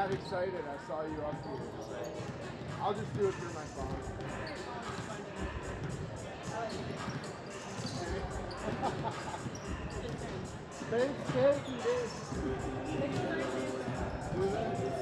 Excited, I saw you up here. I'll just do it through my phone. Thanks, thank you. Do that.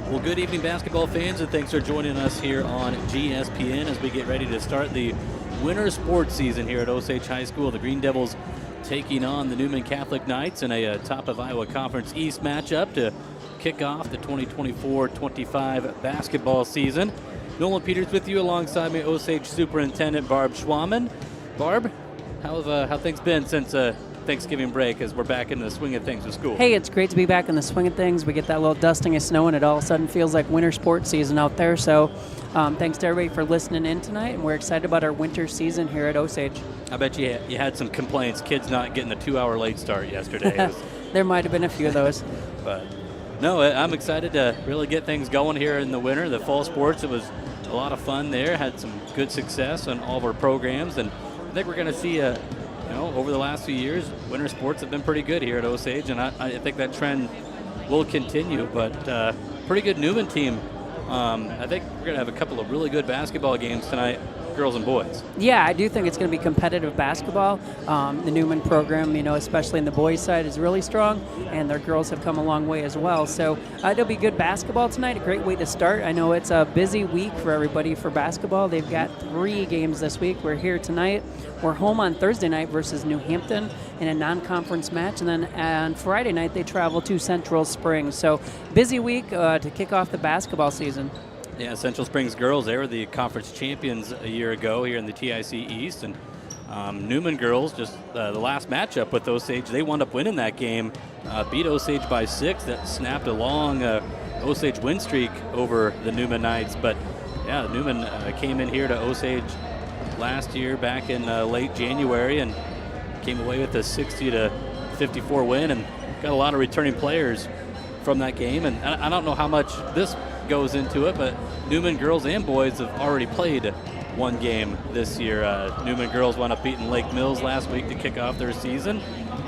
Well, good evening, basketball fans, and thanks for joining us here on GSPN as we get ready to start the winter sports season here at Osage High School. The Green Devils taking on the Newman Catholic Knights in a top of Iowa Conference East matchup to kick off the 2024-25 basketball season. Nolan Peters with you alongside me, Osage Superintendent Barb Schwaman. Barb, how things been since Thanksgiving break as we're back in the swing of things with school? Hey, it's great to be back in the swing of things. We get that little dusting of snow, and it all of a sudden feels like winter sports season out there. So thanks to everybody for listening in tonight, and we're excited about our winter season here at Osage. I bet you had some complaints, kids not getting the 2-hour late start yesterday. There might have been a few of those. But no, I'm excited to really get things going here in the winter. The fall sports, it was a lot of fun there, had some good success on all of our programs, and I think we're going to see over the last few years, winter sports have been pretty good here at Osage, and I think that trend will continue. But pretty good Newman team. I think we're going to have a couple of really good basketball games tonight, girls and boys. Yeah, I do think it's going to be competitive basketball. The Newman program, especially in the boys' side, is really strong, and their girls have come a long way as well. So it'll be good basketball tonight, a great way to start. I know it's a busy week for everybody for basketball. They've got 3 games this week. We're here tonight. We're home on Thursday night versus New Hampton in a non-conference match, and then on Friday night they travel to Central Springs. So busy week to kick off the basketball season. Yeah, Central Springs girls, they were the conference champions a year ago here in the TIC East. And Newman girls, just the last matchup with Osage, they wound up winning that game, beat Osage by 6. That snapped a long Osage win streak over the Newman Knights. But, yeah, Newman came in here to Osage last year back in late January and came away with a 60-54 win and got a lot of returning players from that game. And I don't know how much this goes into it, but Newman girls and boys have already played one game this year. Newman girls wound up beating Lake Mills last week to kick off their season,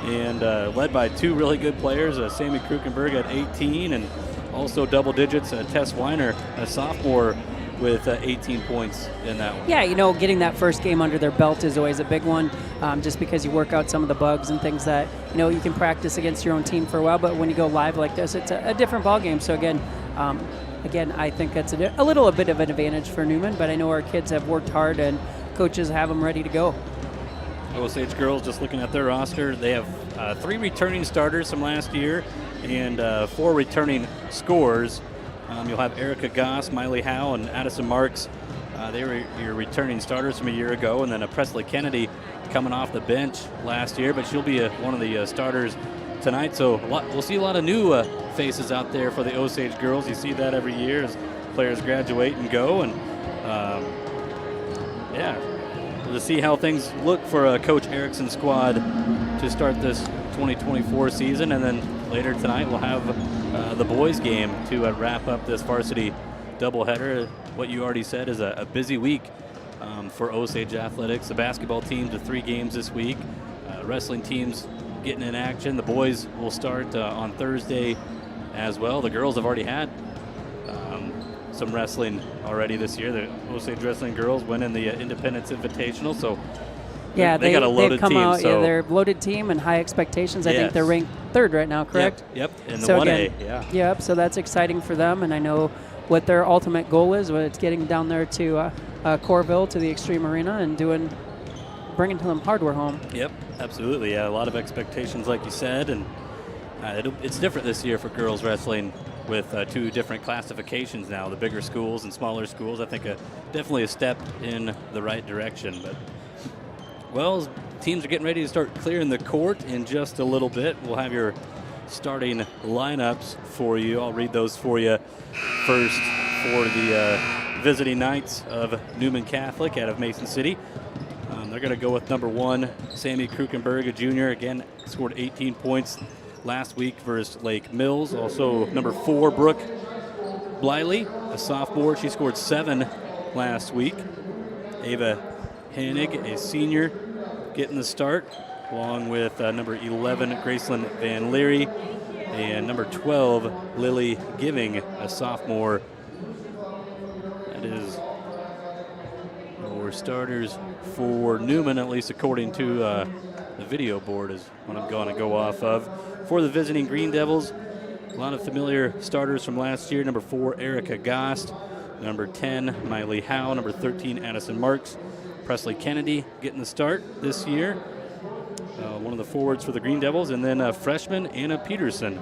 and led by 2 really good players, Sammy Krukenberg at 18, and also double digits, Tess Weiner, a sophomore, with 18 points in that one. Yeah, getting that first game under their belt is always a big one, just because you work out some of the bugs and things that, you can practice against your own team for a while, but when you go live like this, it's a different ball game. So again, I think that's a little bit of an advantage for Newman, but I know our kids have worked hard and coaches have them ready to go. Osage girls, just looking at their roster, they have 3 returning starters from last year and 4 returning scorers. You'll have Erica Goss, Miley Howe, and Addison Marks. They were your returning starters from a year ago, and then Presley Kennedy coming off the bench last year, but she'll be one of the starters tonight. So we'll see a lot of new faces out there for the Osage girls. You see that every year as players graduate and go, and to see how things look for Coach Erickson's squad to start this 2024 season. And then later tonight we'll have the boys game to wrap up this varsity doubleheader. What you already said is a busy week for Osage athletics. The basketball teams with 3 games this week. Wrestling teams getting in action. The boys will start on Thursday as well. The girls have already had some wrestling already this year. The Osage wrestling girls went in the Independence Invitational, so yeah, they got a loaded come team. Out, so they're a loaded team and high expectations. I think they're ranked 3rd right now, correct? Yep. In the 1A, yeah. Yep, so that's exciting for them, and I know what their ultimate goal is. It's getting down there to Corville, to the Extreme Arena, and bringing to them hardware home. Yep, absolutely. Yeah, a lot of expectations, like you said, and it's different this year for girls wrestling with 2 different classifications now, the bigger schools and smaller schools. I think definitely a step in the right direction. But, well, teams are getting ready to start clearing the court in just a little bit. We'll have your starting lineups for you. I'll read those for you first for the visiting Knights of Newman Catholic out of Mason City. They're going to go with number 1, Sammy Krukenberg, a junior. Again, scored 18 points last week versus Lake Mills. Also, number 4, Brooke Bliley, a sophomore. She scored 7 last week. Ava Hennig, a senior, getting the start, along with number 11, Graceland Van Leary, and number 12, Lily Giving, a sophomore. That is our starters for Newman, at least according to the video board is what I'm going to go off of. For the visiting Green Devils, A lot of familiar starters from last year. Number 4, Erica Gost. Number 10, Miley Howe. Number 13, Addison Marks. Presley Kennedy getting the start this year. One of the forwards for the Green Devils. And then freshman Anna Peterson.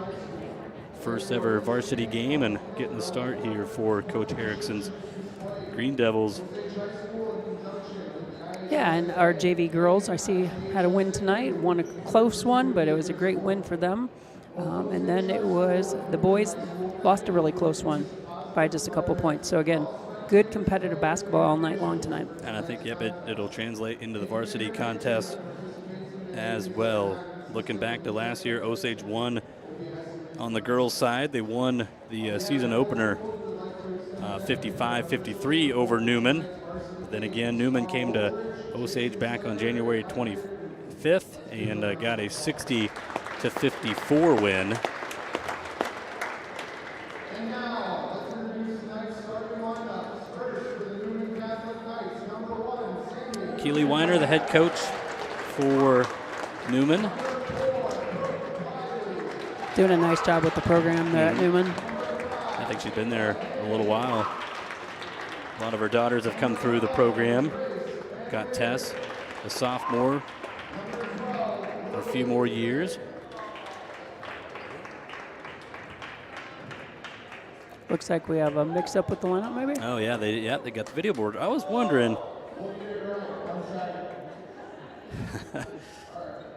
First ever varsity game and getting the start here for Coach Erickson's Green Devils. Yeah, and our JV girls, I see, had a win tonight. Won a close one, but it was a great win for them. And then it was the boys lost a really close one by just a couple points. So again, good competitive basketball all night long tonight. And I think, yep, it'll translate into the varsity contest as well. Looking back to last year, Osage won on the girls' side. They won the season opener 55-53 over Newman. Then again, Newman came to Osage back on January 25th and got a 60-54 win. Keely Weiner, the head coach for Newman. Doing a nice job with the program there at Newman. I think she's been there a little while. A lot of her daughters have come through the program. Got Tess, a sophomore, for a few more years. Looks like we have a mix-up with the lineup, maybe? Oh, yeah, they got the video board. I was wondering.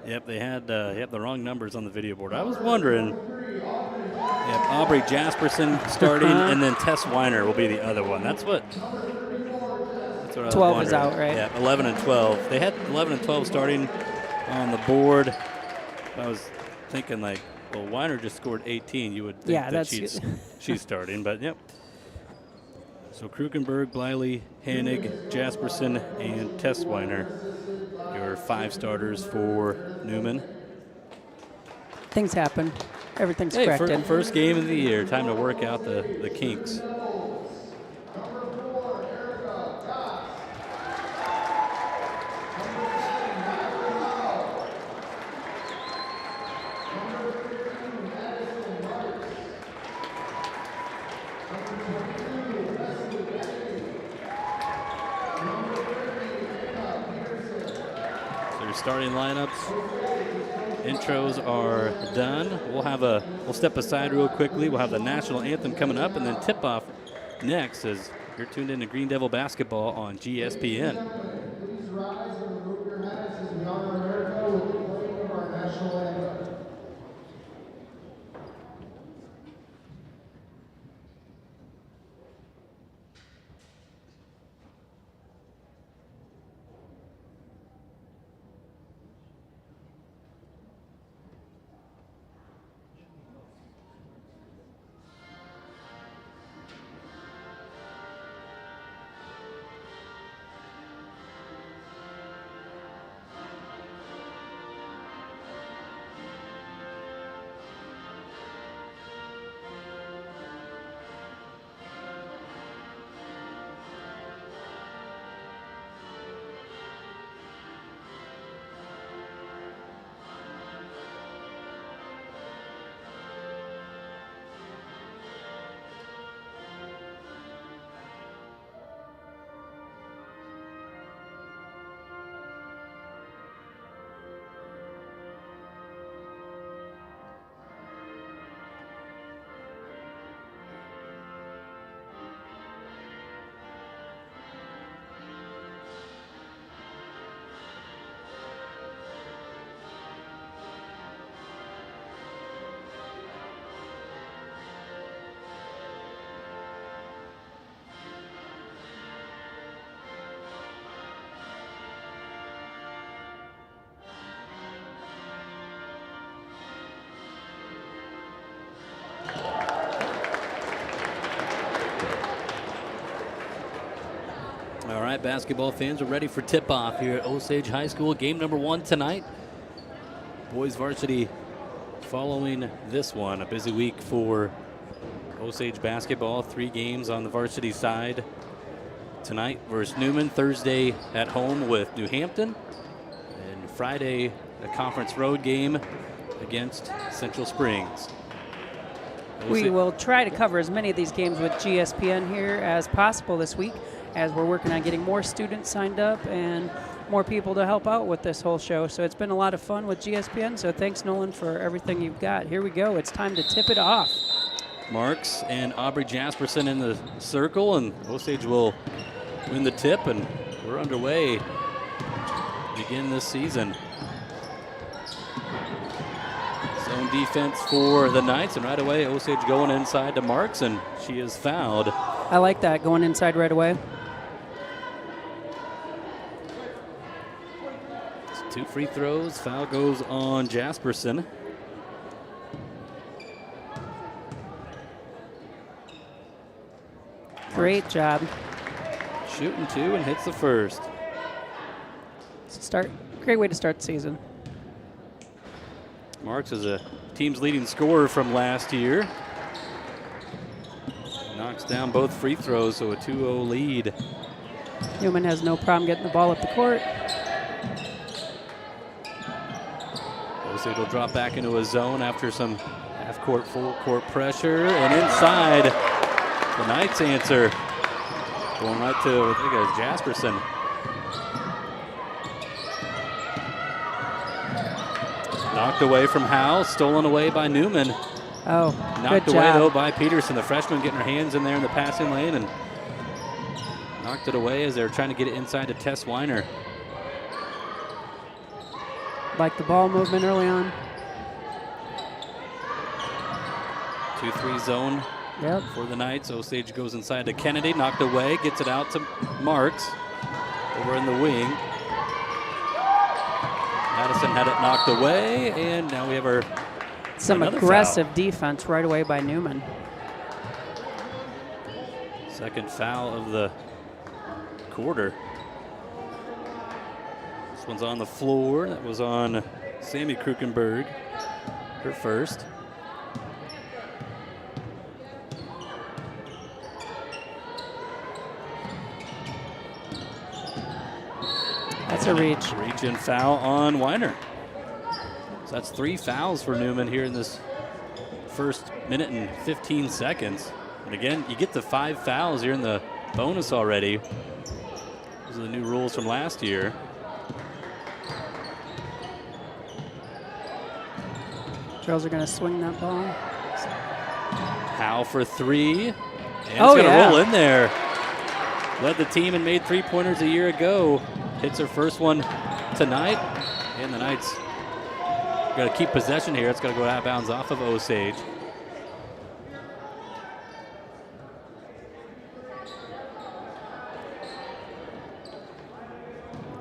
Yep, they had the wrong numbers on the video board. I was wondering. Yep, Aubrey Jasperson starting, and then Tess Weiner will be the other one. That's what I was 12 wondering. is out, right? Yeah, 11 and 12. They had 11 and 12 starting on the board. I was thinking, like, well, Weiner just scored 18. You would think that she's starting, but yep. So Krukenberg, Bliley, Hanig, Jasperson, and Tess Weiner, your 5 starters for Newman. Things happen. Everything's corrected. First game of the year. Time to work out the kinks. Starting lineups, intros are done. We'll step aside real quickly. We'll have the national anthem coming up, and then tip-off next as you're tuned in to Green Devil basketball on GSPN. All right, basketball fans are ready for tip-off here at Osage High School. Game number 1 tonight. Boys varsity following this one. A busy week for Osage basketball. 3 games on the varsity side. Tonight versus Newman. Thursday at home with New Hampton. And Friday, a conference road game against Central Springs. We will try to cover as many of these games with GSPN here as possible this week, as we're working on getting more students signed up and more people to help out with this whole show. So it's been a lot of fun with GSPN. So thanks, Nolan, for everything you've got. Here we go. It's time to tip it off. Marks and Aubrey Jasperson in the circle, and Osage will win the tip, and we're underway to begin this season. Zone defense for the Knights, and right away Osage going inside to Marks, and she is fouled. I like that, going inside right away. It's 2 free throws. Foul goes on Jasperson. Great job. Shooting 2 and hits the first. Great way to start the season. Marks is a team's leading scorer from last year. Knocks down both free throws, so a 2-0 lead. Newman has no problem getting the ball up the court. Osage will drop back into a zone after some half-court, full-court pressure, and inside, the Knights answer. Going right to, I think it was Jasperson. Knocked away from Howe, stolen away by Newman. Oh, Knocked good away, job. though, by Peterson. The freshman getting her hands in there in the passing lane and knocked it away as they were trying to get it inside to Tess Weiner. Like the ball movement early on. 2-3 zone Yep. for the Knights. Osage goes inside to Kennedy, knocked away, gets it out to Marks over in the wing. Madison had it knocked away, and now we have our Some aggressive defense right away by Newman. Second foul of the quarter. This one's on the floor. That was on Sammy Krukenberg, her first. That's a reach. Reach and foul on Weiner. So that's 3 fouls for Newman here in this first minute and 15 seconds. And again, you get the 5 fouls. You're in the bonus already. Those are the new rules from last year. Girls are going to swing that ball. Howe for 3. And it's Oh, going to yeah. roll in there. Led the team and made 3-pointers a year ago. Hits her first one tonight. And the Knights got to keep possession here. It's got to go out of bounds off of Osage.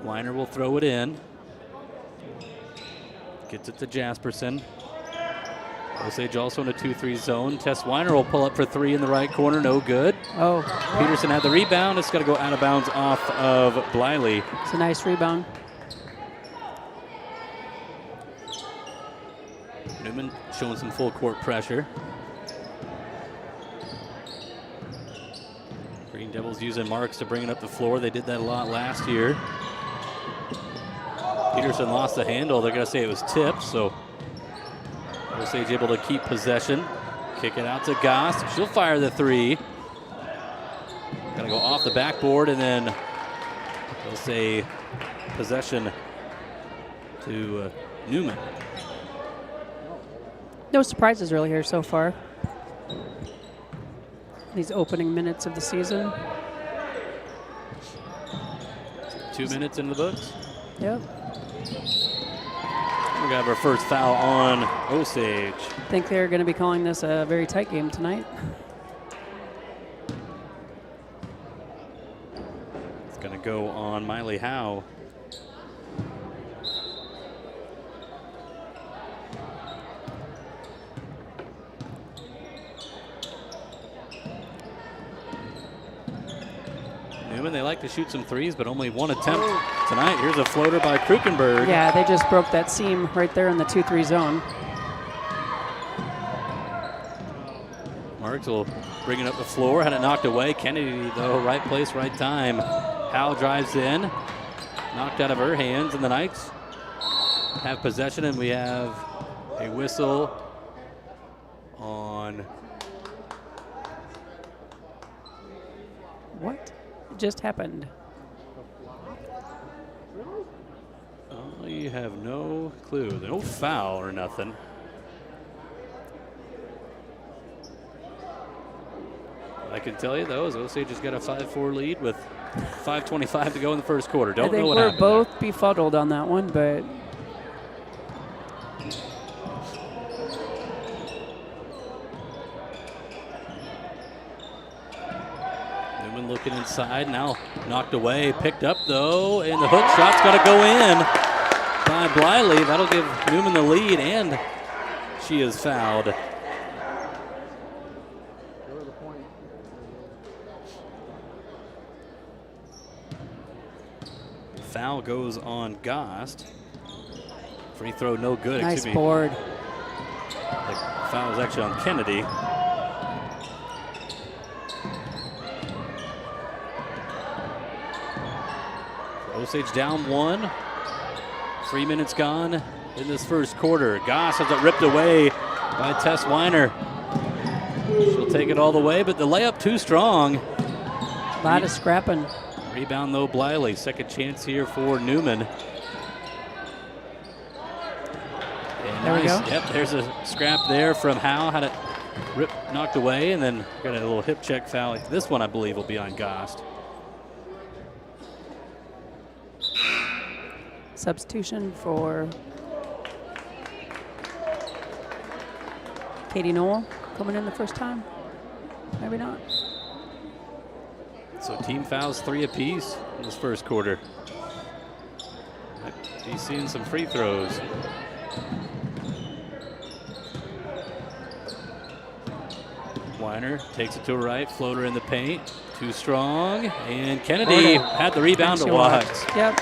Weiner will throw it in. Gets it to Jasperson. Osage also in a 2-3 zone. Tess Weiner will pull up for 3 in the right corner. No good. Oh, Peterson had the rebound. It's got to go out of bounds off of Bliley. it's a nice rebound. Newman showing some full court pressure. Green Devils using Marks to bring it up the floor. They did that a lot last year. Peterson lost the handle. They're going to say it was tipped, so Osage able to keep possession. Kick it out to Goss. She'll fire the 3. Got to go off the backboard, and then they'll say possession to Newman. No surprises really here so far. These opening minutes of the season. 2 minutes in the books. Yep. We got our first foul on Osage. I think they're going to be calling this a very tight game tonight. It's going to go on Miley Howe. Newman, they like to shoot some threes, but only one attempt tonight. Here's a floater by Krukenberg. Yeah, they just broke that seam right there in the 2-3 zone. Marks will bring it up the floor. Had it knocked away. Kennedy, though, right place, right time. Howe drives in. Knocked out of her hands, and the Knights have possession, and we have a whistle on What just happened? You have no clue. No foul or nothing. I can tell you, though, is Osage just got a 5-4 lead with 5:25 to go in the first quarter. Don't know what happened. I think we're both befuddled on that one, but Newman looking inside, now knocked away, picked up, though, and the hook shot's got to go in by Bliley. That'll give Newman the lead, and she is fouled. Foul goes on Gost. Free throw no good. Nice board. The foul is actually on Kennedy. Osage down 1. 3 minutes gone in this first quarter. Goss has it ripped away by Tess Weiner. She'll take it all the way, but the layup too strong. A lot of scrapping. Rebound, though, Bliley. Second chance here for Newman. And there we go. Yep, there's a scrap there from Howe. Had it knocked away, and then got a little hip check foul. This one, I believe, will be on Gost. Substitution for Katie Noel coming in the first time. Maybe not. So team fouls 3 apiece in this first quarter. Might be seeing some free throws. Weiner takes it to her right, floater in the paint, too strong, and Kennedy had the rebound to Watts. Yep.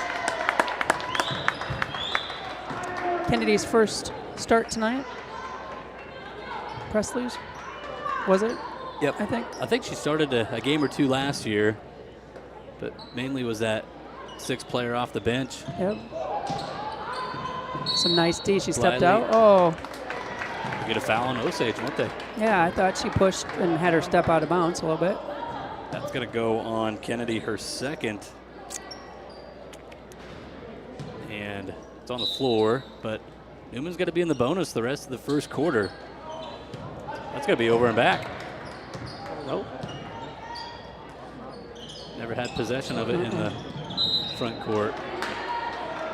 Kennedy's first start tonight. Presley's, was it? Yep. I think she started a game or 2 last year, but mainly was that 6th player off the bench. Yep. Some nice D. She stepped Bliley. out. Oh. Get a foul on Osage, won't they? Yeah, I thought she pushed and had her step out of bounds a little bit. That's going to go on Kennedy, her second. And it's on the floor, but Newman's got to be in the bonus the rest of the first quarter. That's going to be over and back. Nope. Never had possession of it in the front court.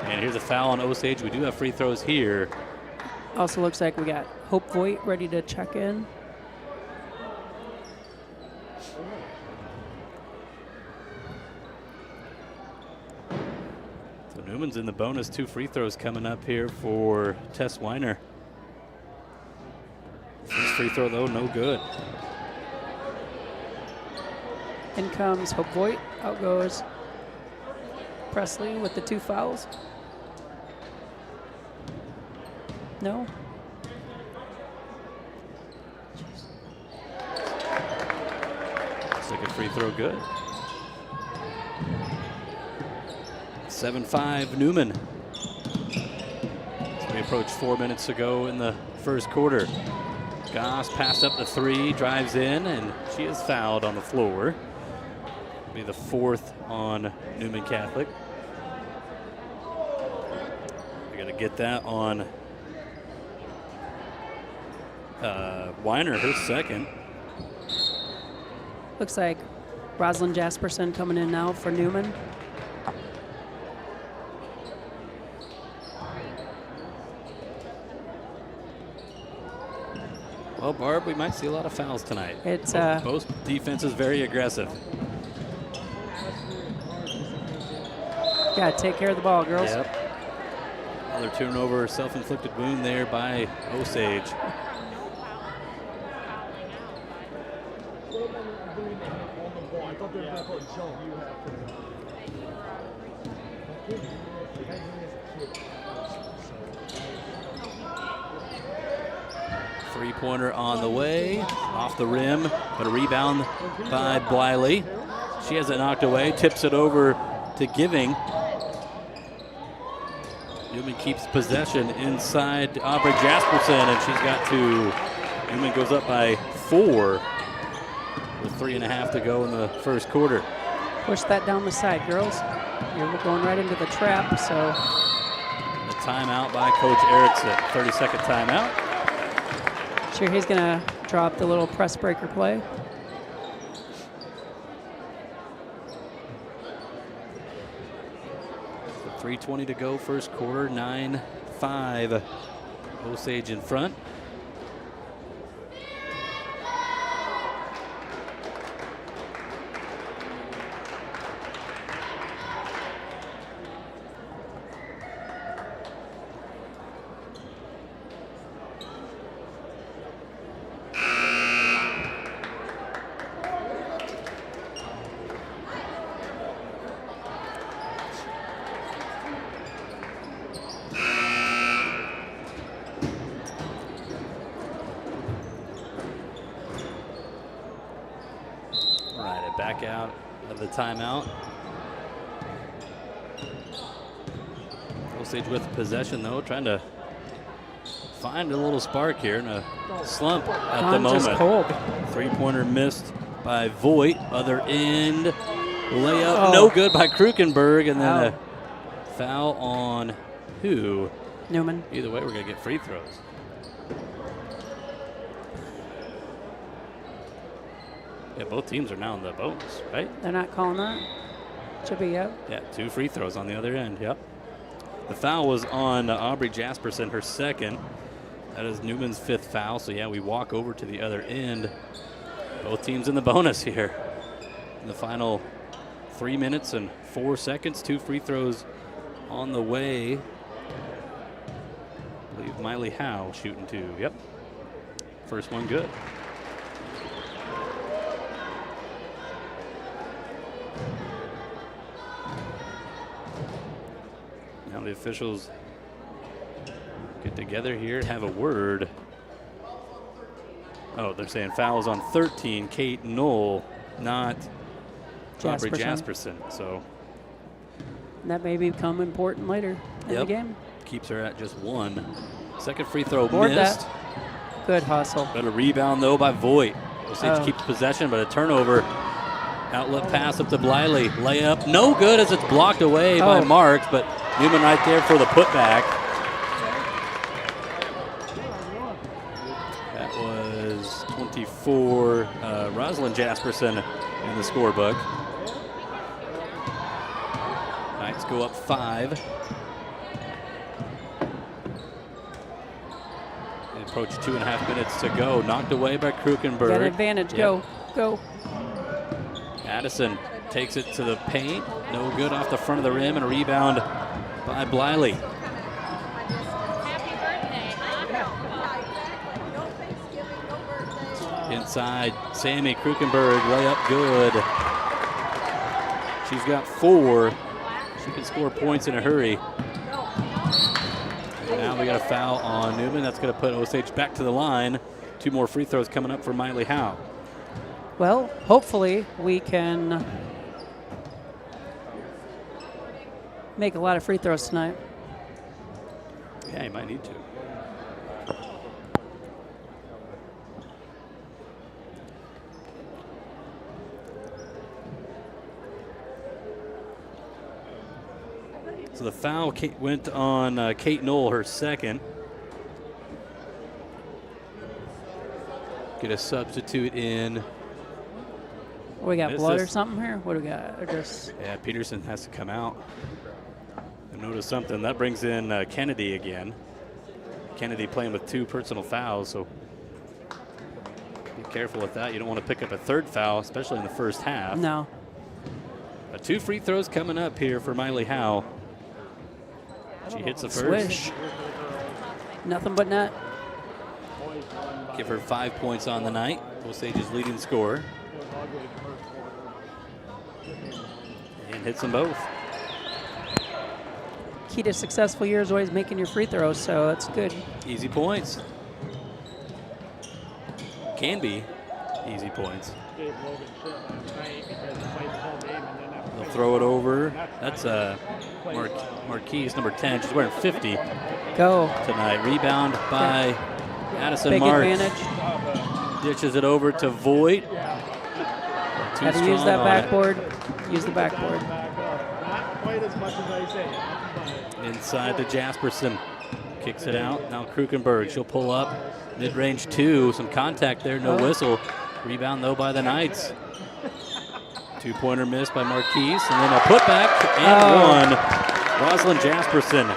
And here's a foul on Osage. We do have free throws here. Also looks like we got Hope Voigt ready to check in. So Newman's in the bonus. 2 free throws coming up here for Tess Weiner. First free throw, though, no good. In comes Hope Voigt. Out goes Presley with the 2 fouls. No. Second free throw good. 7-5 Newman. As we approach 4 minutes to go in the first quarter. Goss passed up the 3, drives in, and she is fouled on the floor. Be the 4th on Newman Catholic. We got to get that on Weiner, her second. Looks like Rosalind Jasperson coming in now for Newman. Well, Barb, we might see a lot of fouls tonight. It's both defenses very aggressive. Gotta take care of the ball, girls. Yep. Another turnover, self-inflicted wound there by Osage. Three-pointer on the way, off the rim, but a rebound by Bliley. She has it knocked away, tips it over to Giving. Newman keeps possession inside Aubrey Jasperson, and she's got 2. Newman goes up by 4 with 3.5 to go in the first quarter. Push that down the side, girls. You're going right into the trap, so. The timeout by Coach Erickson. 30-second timeout. Sure, he's going to drop the little press breaker play. So 3:20 to go, first quarter, 9-5. Osage in front. Back out of the timeout. Osage with possession though, trying to find a little spark here in a slump at the moment. Just cold. Three-pointer missed by Voigt. Other end, layup no good by Krukenberg, and then a foul on who? Newman. Either way, we're gonna get free throws. Yeah, both teams are now in the bonus, right? They're not calling that? Should be, yep. Yeah, 2 free throws on the other end, yep. The foul was on Aubrey Jasperson, her second. That is Newman's 5th foul, so yeah, we walk over to the other end. Both teams in the bonus here. In the final 3 minutes and 4 seconds, 2 free throws on the way. I believe Miley Howe shooting 2, yep. First one good. Now the officials get together here and have a word. Oh, they're saying fouls on 13, Kate Knoll, not Aubrey Jasperson. So that may become important later in the game. Keeps her at just 1. Second free throw Board missed. That. Good hustle. Got a rebound though by Voigt. Osage keeps possession, but a turnover. Outlet pass up to Bliley. Layup, no good as it's blocked away by Marks, but Newman right there for the putback. That was 24, Rosalind Jasperson in the scorebook. Knights go up 5. They approach 2.5 minutes to go. Knocked away by Krukenberg. Got an advantage, go. Addison takes it to the paint. No good off the front of the rim, and a rebound by Bliley. Inside, Sammy Krukenberg, layup good. She's got 4. She can score points in a hurry. And now we got a foul on Newman. That's going to put Osage back to the line. 2 more free throws coming up for Miley Howe. Well, hopefully we can make a lot of free throws tonight. Yeah, you might need to. So the foul went on Kate Knoll, her second. Get a substitute in. We got blood or something here? What do we got? Yeah, Peterson has to come out. I noticed something. That brings in Kennedy again. Kennedy playing with 2 personal fouls, so be careful with that. You don't want to pick up a 3rd foul, especially in the first half. No. 2 free throws coming up here for Miley Howe. She hits the first. Swish. Nothing but net. Give her 5 points on the night. Osage's leading scorer. And hits them both. Key to successful years always making your free throws, so that's good. Easy points. Can be easy points. They'll throw it over. That's Marquise, number 10. She's wearing 50 tonight. Rebound by Addison Big Marks. advantage. Ditches it over to Voigt. too Got to strong use that on backboard. Use the backboard. Not quite as much as I say. Inside to Jasperson. Kicks it out. Now Krukenberg. She'll pull up. Mid-range 2. Some contact there. No whistle. Rebound, though, by the Knights. 2-pointer missed by Marquise. And then a putback and one. Rosalind Jasperson.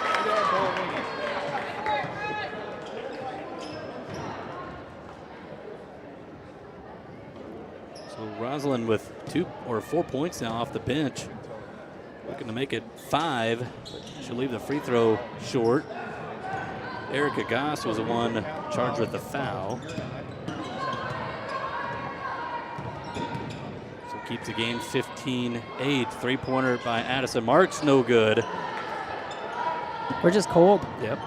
So Rosalind with 2 or 4 points now off the bench. Looking to make it 5. But she'll leave the free throw short. Erica Goss was the one charged with the foul. So keeps the game 15-8. 3-pointer by Addison Marks, no good. We're just cold. Yep.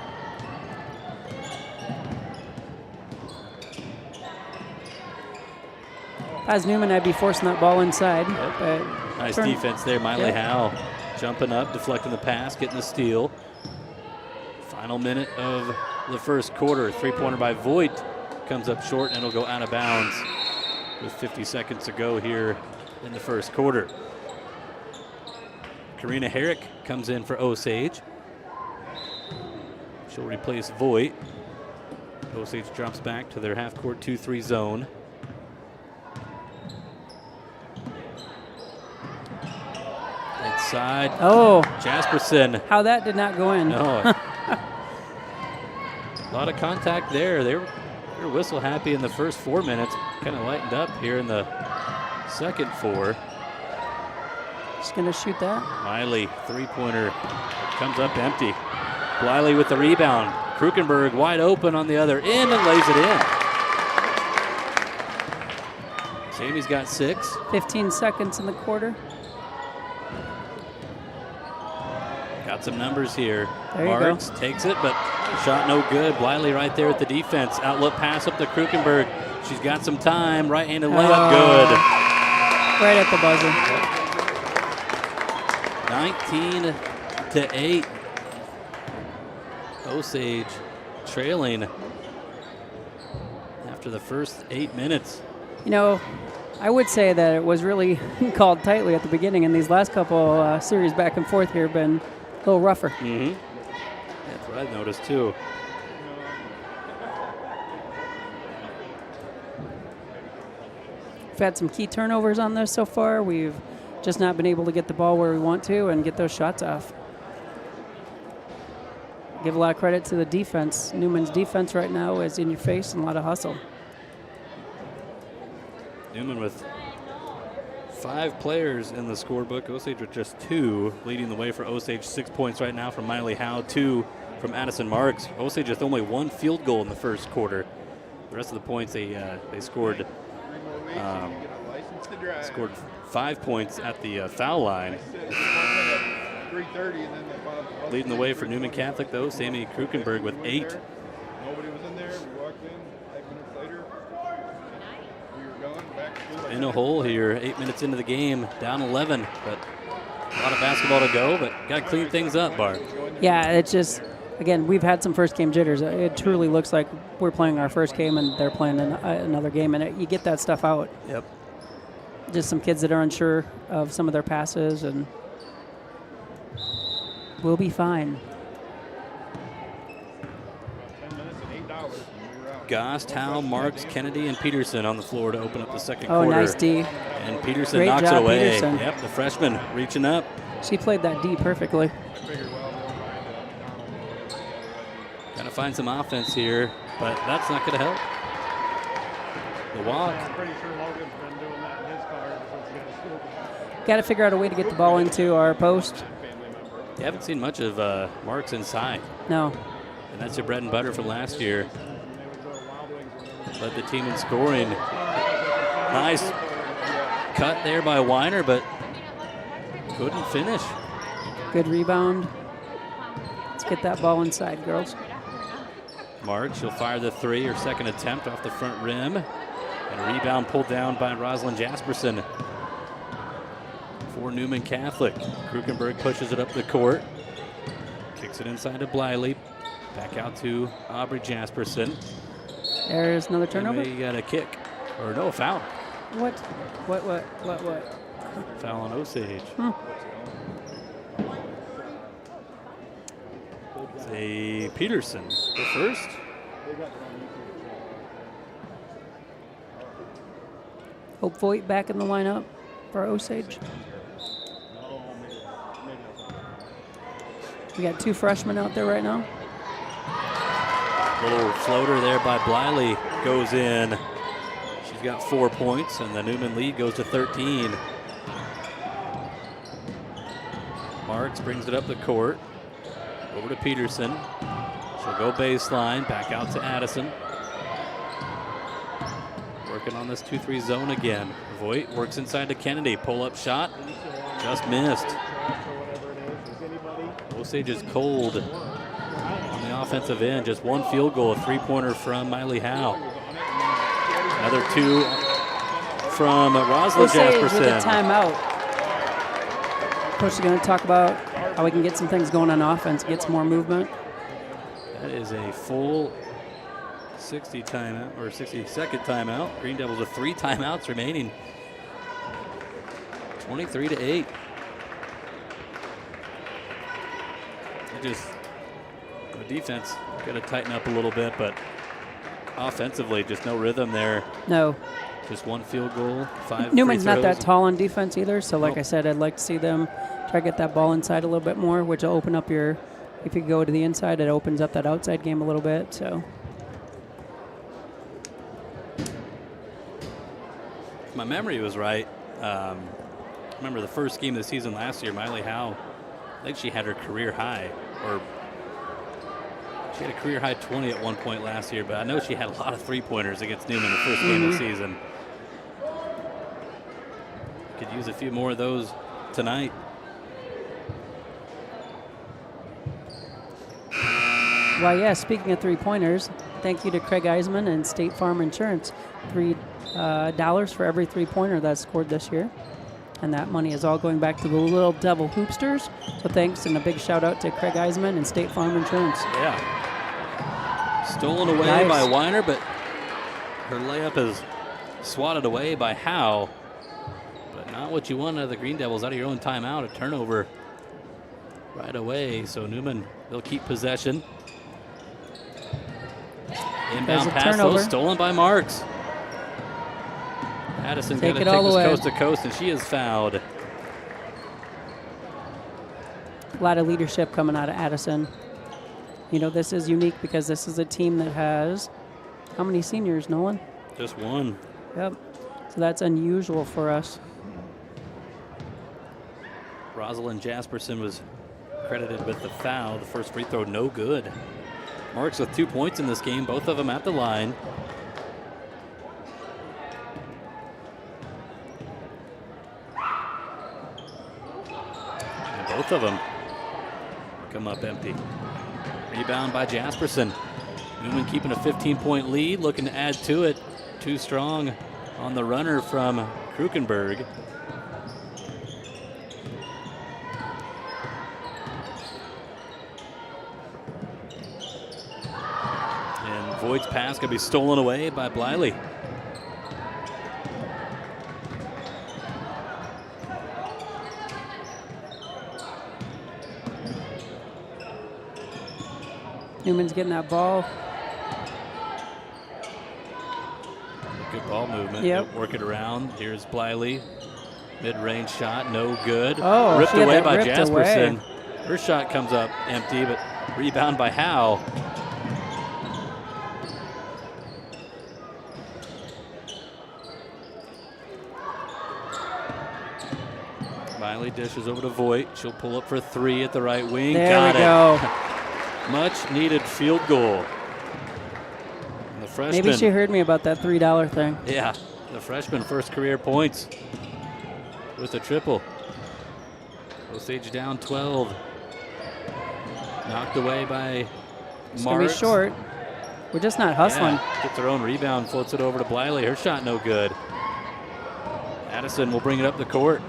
As Newman, I'd be forcing that ball inside. Yep. But Nice defense there. Miley Howe jumping up, deflecting the pass, getting the steal. Final minute of the first quarter. 3-pointer by Voigt comes up short and it'll go out of bounds with 50 seconds to go here in the first quarter. Karina Herrick comes in for Osage. She'll replace Voigt. Osage drops back to their half-court 2-3 zone. Inside. Oh. Jasperson. How that did not go in. No. A lot of contact there. They were whistle happy in the first 4 minutes. Kind of lightened up here in the second 4. Just going to shoot that. Miley, 3-pointer, comes up empty. Bliley with the rebound. Krukenberg wide open on the other end and lays it in. Sammy's got 6. 15 seconds in the quarter. Got some numbers here. There you Marks takes it, but shot no good. Bliley right there at the defense. Outlet pass up to Krukenberg. She's got some time. Right-handed layup, good. Right at the buzzer. 19-8. Osage trailing after the first 8 minutes. You know, I would say that it was really called tightly at the beginning, and these last couple series back and forth here have been a little rougher. Mm-hmm. That's what I've noticed too. We've had some key turnovers on this so far. We've just not been able to get the ball where we want to and get those shots off. Give a lot of credit to the defense. Newman's defense right now is in your face and a lot of hustle. Newman with 5 players in the scorebook. Osage with just 2, leading the way for Osage. 6 points right now from Miley Howe, 2 from Addison Marks. Osage with only 1 field goal in the first quarter. The rest of the points they scored 5 points at the foul line. Leading the way for Newman Catholic, though, Sammy Krukenberg with 8. Nobody was in there. We walked in 5 minutes later. We were gone back to school. In a hole here, 8 minutes into the game, down 11, but a lot of basketball to go, but got to clean things up, Bart. Yeah, it's just, again, we've had some first game jitters. It truly looks like we're playing our first game and they're playing another game, and you get that stuff out. Yep. Just some kids that are unsure of some of their passes, and we'll be fine. Goss, Howe, Marks, Kennedy, and Peterson on the floor to open up the second Oh, quarter. nice D. And Peterson Great knocks job, it away. Peterson. Yep, the freshman reaching up. She played that D perfectly. Got to find some offense here, but that's not going to help. The walk. I'm pretty sure Logan's been doing that in his car since he got to school. Got to figure out a way to get the ball into our post. You haven't seen much of Marks inside. No. And that's your bread and butter from last year. Led the team in scoring. Nice cut there by Weiner, but couldn't finish. Good rebound. Let's get that ball inside, girls. Marks, she'll fire the 3, her second attempt off the front rim. And a rebound pulled down by Rosalind Jasperson for Newman Catholic. Krukenberg pushes it up the court. Kicks it inside to Bliley. Back out to Aubrey Jasperson. There's another turnover. He got a kick, or no, a foul. What? Foul on Osage. It's a Peterson. The first. Hope Voigt back in the lineup for Osage. We got 2 freshmen out there right now. Little floater there by Bliley goes in. She's got 4 points, and the Newman lead goes to 13. Marks brings it up the court. Over to Peterson. She'll go baseline, back out to Addison. Working on this 2-3 zone again. Voigt works inside to Kennedy. Pull-up shot. Just missed. Osage is cold on the offensive end. Just 1 field goal, a 3-pointer from Miley Howe. Another 2 from Rosalind Osage with a Jasperson. timeout. Coach is going to talk about how we can get some things going on offense, get some more movement. That is a full 60 timeout or 60-second timeout. Green Devils with 3 timeouts remaining. 23-8. Just the defense got to tighten up a little bit, but offensively, just no rhythm there. No. Just 1 field goal, 5 Newman's free not that throws. tall on defense either, so like I said, I'd like to see them try to get that ball inside a little bit more, which will open up your, if you go to the inside, it opens up that outside game a little bit, so. If my memory was right, remember the first game of the season last year, Miley Howe, I think she had her career high, or she had a career high 20 at one point last year, but I know she had a lot of 3-pointers against Newman the first game of the season. Could use a few more of those tonight. Well, yeah, speaking of 3-pointers, thank you to Craig Eisman and State Farm Insurance. $3 for every 3-pointer that's scored this year. And that money is all going back to the Little Devil Hoopsters. So thanks and a big shout out to Craig Eisman and State Farm Insurance. Yeah. Stolen away Nice. by Weiner, but her layup is swatted away by Howe. But not what you want out of the Green Devils out of your own timeout. A turnover right away. So Newman, they'll keep possession. Inbound pass, though, stolen by Marks. Addison going to take this coast to coast, and she is fouled. A lot of leadership coming out of Addison. You know, this is unique because this is a team that has, how many seniors, Nolan? Just 1. Yep. So that's unusual for us. Rosalind Jasperson was credited with the foul. The first free throw, no good. Marks with 2 points in this game, both of them at the line. And both of them come up empty. Rebound by Jasperson. Newman keeping a 15-point lead, looking to add to it. Too strong on the runner from Krukenberg. Voigt's pass going to be stolen away by Bliley. Newman's getting that ball. Good ball movement. Yep. Work it around. Here's Bliley. Mid-range shot, no good. Oh, ripped she had away that by ripped Jasperson. away. Her shot comes up empty, but rebound by Howe. Bliley dishes over to Voigt. She'll pull up for 3 at the right wing. There Got we it. go. Much needed field goal. And the freshman. Maybe she heard me about that $3 thing. Yeah, the freshman first career points with a triple. Osage down 12. Knocked away by It's going to be Marks. short. We're just not hustling. Yeah, gets her own rebound, floats it over to Bliley. Her shot no good. Addison will bring it up the court.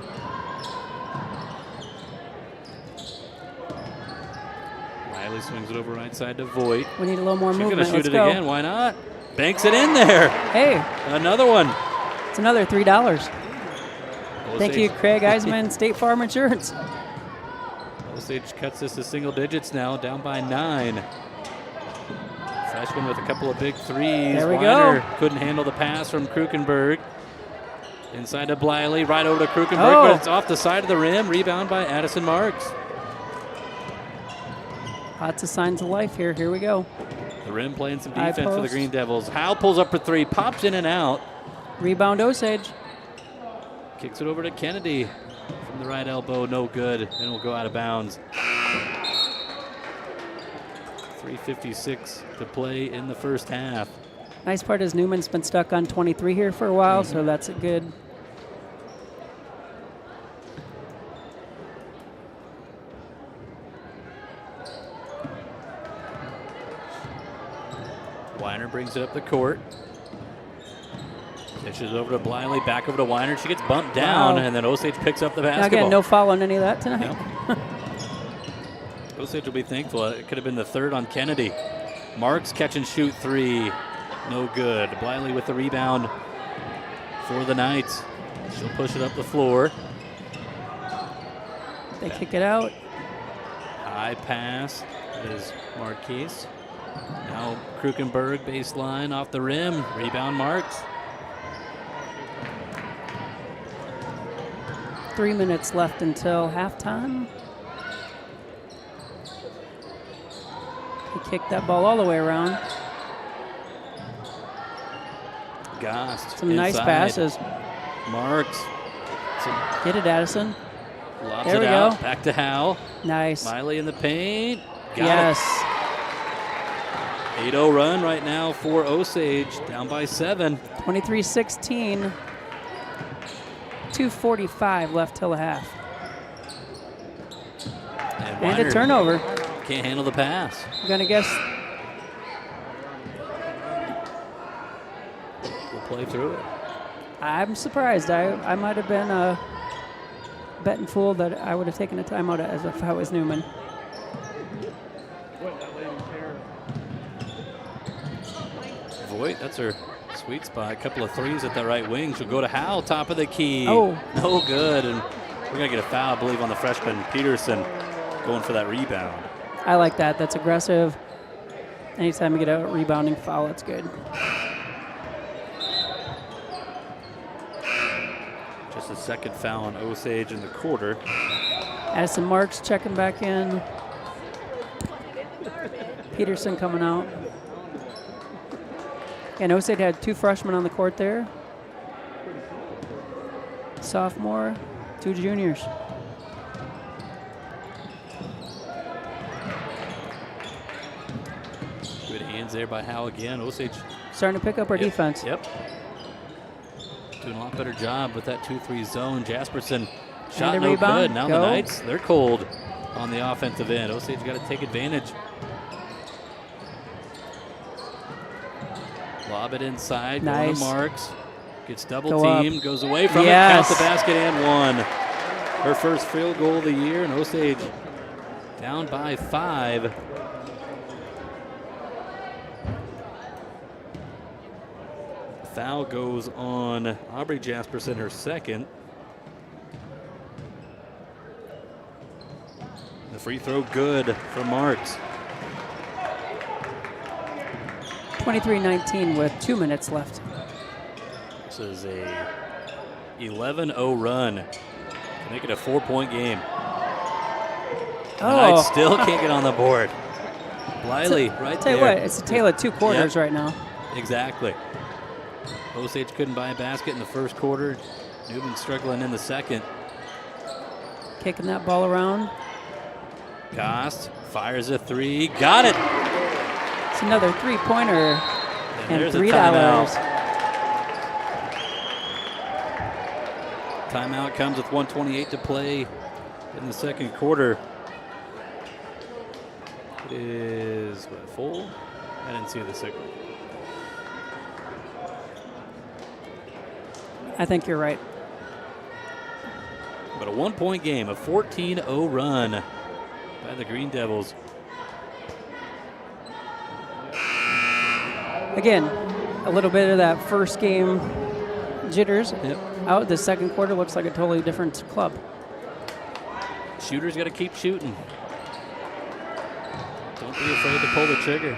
Bliley swings it over right side to Voigt. We need a little more She's movement. going to shoot Let's it go. again. Why not? Banks it in there. Hey, Another one. It's another $3. Thank you, Osage- Craig Eisman, State Farm Insurance. Osage cuts this to single digits now, down by 9. Freshman with a couple of big threes. There we Weiner go. couldn't handle the pass from Krukenberg. Inside to Bliley, right over to Krukenberg, Oh. but it's off the side of the rim. Rebound by Addison Marks. Lots of signs of life here. Here we go. The rim playing some High defense for the post. Green Devils. Howell pulls up for 3, pops in and out. Rebound Osage. Kicks it over to Kennedy from the right elbow, no good, and will go out of bounds. 3:56 to play in the first half. Nice part is Newman's been stuck on 23 here for a while, so that's a good. Weiner brings it up the court. Dishes over to Bliley, back over to Weiner. She gets bumped down, Wow. and then Osage picks up the Now basketball. again, no foul on any of that tonight. No. Osage will be thankful. It could have been the third on Kennedy. Marks catch and shoot 3. No good. Bliley with the rebound for the Knights. She'll push it up the floor. They kick it out. High pass is Marquise. Now Krukenberg baseline off the rim. Rebound Marks. 3 minutes left until halftime. He kicked that ball all the way around. Gost. Some nice inside. passes. Marks. Get it, Addison. Lobs There it we out. go. Back to Howell. Nice. Miley in the paint. Got Yes. it. 8-0 run right now for Osage. Down by 7. 23-16. 2:45 left till the half. And Weiner a turnover. can't handle the pass. I'm gonna guess We'll play through it. I'm surprised. I might have been betting fool that I would have taken a timeout as if I was Newman. What, that lady's hair? Voigt, that's her sweet spot. A couple of threes at the right wing. She'll go to Howell, top of the key. Oh. No good. And we're going to get a foul, I believe, on the freshman Peterson going for that rebound. I like that. That's aggressive. Anytime you get a rebounding foul, that's good. Just a second foul on Osage in the quarter. Addison Marks checking back in. Peterson coming out. And Osage had 2 freshmen on the court there. Sophomore, 2 juniors. Good hands there by Howell again. Osage Starting to pick up our defense. Yep. Doing a lot better job with that 2-3 zone. Jasperson shot And a no rebound. good. Now Go. the Knights, they're cold on the offensive end. Osage got to take advantage. Lob it inside. Going Nice. to Marks. Gets double Go up. teamed. Goes away from Yes. it. Counts the basket and 1. Her first field goal of the year. And Osage down by 5. Foul goes on Aubrey Jasperson, her second. The free throw good from Marks. 23-19 with 2 minutes left. This is a 11-0 run to make it a 4-point game. The Knights still can't get on the board. Bliley right Tell there. you what, it's a tale of 2 quarters right now. Exactly. Osage couldn't buy a basket in the first quarter. Newman struggling in the second. Kicking that ball around. Cost fires a 3. Got it. It's another 3-pointer and there's a $3. Timeout comes with 1:28 to play in the second quarter. It is full. I didn't see the signal. I think you're right. But a 1-point game, a 14-0 run by the Green Devils. Again, a little bit of that first game jitters. Yep. Out. The second quarter looks like a totally different club. Shooters got to keep shooting. Don't be afraid to pull the trigger.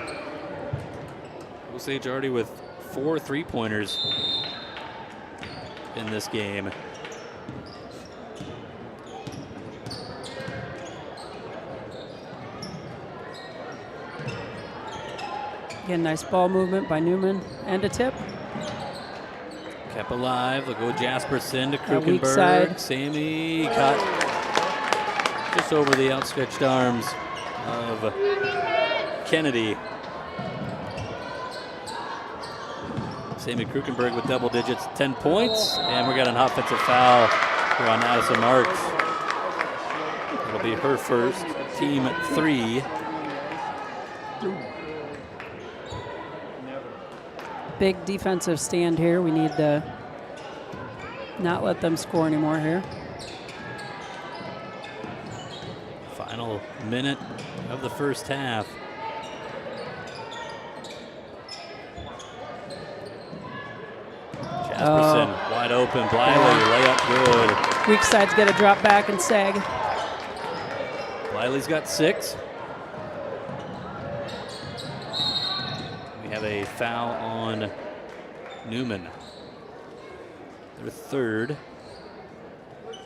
Osage already with 4 3-pointers in this game. Again, nice ball movement by Newman and a tip. Kept alive. They'll go Jasperson to Weak side. Krukenberg. Sammy caught just over the outstretched arms of Kennedy. Sammy Krukenberg with double digits, 10 points, and we got an offensive foul here on Addison Marks. It'll be her first, team 3. Big defensive stand here. We need to not let them score anymore here. Final minute of the first half. Jasperson wide open. Bliley layup good. Weak side's got to drop back and sag. Bliley's got 6. We have a foul on Newman. Their third. We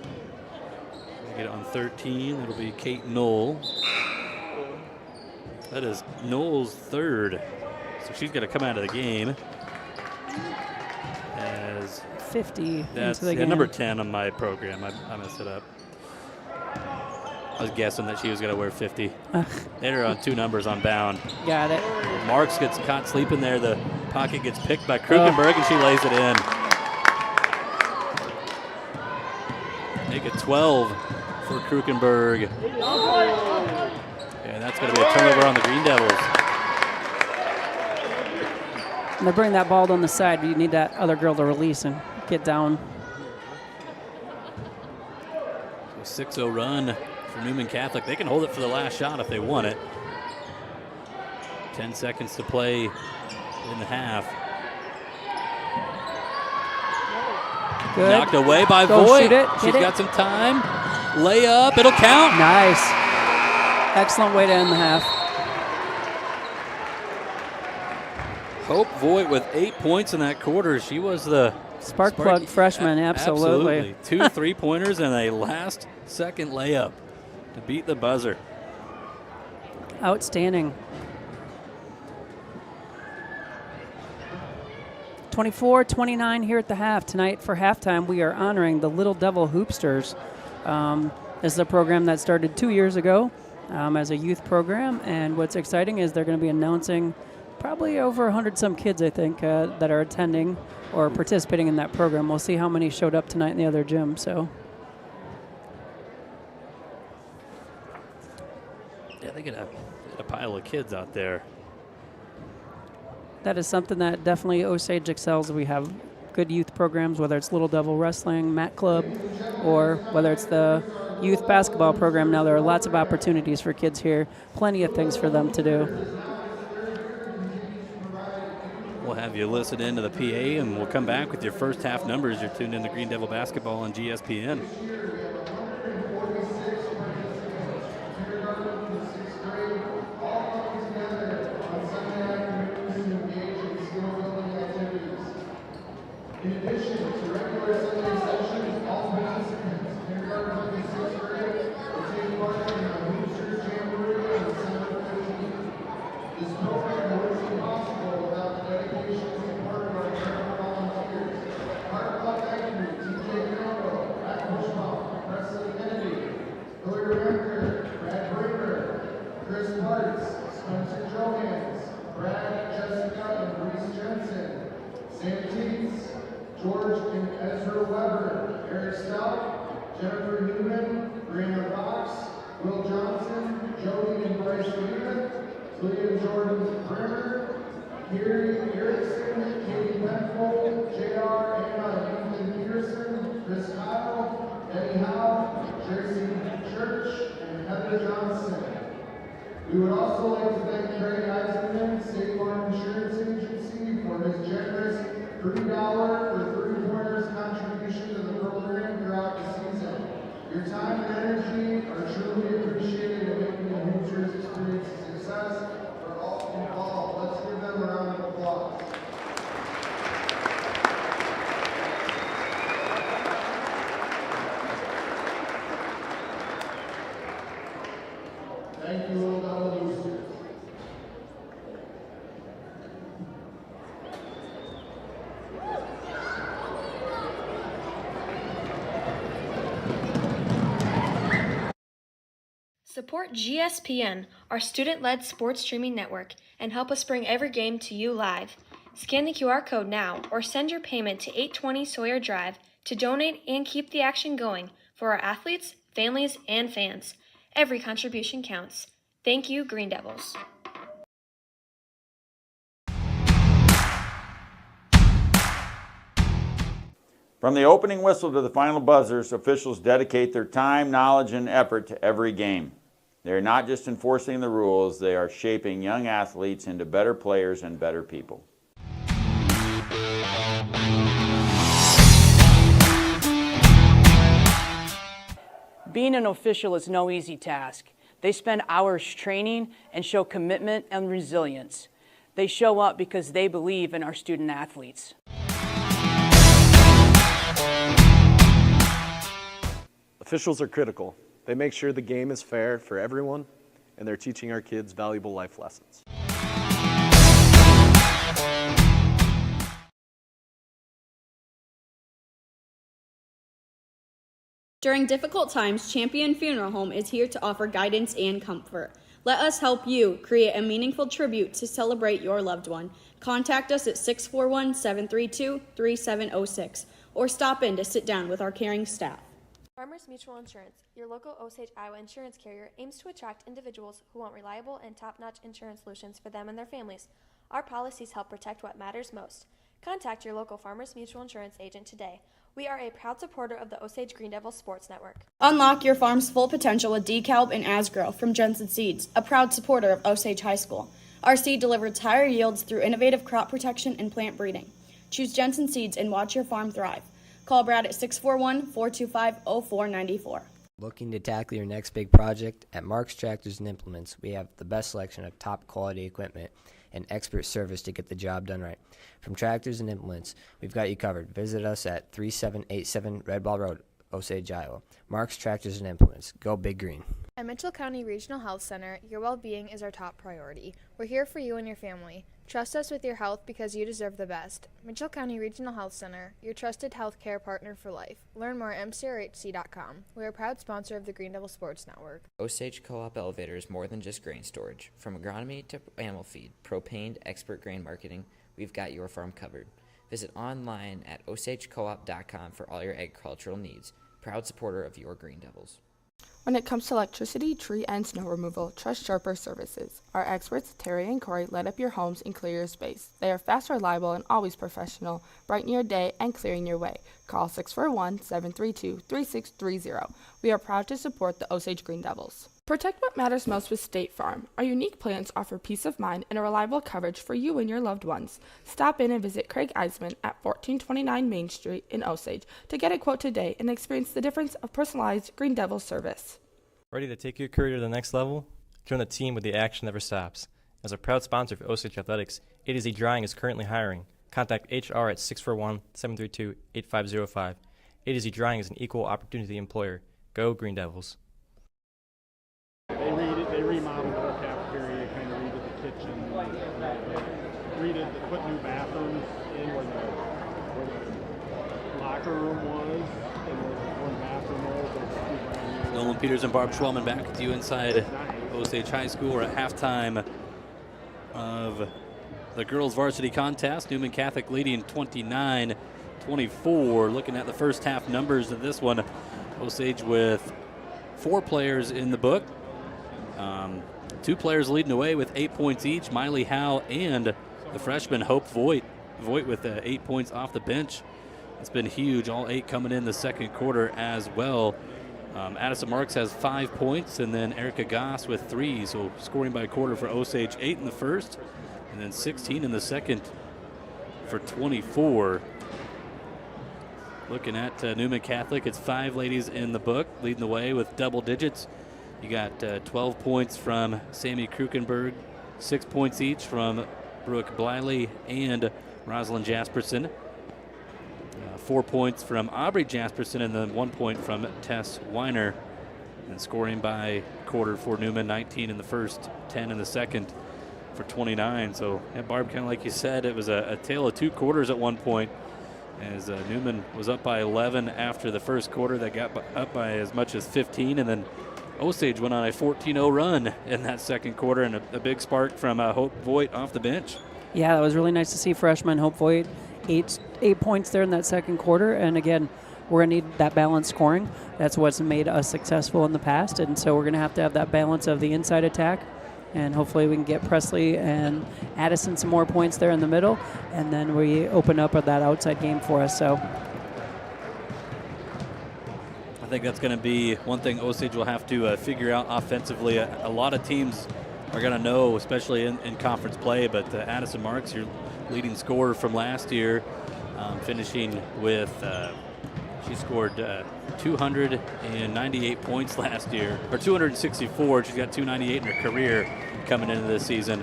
get it on 13. That'll be Kate Knoll. That is Knoll's third. So she's going to come out of the game. As 50 that's into the game. number 10 on my program. I messed it up. I was guessing that she was going to wear 50. Hit her on 2 numbers on bound. Got it. Marks gets caught sleeping there. The pocket gets picked by Krukenberg, and she lays it in. Make it 12 for Krukenberg. And that's going to be a turnover on the Green Devils. When they bring that ball down the side, you need that other girl to release and get down. So 6-0 run for Newman Catholic. They can hold it for the last shot if they want it. 10 seconds to play in the half. Good. Knocked away by Go Voigt. shoot it. She's Hit got it. some time. Layup. It'll count. Nice. Excellent way to end the half. Hope Voigt with 8 points in that quarter. She was the Spark plug freshman, absolutely. 2 3-pointers and a last-second layup to beat the buzzer. Outstanding. 24-29 here at the half. Tonight for halftime, we are honoring the Little Devil Hoopsters. This is a program that started 2 years ago as a youth program, and what's exciting is they're going to be announcing probably over 100-some kids, I think, that are attending or participating in that program. We'll see how many showed up tonight in the other gym. So, Yeah, they get a pile of kids out there. that is something that definitely Osage excels. We have good youth programs, whether it's Little Devil Wrestling, Mat Club, or whether it's the youth basketball program. Now there are lots of opportunities for kids here, plenty of things for them to do. We'll have you listen into the PA, and we'll come back with your first half numbers. You're tuned into Green Devil Basketball on GSPN. In addition to regular Sunday sessions, all participants, kindergarten through 6th grade, will take part in the Hoopsters Jamboree on December 15th. This program wouldn't be possible without the dedication and support of our current volunteers. Park Club Acme, TJ Campbell, Matt Bushmouth, Presley Kennedy, Hillary Remker, Brad Braver, Chris Parts, Spencer Johans, Brad, Jessica, and Reese Jensen, Sam Teets, George and Ezra Weber, Eric Stout, Jennifer Newman, Brianna Fox, Will Johnson, Jody and Bryce Leland, William Jordan Brimmer, Gary Erickson, Katie Penfold, JR, Anna and Ethan Peterson, Chris Kyle, Eddie Howe, Tracy Church, and Heather Johnson. We would also like to thank Craig Eisenman, State Farm Insurance Agency, for his generous $3 for 3-pointers Your time and energy are truly appreciated in making the Hoosiers experience a success for all involved. Let's give them a round of applause. Thank you, Old Double Hoosiers. Support GSPN, our student-led sports streaming network, and help us bring every game to you live. Scan the QR code now or send your payment to 820 Sawyer Drive to donate and keep the action going for our athletes, families, and fans. Every contribution counts. Thank you, Green Devils. From the opening whistle to the final buzzers, officials dedicate their time, knowledge, and effort to every game. They are not just enforcing the rules, they are shaping young athletes into better players and better people. Being an official is no easy task. They spend hours training and show commitment and resilience. They show up because they believe in our student athletes. Officials are critical. They make sure the game is fair for everyone, and they're teaching our kids valuable life lessons. During difficult times, Champion Funeral Home is here to offer guidance and comfort. Let us help you create a meaningful tribute to celebrate your loved one. Contact us at 641-732-3706 or stop in to sit down with our caring staff. Farmers Mutual Insurance, your local Osage, Iowa insurance carrier, aims to attract individuals who want reliable and top-notch insurance solutions for them and their families. Our policies help protect what matters most. Contact your local Farmers Mutual Insurance agent today. We are a proud supporter of the Osage Green Devils Sports Network. Unlock your farm's full potential with DeKalb and Asgrow from Jensen Seeds, a proud supporter of Osage High School. Our seed delivers higher yields through innovative crop protection and plant breeding. Choose Jensen Seeds and watch your farm thrive. Call Brad at 641-425-0494. Looking to tackle your next big project? At Mark's Tractors and Implements, we have the best selection of top quality equipment and expert service to get the job done right. From Tractors and Implements, we've got you covered. Visit us at 3787 Red Ball Road, Osage, Iowa. Mark's Tractors and Implements. Go Big Green. At Mitchell County Regional Health Center, your well-being is our top priority. We're here for you and your family. Trust us with your health because you deserve the best. Mitchell County Regional Health Center, your trusted health care partner for life. Learn more at mcrhc.com. We are a proud sponsor of the Green Devil Sports Network. Osage Co-op Elevator is more than just grain storage. From agronomy to animal feed, propane to expert grain marketing, we've got your farm covered. Visit online at osagecoop.com for all your agricultural needs. Proud supporter of your Green Devils. When it comes to electricity, tree and snow removal, trust Sharper Services. Our experts, Terry and Corey, light up your homes and clear your space. They are fast, reliable, and always professional, brightening your day and clearing your way. Call 641-732-3630. We are proud to support the Osage Green Devils. Protect what matters most with State Farm. Our unique plans offer peace of mind and a reliable coverage for you and your loved ones. Stop in and visit Craig Eisman at 1429 Main Street in Osage to get a quote today and experience the difference of personalized Green Devil service. Ready to take your career to the next level? Join the team where the action never stops. As a proud sponsor of Osage Athletics, A to Z Drying is currently hiring. Contact HR at 641-732-8505. A to Z Drying is an equal opportunity employer. Go Green Devils. They remodeled the whole cafeteria, kind of redid the kitchen, put new bathrooms in where the locker room was, and where the one bathroom was. Nolan Peters and Barb Schwellman back with you inside Osage High School. We're at halftime of the girls varsity contest. Newman Catholic leading 29-24. Looking at the first half numbers of this one, Osage with 4 players in the book. 2 players leading away with 8 points each, Miley Howe and the freshman Hope Voigt. Voigt with 8 points off the bench. It's been huge, all 8 coming in the second quarter as well. Addison Marks has 5 points, and then Erica Goss with 3. So scoring by a quarter for Osage, 8 in the first, and then 16 in the second for 24. Looking at Newman Catholic, it's 5 ladies in the book, leading the way with double digits. You got 12 points from Sammy Krukenberg, 6 points each from Brooke Bliley and Rosalind Jasperson. 4 points from Aubrey Jasperson, and then 1 point from Tess Weiner. And scoring by quarter for Newman, 19 in the first, 10 in the second for 29. So, yeah, Barb, kind of like you said, it was a tale of 2 quarters at one point, as Newman was up by 11 after the first quarter. That got up by as much as 15, and then Osage went on a 14-0 run in that second quarter, and a big spark from Hope Voigt off the bench. Yeah, that was really nice to see freshman Hope Voigt, 8 points there in that second quarter. And again, we're going to need that balanced scoring. That's what's made us successful in the past, and so we're going to have that balance of the inside attack, and hopefully we can get Presley and Addison some more points there in the middle, and then we open up that outside game for us. So I think that's going to be one thing Osage will have to figure out offensively. A lot of teams are going to know, especially in conference play, but Addison Marks, your leading scorer from last year, finishing with, she scored 298 points last year, or 264. She's got 298 in her career coming into this season.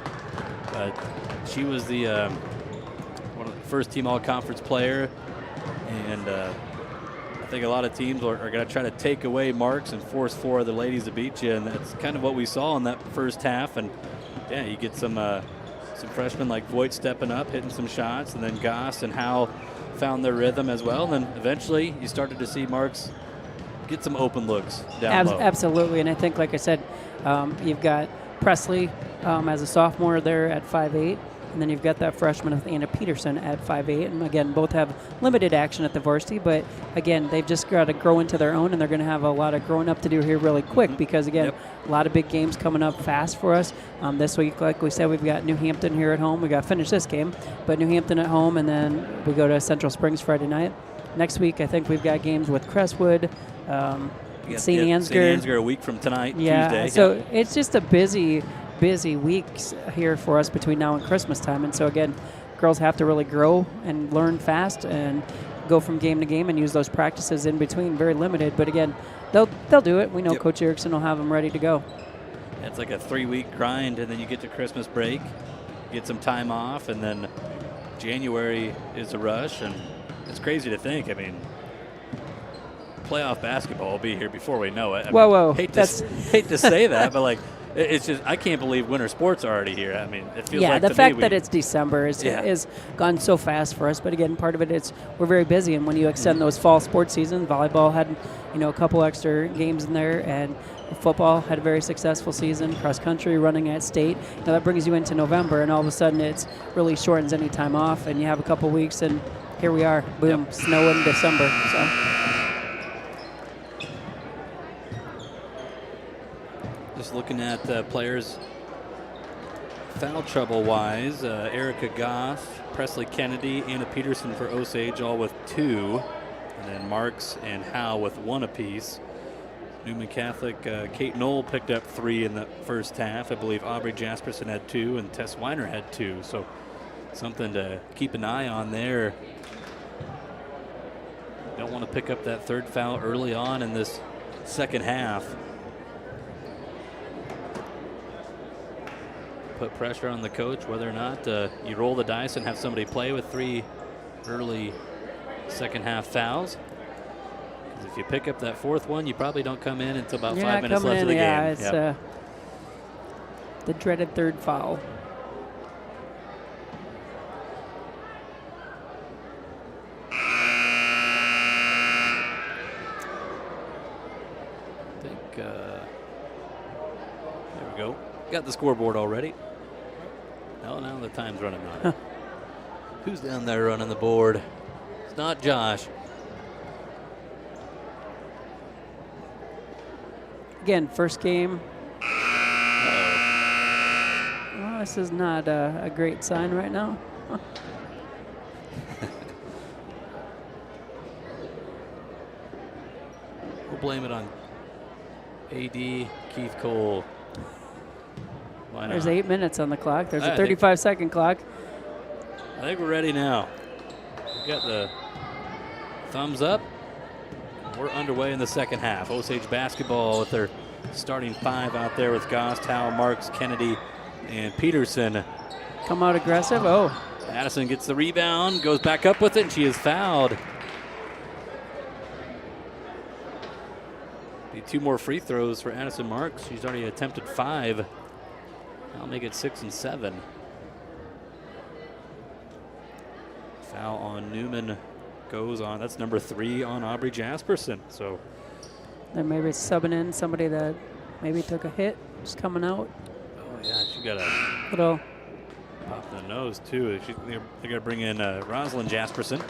She was the one of the first team all-conference player, and I think a lot of teams are going to try to take away marks and force 4 other ladies to beat you, and that's kind of what we saw in that first half. And yeah, you get some freshmen like Voigt stepping up, hitting some shots, and then Goss and Howe found their rhythm as well. And then eventually you started to see Marks get some open looks down low. Absolutely, and I think, like I said, you've got Presley as a sophomore there at 5'8", and then you've got that freshman Anna Peterson at 5'8", and again, both have limited action at the varsity, but again, they've just got to grow into their own, and they're going to have a lot of growing up to do here really quick, because again, a lot of big games coming up fast for us. This week, like we said, we've got New Hampton here at home. We got to finish this game, but New Hampton at home, and then we go to Central Springs Friday night. Next week, I think we've got games with Crestwood, St. Ansgar a week from tonight, Tuesday. So it's just a busy weeks here for us between now and Christmas time. And so again, girls have to really grow and learn fast and go from game to game and use those practices in between. Very limited, but again, they'll do it. We know Coach Erickson will have them ready to go. It's like a 3-week grind, and then you get to Christmas break, get some time off, and then January is a rush, and it's crazy to think. I mean, playoff basketball will be here before we know it. Whoa. Hate to say that, but like, it's just, I can't believe winter sports are already here. I mean, it feels like the fact that it's December is gone so fast for us. But again, part of it is we're very busy, and when you extend those fall sports seasons, volleyball had a couple extra games in there, and football had a very successful season. Cross country running at state, that brings you into November, and all of a sudden it's really shortens any time off, and you have a couple weeks, and here we are, boom, snow in December. So. Just looking at players foul trouble-wise, Erica Goss, Presley Kennedy, Anna Peterson for Osage, all with 2, and then Marks and Howe with 1 apiece. Newman Catholic, Kate Knoll picked up 3 in the first half. I believe Aubrey Jasperson had 2, and Tess Weiner had 2. So something to keep an eye on there. Don't want to pick up that 3rd foul early on in this second half. Put pressure on the coach, whether or not you roll the dice and have somebody play with 3 early second half fouls. Because if you pick up that 4th one, you probably don't come in until about 5 minutes left of the game. It's the dreaded 3rd foul. I think there we go. Got the scoreboard already. Oh, now the time's running on. Who's down there running the board? It's not Josh. Again, first game. Well, this is not a great sign right now. We'll blame it on AD Keith Cole. Why not? There's 8 minutes on the clock. There's a 35-second clock. I think we're ready now. We've got the thumbs up. We're underway in the second half. Osage basketball with their starting 5 out there with Goss, Howe, Marks, Kennedy, and Peterson. Come out aggressive. Oh. Addison gets the rebound, goes back up with it, and she is fouled. Be 2 more free throws for Addison Marks. She's already attempted 5. I'll make it 6 and 7. Foul on Newman goes on. That's number 3 on Aubrey Jasperson. So they're maybe subbing in somebody that maybe took a hit, just coming out. Oh yeah, she got a little pop in the nose too. They're gonna bring in Rosalind Jasperson.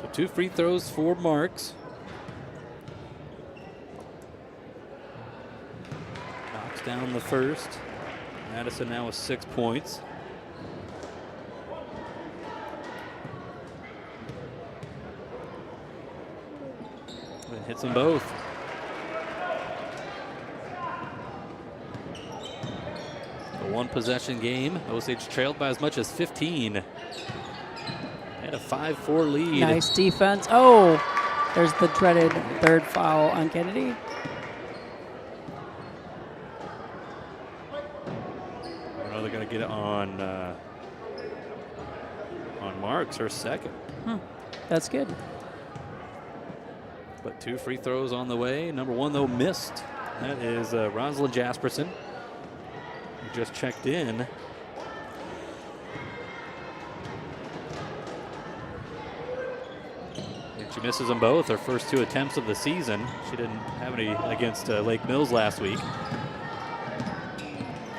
So 2 free throws for Marks. Knocks down the first. Addison now with 6 points. And hits them both. A 1-possession game. Osage trailed by as much as 15. And a 5-4 lead. Nice defense. Oh, there's the dreaded 3rd foul on Kennedy. I know they're going to get it on Marks, her 2nd. That's good. But 2 free throws on the way. Number 1, though, missed. That is Rosalind Jasperson, who just checked in. And she misses them both, her first 2 attempts of the season. She didn't have any against Lake Mills last week.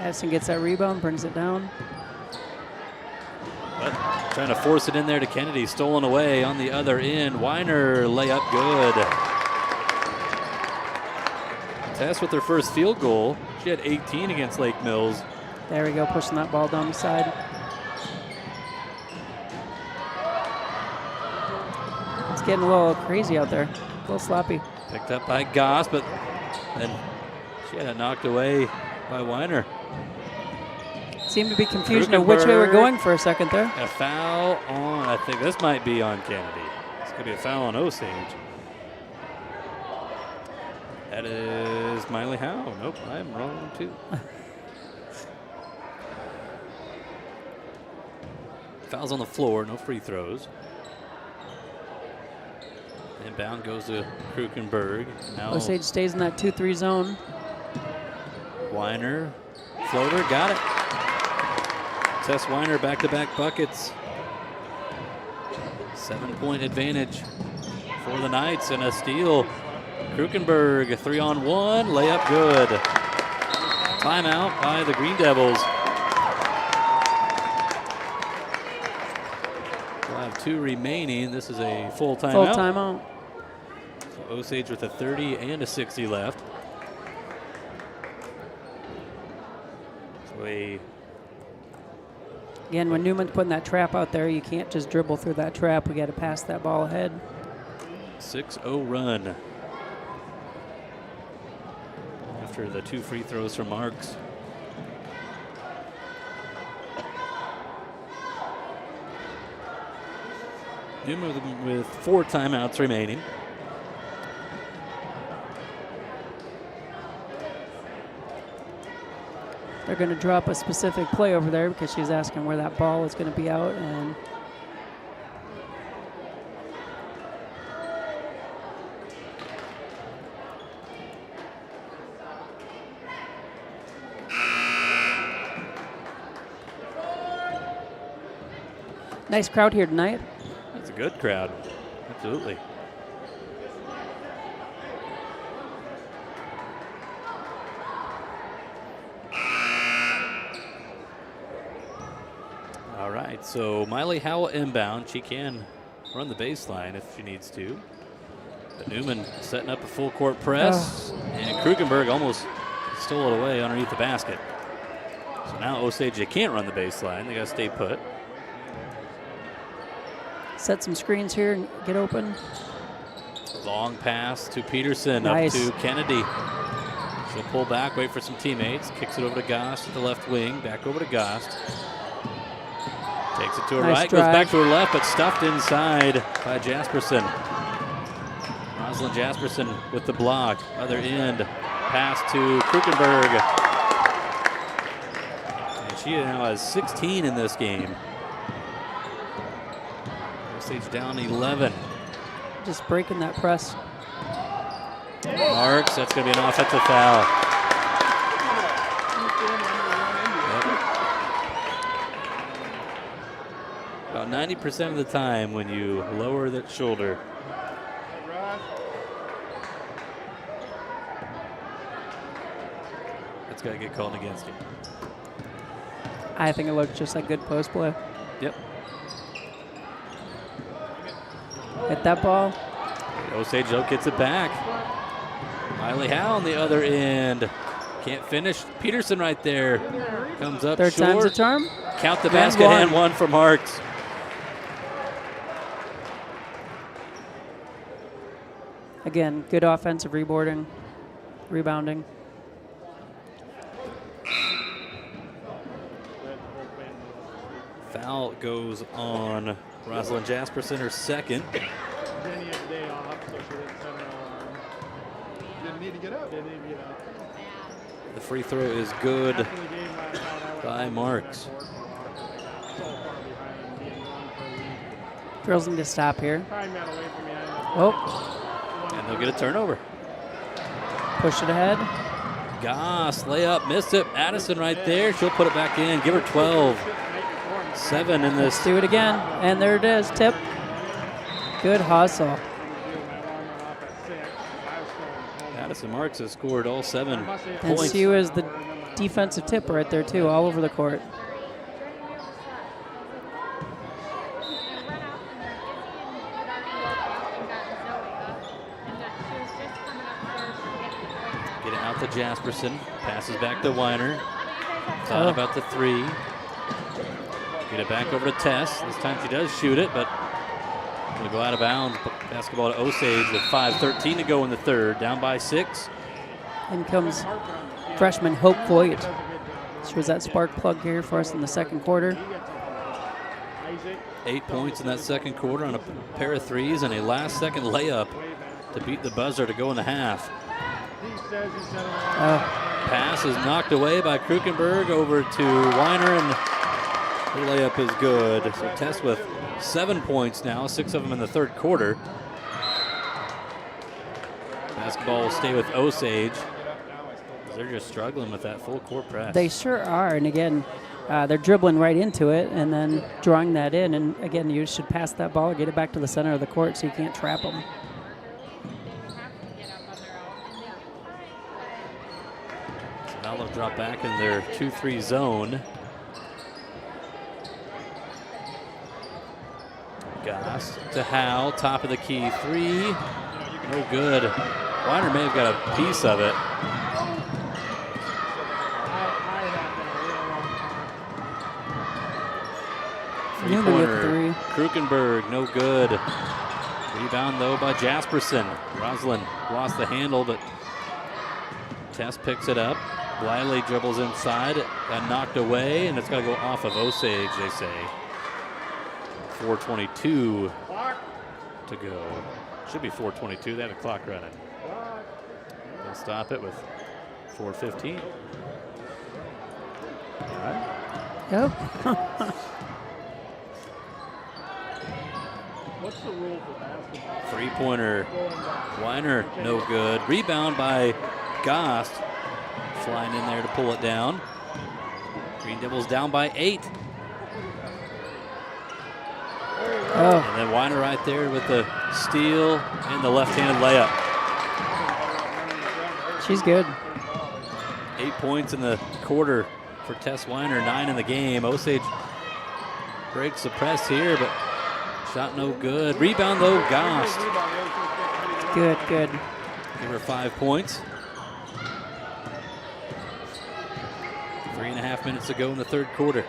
Addison gets that rebound, brings it down. But trying to force it in there to Kennedy, stolen away on the other end. Weiner layup good. Tess with her first field goal. She had 18 against Lake Mills. There we go, pushing that ball down the side. It's getting a little crazy out there, a little sloppy. Picked up by Goss, but then she had it knocked away by Weiner. Seemed to be confusion of which way we're going for a second there. A foul on, I think this might be on Kennedy. It's going to be a foul on Osage. That is Miley Howe. Nope, I'm wrong too. Fouls on the floor, no free throws. Inbound goes to Krukenberg. Now Osage stays in that 2-3 zone. Weiner, floater, got it. Tess Weiner back-to-back buckets. 7-point advantage for the Knights and a steal. Krukenberg, 3-on-1, layup good. Timeout by the Green Devils. We'll have 2 remaining. This is a full timeout. Full timeout. So Osage with a 30 and a 60 left. So again, when Newman's putting that trap out there, you can't just dribble through that trap. We got to pass that ball ahead. 6-0 run. After the 2 free throws from Marks. Newman with 4 timeouts remaining. They're going to drop a specific play over there because she's asking where that ball is going to be out. And nice crowd here tonight. It's a good crowd. Absolutely. All right, so Miley Howell inbound. She can run the baseline if she needs to. But Newman setting up a full court press. And Krukenberg almost stole it away underneath the basket. So now Osage, they can't run the baseline. They got to stay put. Set some screens here and get open. Long pass to Peterson, nice. Up to Kennedy. She'll pull back, wait for some teammates. Kicks it over to Goss to the left wing. Back over to Goss. Takes it to her Nice right, drive. goes back to her left, but stuffed inside by Jasperson. Rosalind Jasperson with the block. Other end, pass to Krukenberg. And she now has 16 in this game. Osage down 11. Just breaking that press. Marks, that's going to be an offensive foul. About 90% of the time when you lower that shoulder. That's got to get called against you. I think it looked just like good post play. Yep. Hit that ball. Osage though gets it back. Miley Howe on the other end. Can't finish. Peterson right there. Comes up Third short. time's a charm. Count the And basket one. and one for Marks. Again, good offensive rebounding. Foul goes on Rosalind Jasperson, her second. Jenny had a day off, so she didn't set an alarm. Didn't need to get up. Didn't need to get up. The free throw is good After the game last night, I went by home Marks. and so far behind, being gone for a week. Girls need to stop here. Time got away from me. Oh, And they'll get a turnover. push it ahead. Goss, layup, missed it. Addison right there. She'll put it back in. Give her 12. 7 in this. Let's do it again. And there it is. Tip. Good hustle. Addison Marks has scored all 7 And points. Sue is the defensive tip right there, too, all over the court. Get it out to Jasperson. Passes back to Weiner. Thought about the 3. Get it back over to Tess. This time she does shoot it, but will go out of bounds. Basketball to Osage with 5:13 to go in the third. Down by 6. In comes freshman Hope Voigt. She was that spark plug here for us in the second quarter. 8 points in that second quarter on a pair of threes and a last-second layup to beat the buzzer to go in the half. Pass is knocked away by Krukenberg over to Weiner, and the layup is good. So Tess with 7 points now, 6 of them in the third quarter. Basketball will stay with Osage. They're just struggling with that full court press. They sure are. And again, they're dribbling right into it and then drawing that in. And again, you should pass that ball, get it back to the center of the court so you can't trap them. So now they'll drop back in their 2-3 zone. Goss to Howe, top of the key 3. No good. Weiner may have got a piece of it. Newman with Three-pointer. 3. Krukenberg, no good. Rebound, though, by Jasperson. Rosalind lost the handle, but Tess picks it up. Bliley dribbles inside. Got knocked away, and it's got to go off of Osage, they say. 4:22 to go. Should be 4:22. They have a clock running. They'll stop it with 4:15. All right. Yep. What's the rule for basketball? Three-pointer. Weiner, no good. Rebound by Goss. Flying in there to pull it down. Green Devils down by 8. And then Weiner right there with the steal and the left-handed layup. She's good. 8 points in the quarter for Tess Weiner, 9 in the game. Osage breaks the press here, but shot no good. Rebound, though, Goss. Good, good. Give her 5 points. 3.5 minutes to go in the third quarter.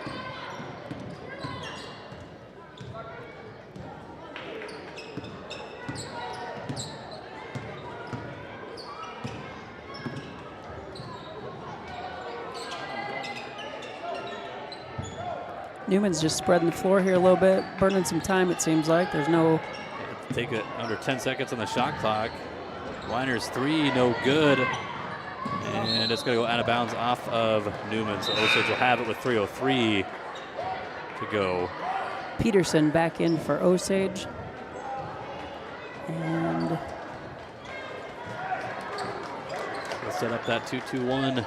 Newman's just spreading the floor here a little bit, burning some time, it seems like. There's no... Take it under 10 seconds on the shot clock. Weiner's three, no good. And it's going to go out of bounds off of Newman. So Osage will have it with 3:03 to go. Peterson back in for Osage. And we'll set up that 2-2-1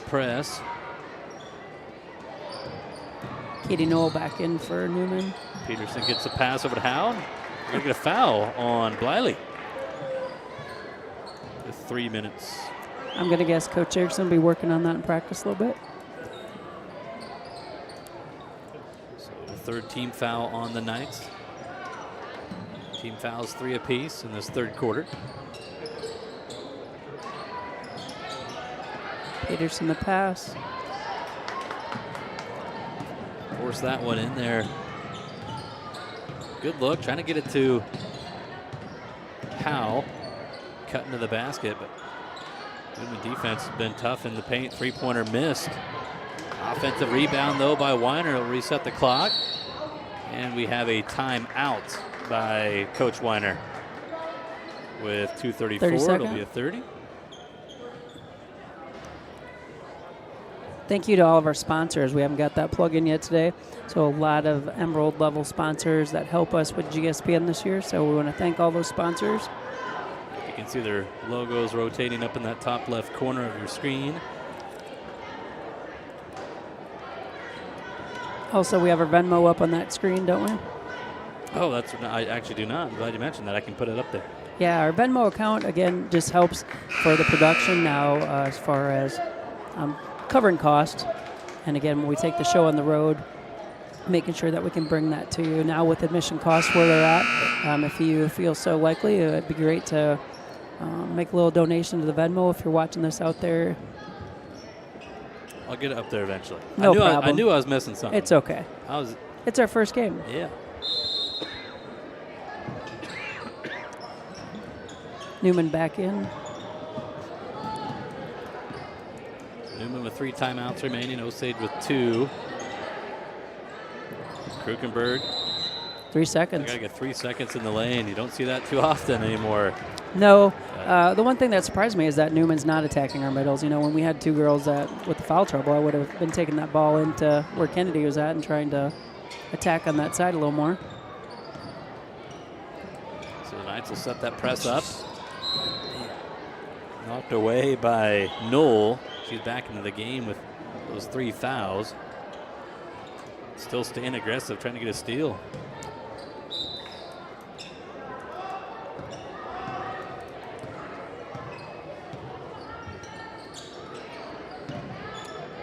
press. Katie Knoll back in for Newman. Peterson gets a pass over to Howe. We're going to get a foul on Bliley. With 3 minutes. I'm going to guess Coach Erickson will be working on that in practice a little bit. So the third team foul on the Knights. Team fouls 3 apiece in this third quarter. Peterson the pass. Force that one in there. Good look, trying to get it to Howe. Cut into the basket, but Newman defense has been tough in the paint. Three-pointer missed. Offensive rebound, though, by Weiner. Will reset the clock. And we have a timeout by Coach Weiner. With 2:34, it'll be a 30. Thank you to all of our sponsors. We haven't got that plug in yet today. So a lot of Emerald level sponsors that help us with GSPN this year. So we want to thank all those sponsors. You can see their logos rotating up in that top left corner of your screen. Also, we have our Venmo up on that screen, don't we? Oh, I actually do not. I'm glad you mentioned that. I can put it up there. Yeah, our Venmo account, again, just helps for the production now as far as covering cost. And again, when we take the show on the road, making sure that we can bring that to you. Now with admission costs where they're at, if you feel so likely, it'd be great to make a little donation to the Venmo if you're watching this out there. I'll get it up there eventually. No problem. I knew I was missing something. It's okay. It's our first game. Yeah. Newman back in. Newman with 3 timeouts remaining. Osage with 2. Krukenberg. 3 seconds. You got to get 3 seconds in the lane. You don't see that too often anymore. No. The one thing that surprised me is that Newman's not attacking our middles. You know, when we had 2 girls with the foul trouble, I would have been taking that ball into where Kennedy was at and trying to attack on that side a little more. So the Knights will set that press up. Knocked away by Knoll. She's back into the game with those 3 fouls. Still staying aggressive, trying to get a steal.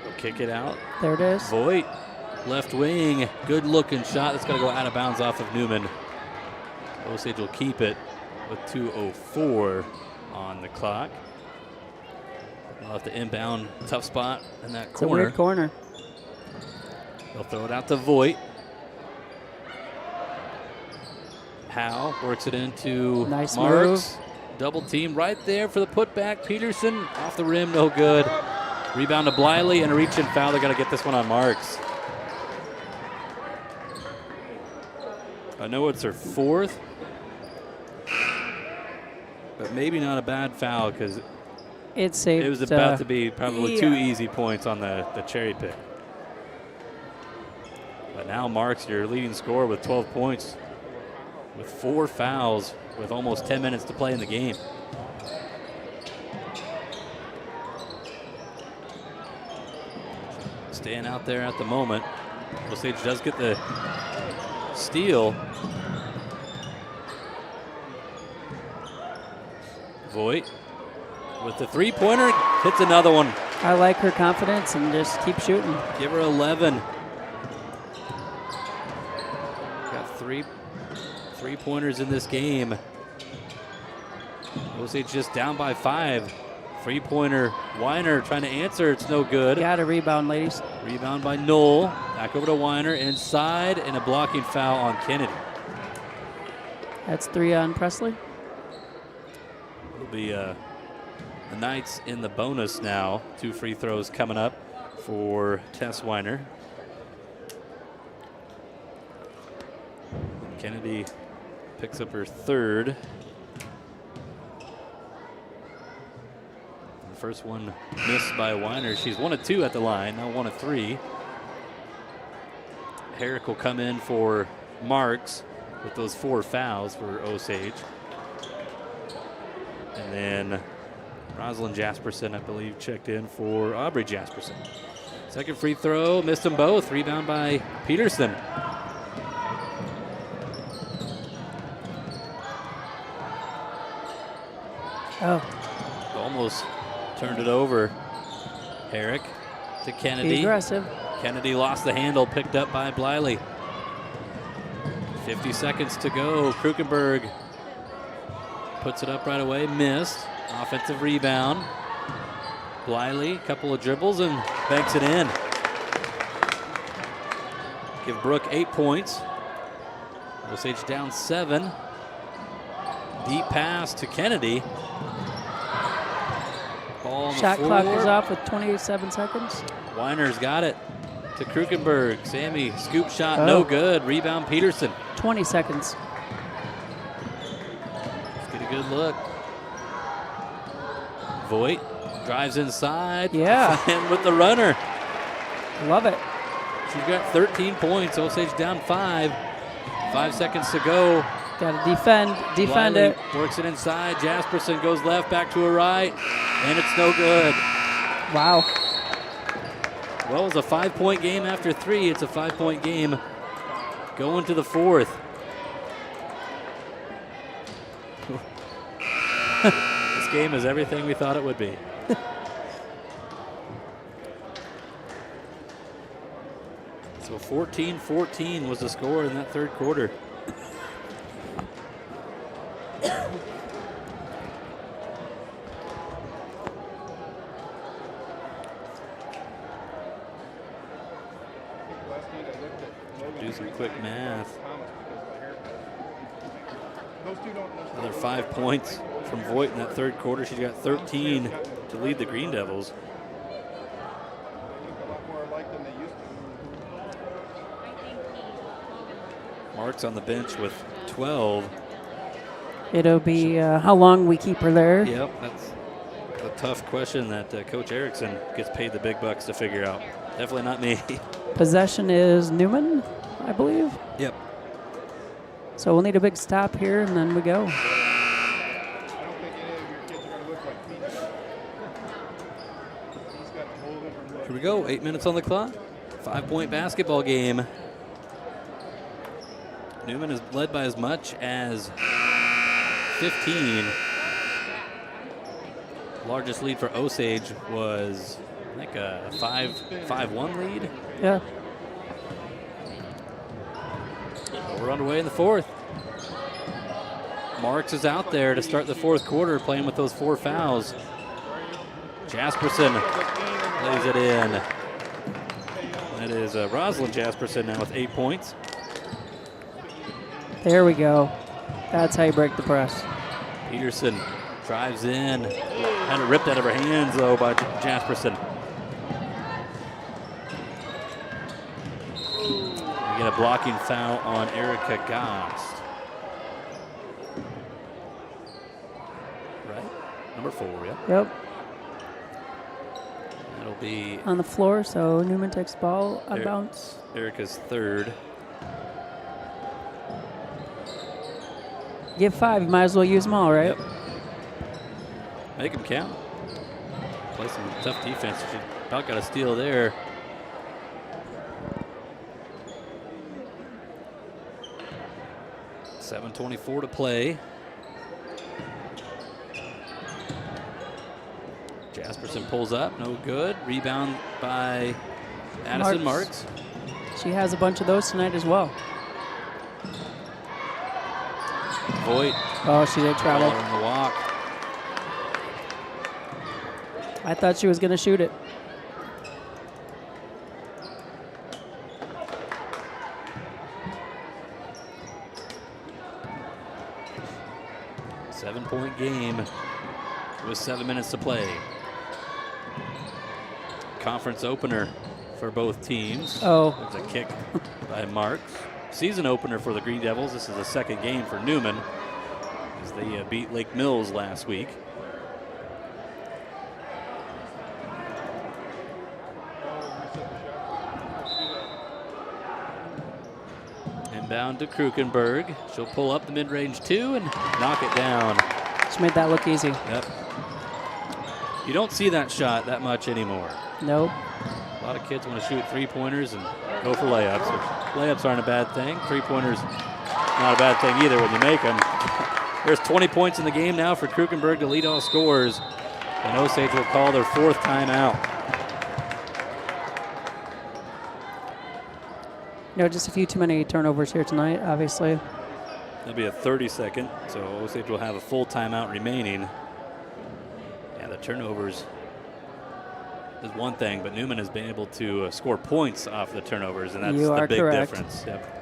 They'll kick it out. There it is. Voigt, left wing, good looking shot. That's going to go out of bounds off of Newman. Osage will keep it with 2:04 on the clock. We'll have to inbound, tough spot in that corner. It's a weird corner. They'll throw it out to Voigt. Howe works it into nice Marks. Double team right there for the putback. Peterson off the rim, no good. Rebound to Bliley and a reach and foul. They got to get this one on Marks. I know it's her 4th, but maybe not a bad foul because it was about to be probably 2 easy points on the cherry pick. But now Marks, your leading scorer with 12 points, with 4 fouls, with almost 10 minutes to play in the game. Staying out there at the moment. Osage does get the steal. Voigt with the 3-pointer, hits another one. I like her confidence and just keep shooting. Give her 11. Got 3 3-pointers in this game. Osage just down by 5. 3-pointer, Weiner trying to answer, it's no good. Got a rebound, ladies. Rebound by Knoll. Back over to Weiner, inside, and a blocking foul on Kennedy. That's 3 on Presley. It'll be the Knights in the bonus now. 2 free throws coming up for Tess Weiner. Kennedy picks up her third. The first one missed by Weiner. She's 1 of 2 at the line, now 1 of 3. Herrick will come in for Marks with those 4 fouls for Osage. And then Rosalind Jasperson, I believe, checked in for Aubrey Jasperson. Second free throw, missed them both. Rebound by Peterson. Oh. Almost turned it over. Herrick to Kennedy. Be aggressive. Kennedy lost the handle, picked up by Bliley. 50 seconds to go. Krukenberg puts it up right away, missed. Offensive rebound. Bliley, couple of dribbles and banks it in. Give Brooke 8 points. Osage down 7. Deep pass to Kennedy. Ball on Shot the floor. clock is off with 27 seconds. Weiner's got it to Krukenberg. Sammy, scoop shot, no good. Rebound Peterson. 20 seconds. Let's get a good look. Voigt drives inside. Yeah. And with the runner. Love it. She's got 13 points. Osage down 5. 5 seconds to go. Got to defend Bliley it. works it inside. Jasperson goes left, back to her right, and it's no good. Wow. Well, it was a 5-point game after 3. It's a 5-point game going to the 4th. This game is everything we thought it would be. So 14-14 was the score in that third quarter. Do some quick math. Another 5 points from Voigt in that third quarter. She's got 13 to lead the Green Devils. Marks on the bench with 12. It'll be how long we keep her there. Yep, that's a tough question that Coach Erickson gets paid the big bucks to figure out. Definitely not me. Possession is Newman, I believe. Yep. So we'll need a big stop here, and then we go. Here we go, 8 minutes on the clock. 5-point basketball game. Newman is led by as much as 15. Largest lead for Osage was, I think, a 5-1 lead. Yeah. We're underway in the 4th. Marks is out there to start the 4th quarter, playing with those 4 fouls. Jasperson lays it in. That is Rosalind Jasperson now with 8 points. There we go. That's how you break the press. Peterson drives in. Had it ripped out of her hands, though, by Jasperson. We get a blocking foul on Erica Gost. Right? Number 4, yeah? Yep. That'll be On the floor, so Newman takes the ball out of bounds. Erica's third. Give 5, you might as well use them all, right? Yep. Make them count. Play some tough defense. She about got a steal there. .7:24 to play. Jasperson pulls up, no good. Rebound by Addison Marks. She has a bunch of those tonight as well. Voigt. Oh, she did travel. On the walk. I thought she was going to shoot it. Seven-point game with 7 minutes to play. Conference opener for both teams. Oh. It's a kick by Marks. season opener for the Green Devils. This is the second game for Newman as they beat Lake Mills last week. Inbound to Krukenberg. She'll pull up the mid-range 2 and knock it down. She made that look easy. Yep. You don't see that shot that much anymore. Nope. A lot of kids want to shoot three-pointers and go for layups. Layups aren't a bad thing. Three-pointers not a bad thing either when you make them. There's 20 points in the game now for Krukenberg to lead all scorers. And Osage will call their 4th timeout. Just a few too many turnovers here tonight, obviously. It'll be a 30-second, so Osage will have a full timeout remaining. Yeah, the turnovers is one thing, but Newman has been able to score points off the turnovers, and that's the big difference. Yep.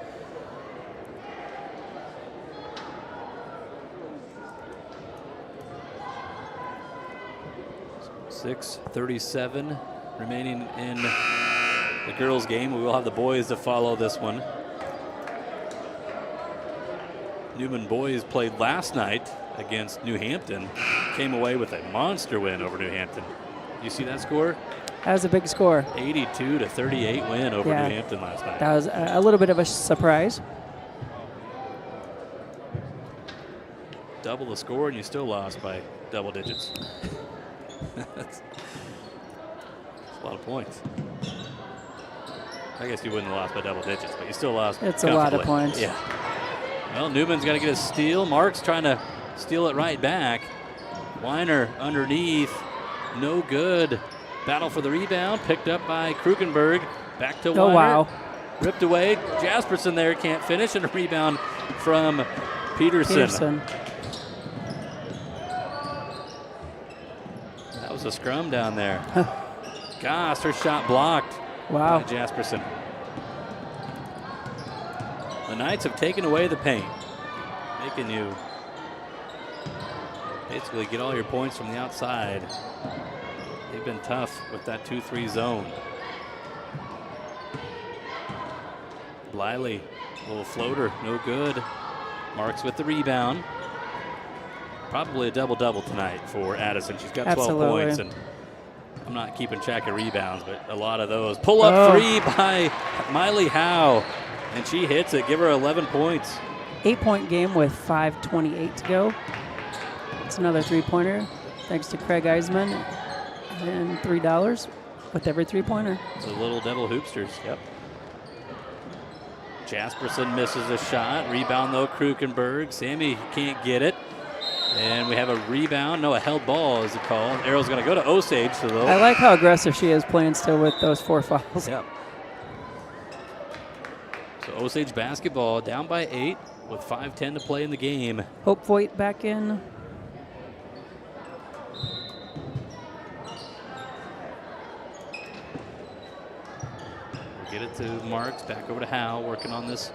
.6:37 remaining in the girls' game. We will have the boys to follow this one. Newman boys played last night against New Hampton. Came away with a monster win over New Hampton. You see that score? That was a big score. 82-38 win over New Hampton last night. That was a little bit of a surprise. Double the score and you still lost by double digits. That's a lot of points. I guess you wouldn't have lost by double digits, but you still lost. It's a lot of points. Yeah. Well, Newman's got to get a steal. Mark's trying to steal it right back. Weiner underneath. No good. Battle for the rebound. Picked up by Krukenberg. Back to Weiner. Oh, wow. Ripped away. Jasperson there can't finish. And a rebound from Peterson. That was a scrum down there. Gosh, her shot blocked. Wow. By Jasperson. The Knights have taken away the paint, making you basically get all your points from the outside. They've been tough with that 2-3 zone. Bliley, little floater, no good. Marks with the rebound. Probably a double-double tonight for Addison. She's got 12 points, and I'm not keeping track of rebounds, but a lot of those. Pull-up three by Miley Howe, and she hits it. Give her 11 points. 8-point game with 5:28 to go. It's another three-pointer, thanks to Craig Eisman, and $3 with every three-pointer. It's the Little Devil Hoopsters, yep. Jasperson misses a shot. Rebound, though, Krukenberg. Sammy can't get it. And we have a rebound. No, a held ball is called. Arrow's going to go to Osage. So I like how aggressive she is playing still with those 4 fouls. Yep. So Osage basketball down by 8 with 5:10 to play in the game. Hope Voigt back in. Get it to Marks. Back over to Howe, working on this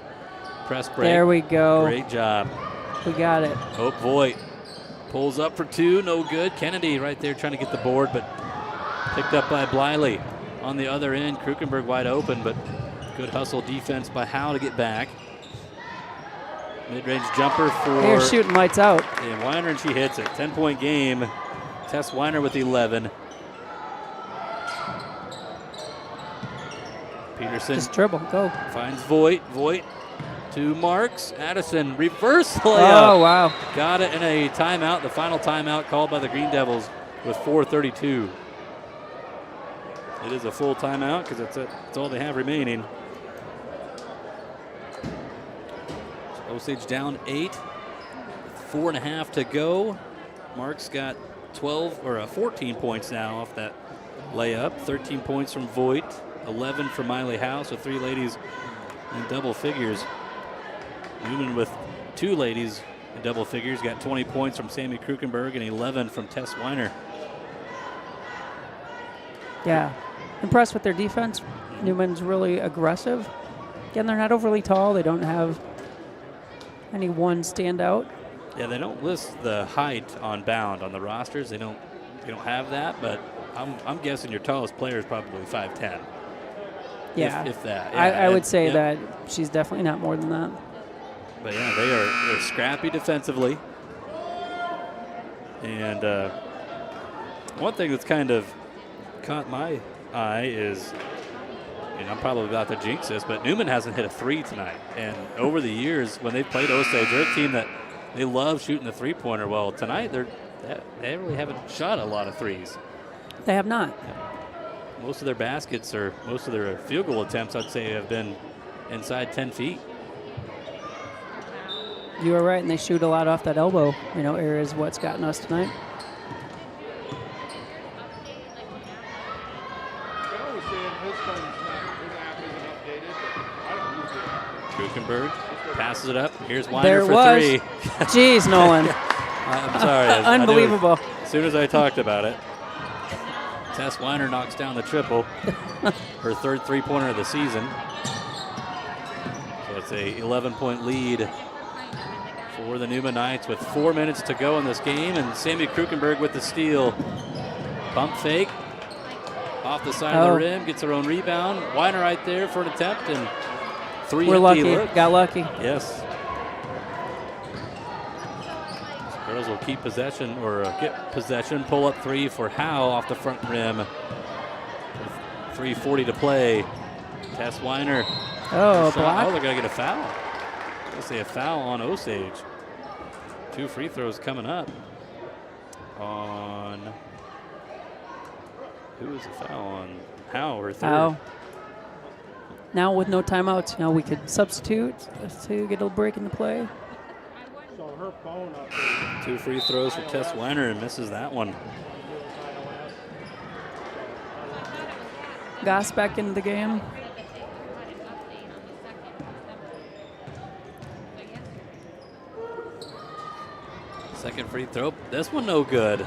press break. There we go. Great job. We got it. Hope Voigt pulls up for 2, no good. Kennedy right there trying to get the board, but picked up by Bliley. On the other end, Krukenberg wide open, but good hustle defense by Howe to get back. Mid-range jumper for... They're shooting lights out. And Weiner, and she hits it. 10-point game. Tess Weiner with 11. Peterson. Just dribble, go. Finds Voigt. Voigt to Marks. Addison, reverse layup. Oh, wow. Got it in a timeout. The final timeout called by the Green Devils with 4:32. It is a full timeout because that's all they have remaining. Osage down 8. 4.5 to go. Marks got 14 points now off that layup. 13 points from Voigt. 11 from Miley Howe, so 3 ladies in double figures. Newman with 2 ladies in double figures, got 20 points from Sammy Krukenberg and 11 from Tess Weiner. Yeah, impressed with their defense. Newman's really aggressive. Again, they're not overly tall. They don't have any one standout. Yeah, they don't list the height on bound on the rosters. They don't have that, but I'm guessing your tallest player is probably 5'10". Yeah. If that. I would say yeah. that she's definitely not more than that. But yeah, they're scrappy defensively. And one thing that's kind of caught my eye is, and I'm probably about to jinx this, but Newman hasn't hit a three tonight. And over the years, when they've played Osage, they're a team that they love shooting the three-pointer. Well, tonight they really haven't shot a lot of threes. They have not. Most of their baskets or most of their field goal attempts, I'd say, have been inside 10 feet. You were right, and they shoot a lot off that elbow, area is what's gotten us tonight. Kuchenberg passes it up. Here's Weiner There for was. three. Jeez, Nolan. I'm sorry. Unbelievable. As soon as I talked about it. Tess Weiner knocks down the triple. Her third three-pointer of the season. So it's a 11-point lead for the Newman Knights with 4 minutes to go in this game. And Sammy Kuchenberg with the steal. Pump fake. Off the side of the rim. Gets her own rebound. Weiner right there for an attempt. And three We're empty lucky. looks. Got lucky. Yes. Girls will keep possession or get possession. Pull up three for Howe off the front rim. With 3:40 to play. Tess Weiner. Oh, block. Oh, they're going to get a foul. Let's say a foul on Osage. 2 free throws coming up on. Who is the foul on? Howe, her third. Howe. Now with no timeouts, we could substitute to get a break in the play. 2 free throws for Tess Weiner and misses that one. Goss back into the game. Second free throw. This one no good.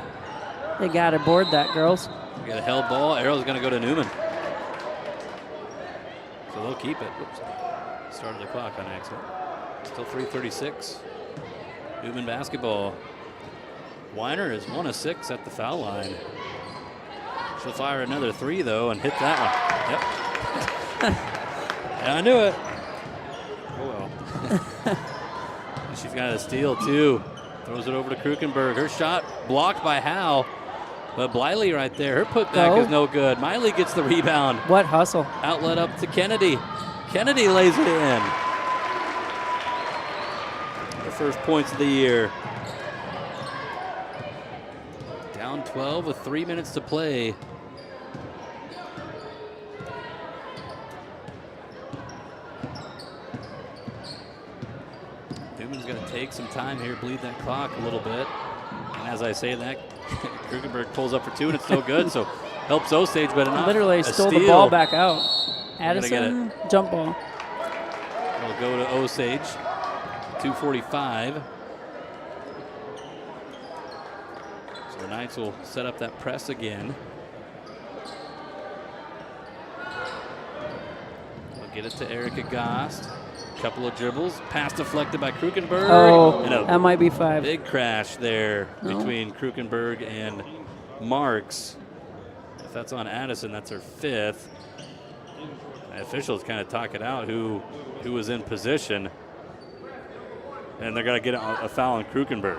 They got to board that, girls. We got a held ball. Arrow's going to go to Newman. So they'll keep it. Whoops. Started the clock on accident. Still 3:36. Newman basketball. Weiner is 1 of 6 at the foul line. She'll fire another three, though, and hit that one. Yep. Yeah, I knew it. Oh, well. She's got a steal, too. Throws it over to Kuchenberg. Her shot blocked by Howe. But Bliley right there, her putback is no good. Miley gets the rebound. What hustle. Outlet up to Kennedy. Kennedy lays it in. Her first points of the year. Down 12 with 3 minutes to play. Newman's going to take some time here, bleed that clock a little bit. And as I say that, Kuchenberg pulls up for 2, and it's still good, so helps Osage, but not literally stole the ball back out. Addison, jump ball. We'll go to Osage, 2:45. So the Knights will set up that press again. We'll get it to Erica Gost. Couple of dribbles, pass deflected by Kuchenberg. Oh, and that might be 5. Big crash there between Kuchenberg and Marks. If that's on Addison, that's her 5th. The officials kind of talk it out who was in position, and they're going to get a foul on Kuchenberg.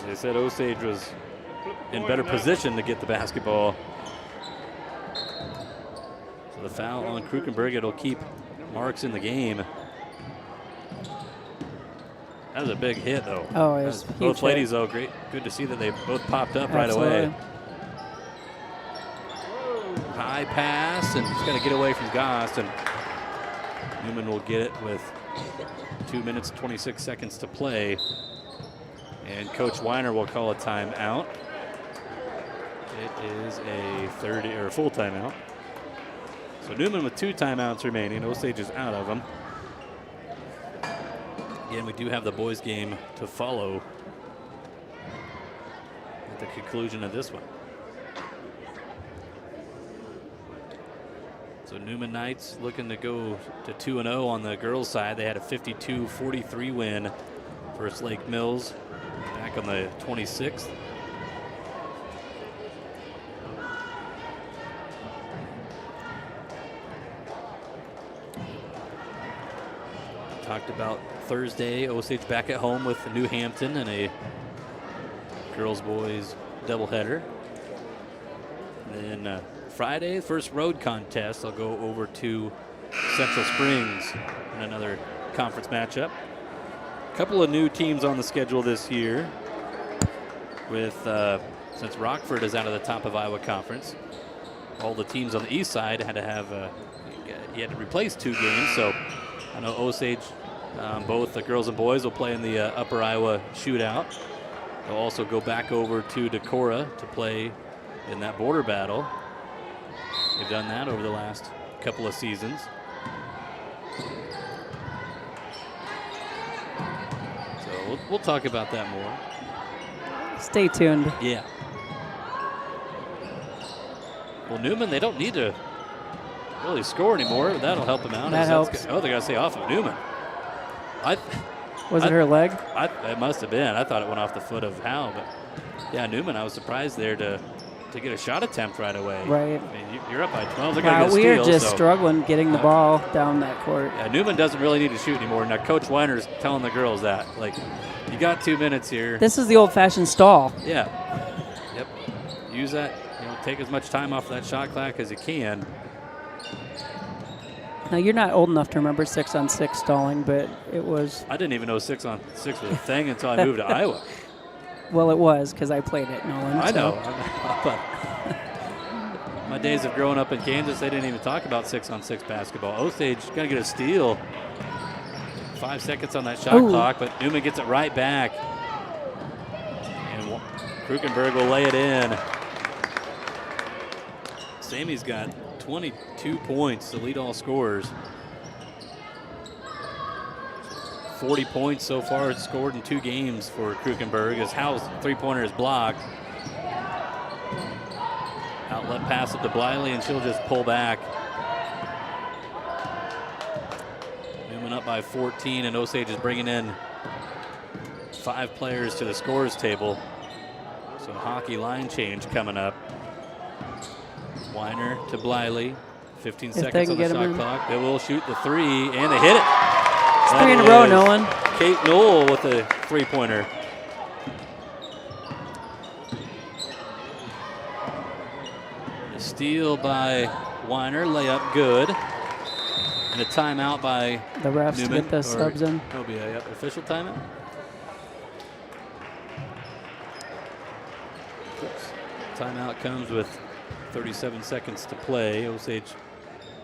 So they said Osage was in better position to get the basketball. So the foul on Kuchenberg, it'll keep Marks in the game. That was a big hit, though. Oh, it was both huge ladies, hit. though, great. Good to see that they both popped up Absolutely. right away. High pass, and it's going to get away from Gost, and Newman will get it with 2 minutes, 26 seconds to play. And Coach Weiner will call a timeout. It is a full timeout. So Newman with 2 timeouts remaining. Osage is out of them. Again, we do have the boys' game to follow at the conclusion of this one. So Newman Knights looking to go to 2-0 on the girls' side. They had a 52-43 win versus Lake Mills back on the 26th. talked about Thursday, Osage back at home with New Hampton and a girls-boys doubleheader. And then Friday, first road contest, I'll go over to Central Springs in another conference matchup. A couple of new teams on the schedule this year with, since Rockford is out of the top of Iowa Conference, all the teams on the east side had to have, you had to replace 2 games. So I know Osage, both the girls and boys will play in the Upper Iowa Shootout. They'll also go back over to Decorah to play in that border battle. They've done that over the last couple of seasons. So we'll talk about that more. Stay tuned. Yeah. Well, Newman, they don't need to really score anymore. That'll help them out. That helps. Oh, they're going to say off of Newman. Was it her leg? It must have been. I thought it went off the foot of Howe. But, yeah, Newman, I was surprised there to get a shot attempt right away. Right. I mean, you're up by 12. They're going to get a We steal. are just struggling getting the ball down that court. Yeah, Newman doesn't really need to shoot anymore. Now, Coach Weiner's telling the girls that. Like, you got 2 minutes here. This is the old-fashioned stall. Yeah. Yep. Use that. Take as much time off that shot clock as you can. Now, you're not old enough to remember 6-on-6 stalling, but it was. I didn't even know 6-on-6 was a thing until I moved to Iowa. Well, it was because I played it, Nolan. I know. But my days of growing up in Kansas, they didn't even talk about 6-on-6 basketball. Osage got to get a steal. 5 seconds on that shot clock, but Newman gets it right back. And Krukenberg will lay it in. Sammy's got 22 points to lead all scorers. 40 points so far scored in 2 games for Krukenberg as Howe's three-pointer is blocked. Outlet pass it to Bliley, and she'll just pull back. Newman up by 14, and Osage is bringing in 5 players to the scores table. So hockey line change coming up. Weiner to Bliley. 15 seconds on the shot clock. They will shoot the 3, and they hit it. It's 3 in a row, Nolan. Kate Knoll with a three-pointer. A steal by Weiner, layup good. And a timeout by the refs Newman, to get the subs in. That'll be a official timeout. Timeout comes with 37 seconds to play. Osage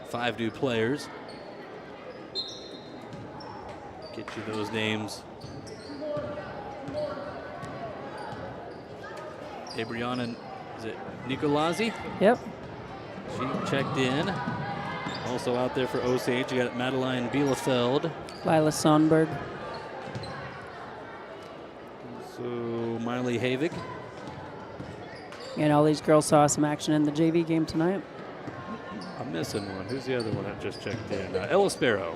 5 new players. Get you those names. Abriana, is it Nicolazzi? Yep. She checked in. Also out there for Osage, you got Madeline Bielefeld. Lila Sonberg. So Miley Havig. And all these girls saw some action in the JV game tonight. I'm missing one. Who's the other one that just checked in? Ella Sparrow.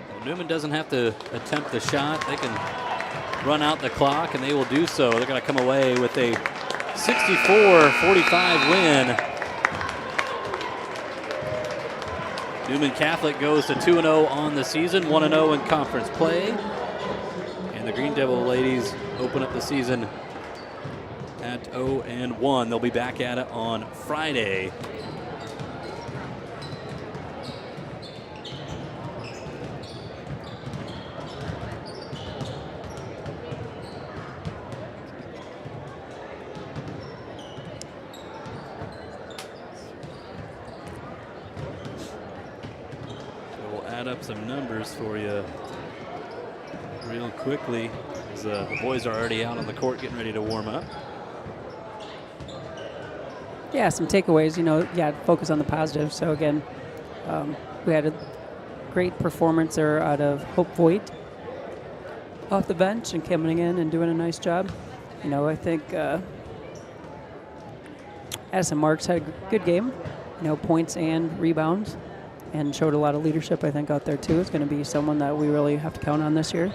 Well, Newman doesn't have to attempt the shot. They can run out the clock, and they will do so. They're going to come away with a 64-45 win. Newman Catholic goes to 2-0 on the season, 1-0 in conference play. And the Green Devil ladies open up the season at 0-1. They'll be back at it on Friday. We'll add up some numbers for you real quickly, as the boys are already out on the court getting ready to warm up. Yeah, some takeaways, focus on the positive. So again, we had a great performance there out of Hope Voigt off the bench and coming in and doing a nice job. I think Addison Marks had a good game, points and rebounds, and showed a lot of leadership, I think, out there too. It's going to be someone that we really have to count on this year.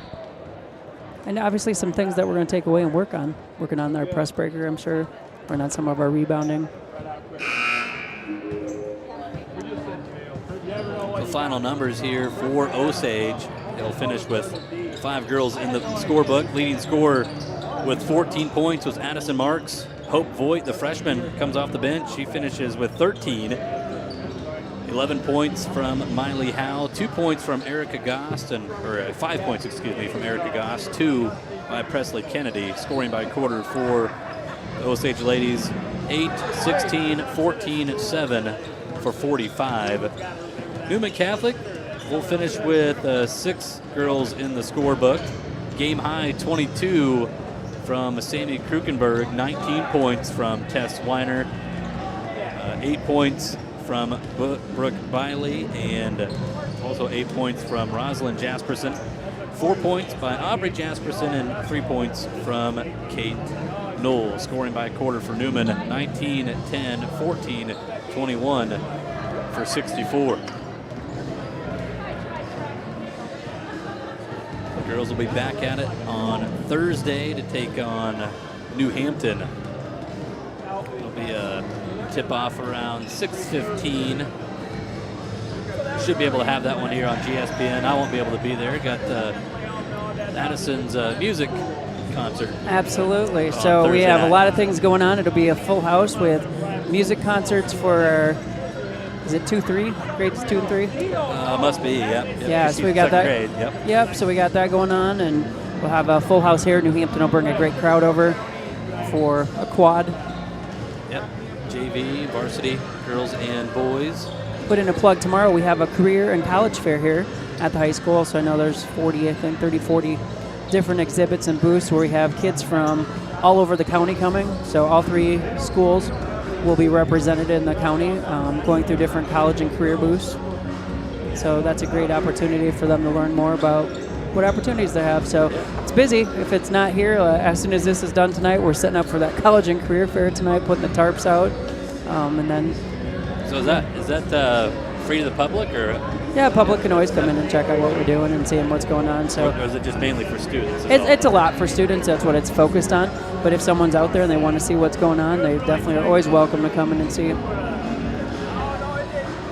And obviously some things that we're going to take away and working on our press breaker, I'm sure, working on some of our rebounding. final numbers here for Osage. They'll finish with 5 girls in the scorebook. Leading scorer with 14 points was Addison Marks. Hope Voigt, the freshman, comes off the bench. She finishes with 13. 11 points from Miley Howe, 2 points from Erica Gost, 5 points, from Erica Gost, 2 by Presley Kennedy. Scoring by quarter for the Osage ladies, 8, 16, 14, 7 for 45. Newman Catholic will finish with 6 girls in the scorebook. Game high 22 from Sammy Krukenberg, 19 points from Tess Weiner, 8 points from Brooke Biley, and also 8 points from Rosalind Jasperson. 4 points by Aubrey Jasperson and 3 points from Kate Knoll. Scoring by quarter for Newman, 19, 10, 14, 21 for 64. The girls will be back at it on Thursday to take on New Hampton. It'll be a tip-off around 6:15. Should be able to have that one here on GSPN. I won't be able to be there. Got Addison's music concert. Absolutely. So we have a lot of things going on. It'll be a full house with music concerts for, is it 2-3? Grades 2 and 3? Must be, yep. Yeah, so we got that. Grade, yep. Yep, so we got that going on, and we'll have a full house here. New Hampton will bring a great crowd over for a quad. Yep, JV, varsity, girls and boys. Put in a plug tomorrow. We have a career and college fair here at the high school. So I know there's 30, 40 different exhibits and booths where we have kids from all over the county coming. So all 3 schools will be represented in the county, going through different college and career booths. So that's a great opportunity for them to learn more about what opportunities they have. So it's busy. If it's not here, as soon as this is done tonight, we're setting up for that college and career fair tonight, putting the tarps out, and then. So is that free to the public, or? Yeah, public can always come in and check out what we're doing and seeing what's going on. So. Or is it just mainly for students? It's a lot for students. That's what it's focused on. But if someone's out there and they want to see what's going on, they definitely are always welcome to come in and see it.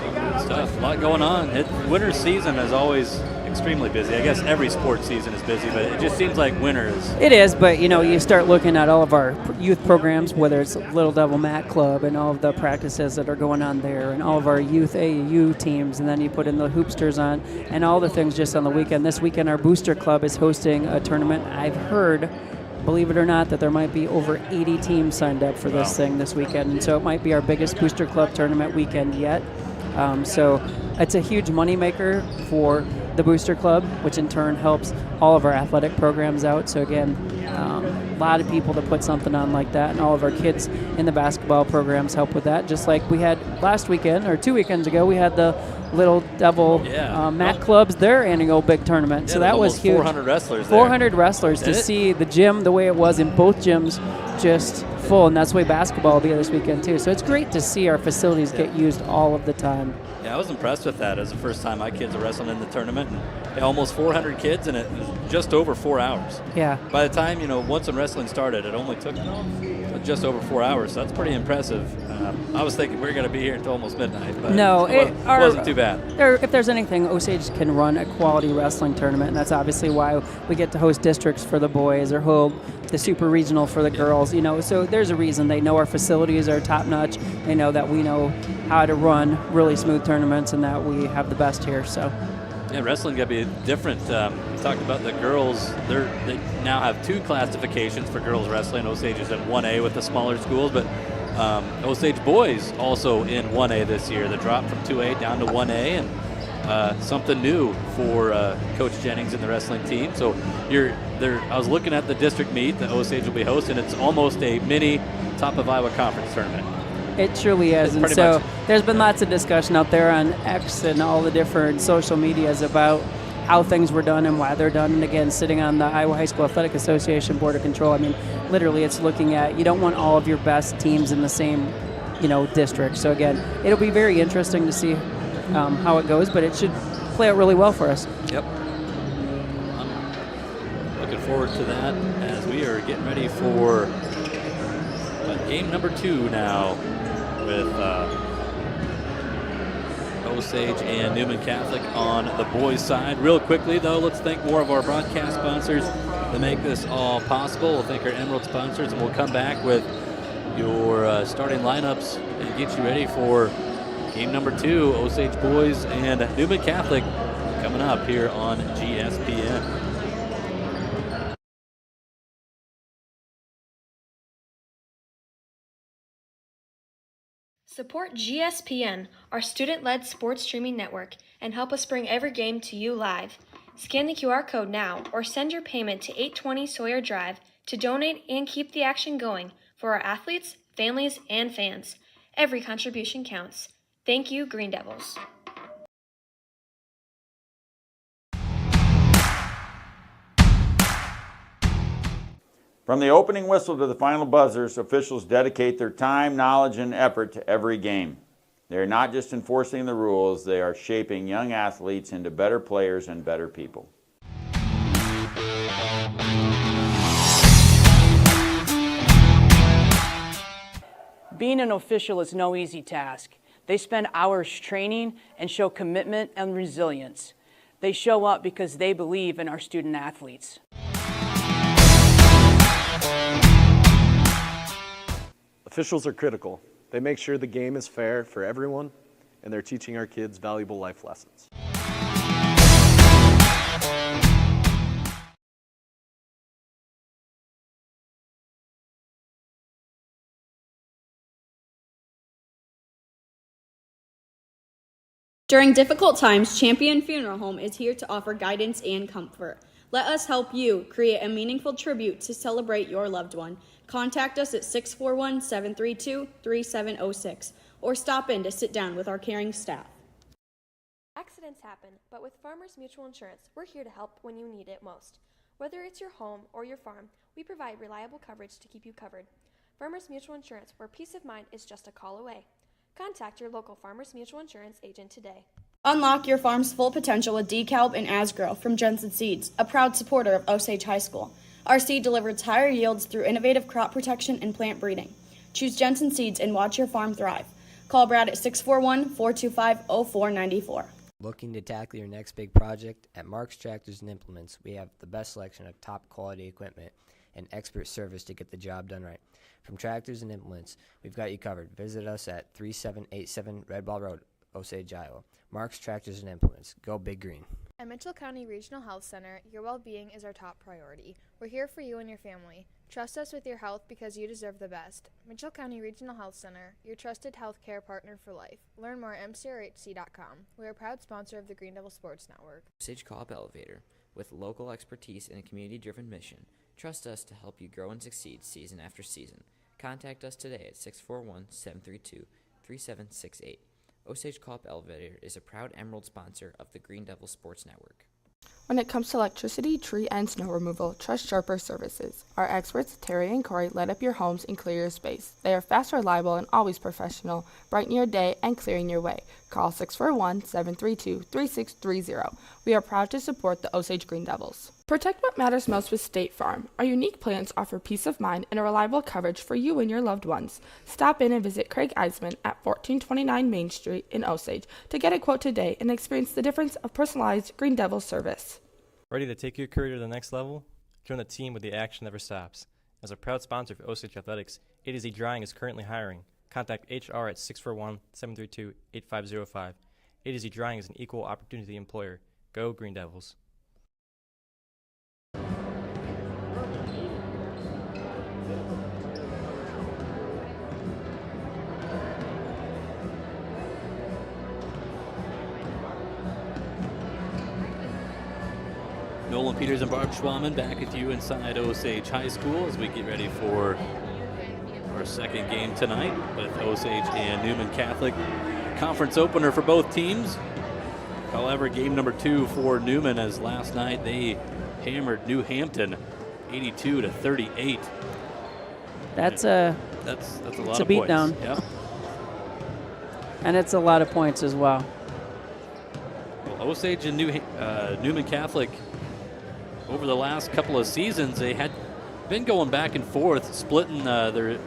Good stuff. A lot going on. Winter season is always extremely busy. I guess every sports season is busy, but it just seems like winter is. It is, but you start looking at all of our youth programs, whether it's Little Devil Mat Club and all of the practices that are going on there, and all of our youth AAU teams, and then you put in the hoopsters on, and all the things just on the weekend. This weekend, our booster club is hosting a tournament. I've heard, believe it or not, that there might be over 80 teams signed up for this thing this weekend, and so it might be our biggest booster club tournament weekend yet. So it's a huge moneymaker for the Booster Club, which in turn helps all of our athletic programs out. So again, a lot of people to put something on like that, and all of our kids in the basketball programs help with that. Just like we had last weekend, or 2 weekends ago, we had the Little Devil Mat Clubs, their annual big tournament. So that was huge. 400 wrestlers 400 wrestlers to see the gym the way it was in both gyms, just full, and that's the way basketball will be this weekend too. So it's great to see our facilities get used all of the time. Yeah, I was impressed with that. It was the first time my kids were wrestling in the tournament, and almost 400 kids, and it was just over 4 hours. Yeah. By the time, once the wrestling started, it only took just over 4 hours, so that's pretty impressive. I was thinking we were going to be here until almost midnight, but no, it wasn't too bad. If there's anything, Osage can run a quality wrestling tournament, and that's obviously why we get to host districts for the boys or hold the super regional for the girls. So there's a reason. They know our facilities are top-notch. They know that we know how to run really smooth tournaments and that we have the best here. So. Yeah, wrestling got to be different. We talked about the girls. They now have 2 classifications for girls wrestling. Osage is in 1A with the smaller schools, but Osage boys also in 1A this year. The drop from 2A down to 1A, and something new for Coach Jennings and the wrestling team. So I was looking at the district meet that Osage will be hosting. It's almost a mini Top of Iowa Conference tournament. It truly is, and so there's been lots of discussion out there on X and all the different social medias about how things were done and why they're done. And again, sitting on the Iowa High School Athletic Association Board of Control, I mean, literally it's looking at, you don't want all of your best teams in the same, district. So again, it'll be very interesting to see how it goes, but it should play out really well for us. Yep. I'm looking forward to that as we are getting ready for game number 2 now with Osage and Newman Catholic on the boys' side. Real quickly, though, let's thank more of our broadcast sponsors that make this all possible. We'll thank our Emerald sponsors, and we'll come back with your starting lineups and get you ready for game number 2, Osage boys and Newman Catholic, coming up here on GSPN. Support GSPN, our student-led sports streaming network, and help us bring every game to you live. Scan the QR code now or send your payment to 820 Sawyer Drive to donate and keep the action going for our athletes, families, and fans. Every contribution counts. Thank you, Green Devils. From the opening whistle to the final buzzers, officials dedicate their time, knowledge, and effort to every game. They are not just enforcing the rules, they are shaping young athletes into better players and better people. Being an official is no easy task. They spend hours training and show commitment and resilience. They show up because they believe in our student athletes. Officials are critical. They make sure the game is fair for everyone, and they're teaching our kids valuable life lessons. During difficult times, Champion Funeral Home is here to offer guidance and comfort. Let us help you create a meaningful tribute to celebrate your loved one. Contact us at 641-732-3706 or stop in to sit down with our caring staff. Accidents happen, but with Farmers Mutual Insurance, we're here to help when you need it most. Whether it's your home or your farm, we provide reliable coverage to keep you covered. Farmers Mutual Insurance, where peace of mind is just a call away. Contact your local Farmers Mutual Insurance agent today. Unlock your farm's full potential with DeKalb and Asgrow from Jensen Seeds, a proud supporter of Osage High School. Our seed delivers higher yields through innovative crop protection and plant breeding. Choose Jensen Seeds and watch your farm thrive. Call Brad at 641-425-0494. Looking to tackle your next big project? At Mark's Tractors and Implements, we have the best selection of top quality equipment and expert service to get the job done right. From tractors and implements, we've got you covered. Visit us at 3787 Red Ball Road, Osage, Iowa. Mark's Tractors and Implements. Go Big Green. At Mitchell County Regional Health Center, your well-being is our top priority. We're here for you and your family. Trust us with your health because you deserve the best. Mitchell County Regional Health Center, your trusted health care partner for life. Learn more at mcrhc.com. We are a proud sponsor of the Green Devil Sports Network. Osage Co-op Elevator, with local expertise and a community-driven mission. Trust us to help you grow and succeed season after season. Contact us today at 641-732-3768. Osage Co-op Elevator is a proud Emerald sponsor of the Green Devil Sports Network. When it comes to electricity, tree, and snow removal, trust Sharper Services. Our experts, Terry and Corey, light up your homes and clear your space. They are fast, reliable, and always professional, brightening your day and clearing your way. Call 641-732-3630. We are proud to support the Osage Green Devils. Protect what matters most with State Farm. Our unique plans offer peace of mind and a reliable coverage for you and your loved ones. Stop in and visit Craig Eisman at 1429 Main Street in Osage to get a quote today and experience the difference of personalized Green Devil service. Ready to take your career to the next level? Join the team where the action never stops. As a proud sponsor of Osage Athletics, A to Z Drying is currently hiring. Contact HR at 641-732-8505. A to Z Drying is an equal opportunity employer. Go Green Devils. Nolan Peters and Barb Schwalman back with you inside Osage High School as we get ready for our second game tonight with Osage and Newman Catholic. Conference opener for both teams. However, game number 2 for Newman, as last night they hammered New Hampton 82-38. That's a lot of beatdown. points. Yep. And it's a lot of points as well. Well, Osage and Newman Catholic, over the last couple of seasons, they had been going back and forth, splitting their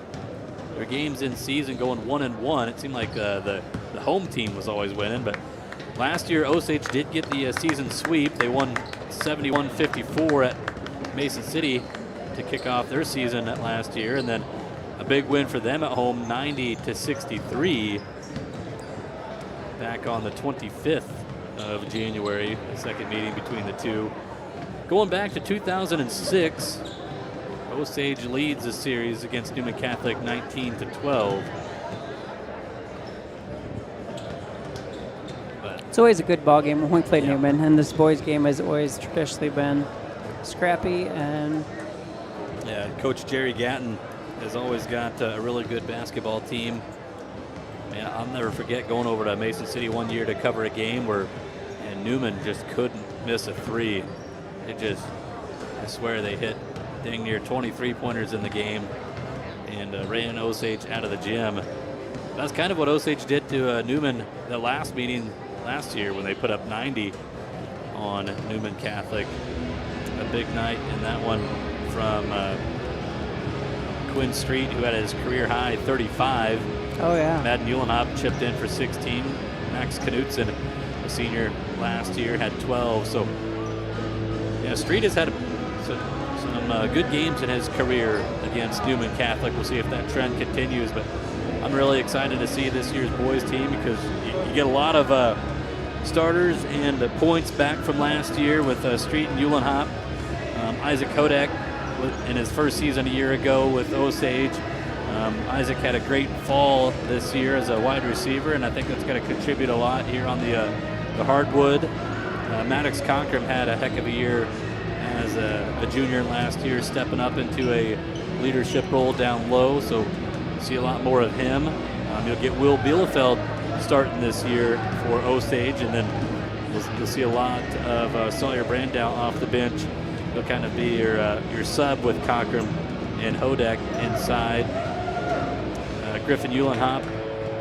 games in season, going 1-1. It seemed like the home team was always winning, but Last year, Osage did get the season sweep. They won 71-54 at Mason City to kick off their season last year, and then a big win for them at home, 90-63, back on the 25th of January, the second meeting between the two. Going back to 2006, Osage leads the series against Newman Catholic 19-12. It's always a good ball game when we play Newman, and this boys game has always traditionally been scrappy. And Coach Jerry Gatton has always got a really good basketball team. Man, I'll never forget going over to Mason City one year to cover a game and Newman just couldn't miss a three. I swear they hit dang near 20 3-pointers in the game and ran Osage out of the gym. That's kind of what Osage did to Newman the last meeting last year when they put up 90 on Newman Catholic. A big night in that one from Quinn Street, who had his career high 35. Oh, yeah. Madden Uhlenhop chipped in for 16. Max Knutson, a senior last year, had 12. So, Street has had some good games in his career against Newman Catholic. We'll see if that trend continues, but I'm really excited to see this year's boys team because you get a lot of starters and points back from last year with Street and Uhlenhop. Isaac Kodak in his first season a year ago with Osage. Isaac had a great fall this year as a wide receiver, and I think that's going to contribute a lot here on the hardwood. Maddox Conkram had a heck of a year as a junior last year, stepping up into a leadership role down low, so see a lot more of him. You'll get Will Bielefeld starting this year for Osage, and then you'll see a lot of Sawyer Brandow off the bench. He'll kind of be your sub with Conkram and Hodak inside. Griffin Uhlenhop,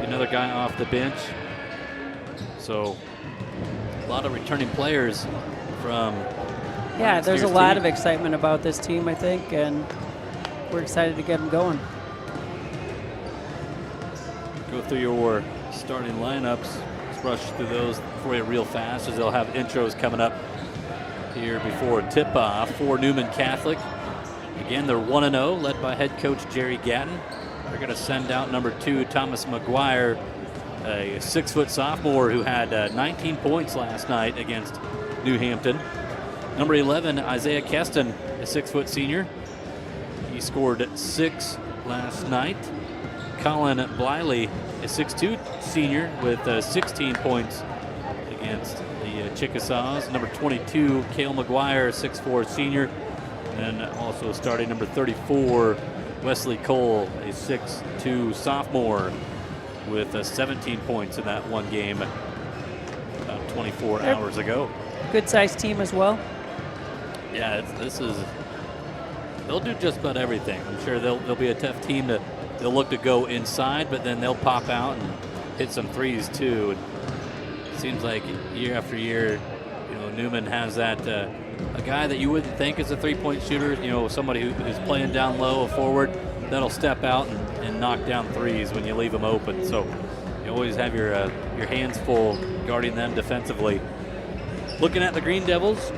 another guy off the bench. So a lot of returning players from there's a lot of excitement about this team, I think, and we're excited to get them going. Go through your starting lineups. Let's rush through those for you real fast as they'll have intros coming up here before tip-off. For Newman Catholic, again, they're 1-0, led by head coach Jerry Gatton. They're going to send out number 2, Thomas McGuire, a 6-foot sophomore who had 19 points last night against New Hampton. Number 11, Isaiah Keston, a 6-foot senior. He scored 6 last night. Colin Bliley, a 6'2 senior with 16 points against the Chickasaws. Number 22, Cale McGuire, 6'4 senior. And also starting number 34, Wesley Cole, a 6'2 sophomore with 17 points in that one game about 24 hours ago. Good-sized team as well. Yeah, they'll do just about everything. I'm sure they'll be a tough team they'll look to go inside, but then they'll pop out and hit some threes too. It seems like year after year, Newman has that a guy that you wouldn't think is a three-point shooter, somebody who is playing down low, a forward, that'll step out and knock down threes when you leave them open. So you always have your hands full guarding them defensively. Looking at the Green Devils,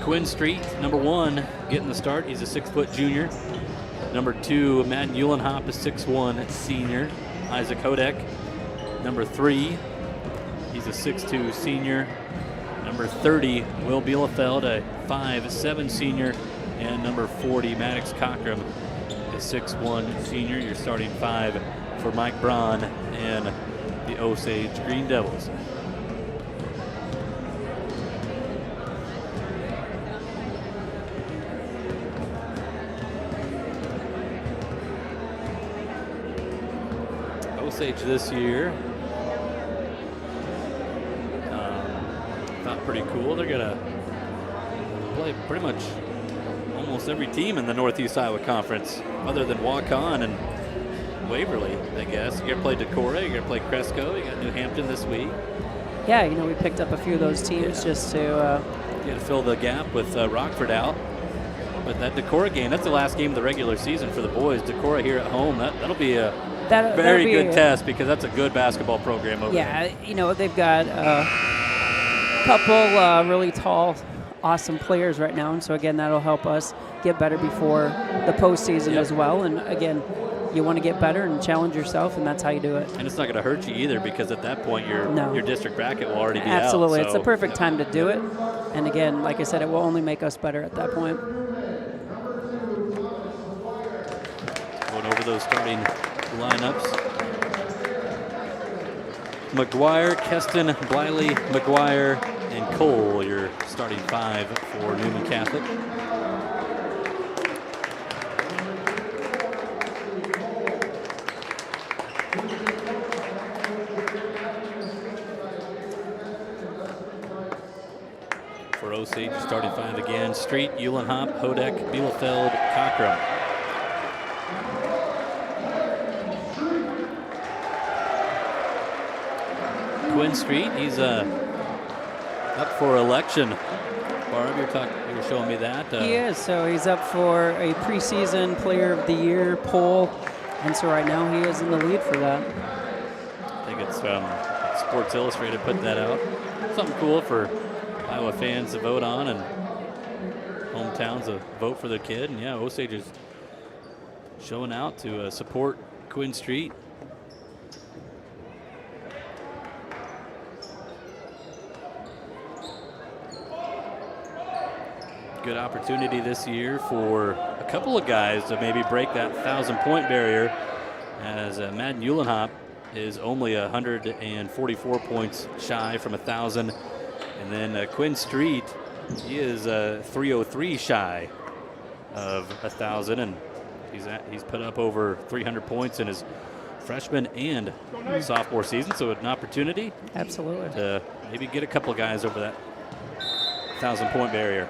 Quinn Street, number 1, getting the start. He's a 6-foot junior. Number 2, Madden Uhlenhop, a 6'1 senior. Isaac Hodek, number 3, he's a 6'2 senior. Number 30, Will Bielefeld, a 5'7 senior. And number 40, Maddox Conkram, a 6'1 senior. Your starting 5 for Mike Braun and the Osage Green Devils. Osage this year, thought pretty cool. They're gonna play pretty much almost every team in the Northeast Iowa Conference, other than Waukon and Waverly, I guess. You're gonna play Decorah, you're gonna play Cresco, you got New Hampton this week. Yeah, we picked up a few of those teams just to fill the gap with Rockford out. But that Decorah game, that's the last game of the regular season for the boys. Decorah here at home, that'll be a Very good test, because that's a good basketball program over there. Yeah, they've got a couple really tall, awesome players right now, and so again, that'll help us get better before the postseason as well. And again, you want to get better and challenge yourself, and that's how you do it. And it's not going to hurt you either, because at that point your district bracket will already be out. Absolutely, it's the perfect time to do it. And again, like I said, it will only make us better at that point. Going over those starting lineups. McGuire, Keston, Bliley, McGuire, and Cole, your starting 5 for Newman Catholic. For Osage, starting 5 again: Street, Uhlenhop, Hodek, Bielefeld, Cockrum. Quinn Street, he's up for election. Barb, you were showing me that. He is, so he's up for a preseason Player of the Year poll, and so right now he is in the lead for that. I think it's Sports Illustrated put that out. Something cool for Iowa fans to vote on, and hometowns to vote for the kid. And yeah, Osage is showing out to support Quinn Street. Good opportunity this year for a couple of guys to maybe break that 1,000-point barrier, as Madden Uhlenhop is only 144 points shy from 1,000. And then Quinn Street, he is 303 shy of 1,000, and he's put up over 300 points in his freshman and sophomore season. So an opportunity, absolutely, to maybe get a couple of guys over that 1,000-point barrier.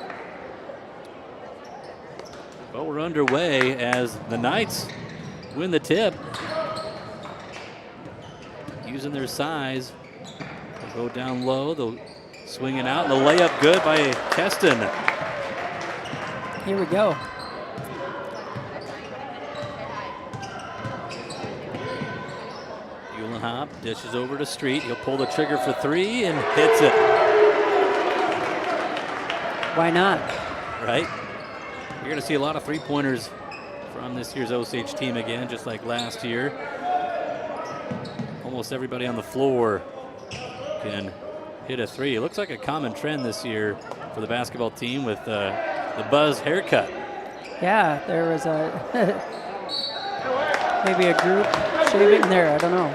Well, we're underway as the Knights win the tip, using their size. They'll go down low. They'll swing it out. The layup good by Keston. Here we go. Uhlenhop dishes over to Street. He'll pull the trigger for 3 and hits it. Why not? Right? You're going to see a lot of three-pointers from this year's Osage team again, just like last year. Almost everybody on the floor can hit a 3. It looks like a common trend this year for the basketball team with the Buzz haircut. Yeah, there was maybe a group shaving there. I don't know.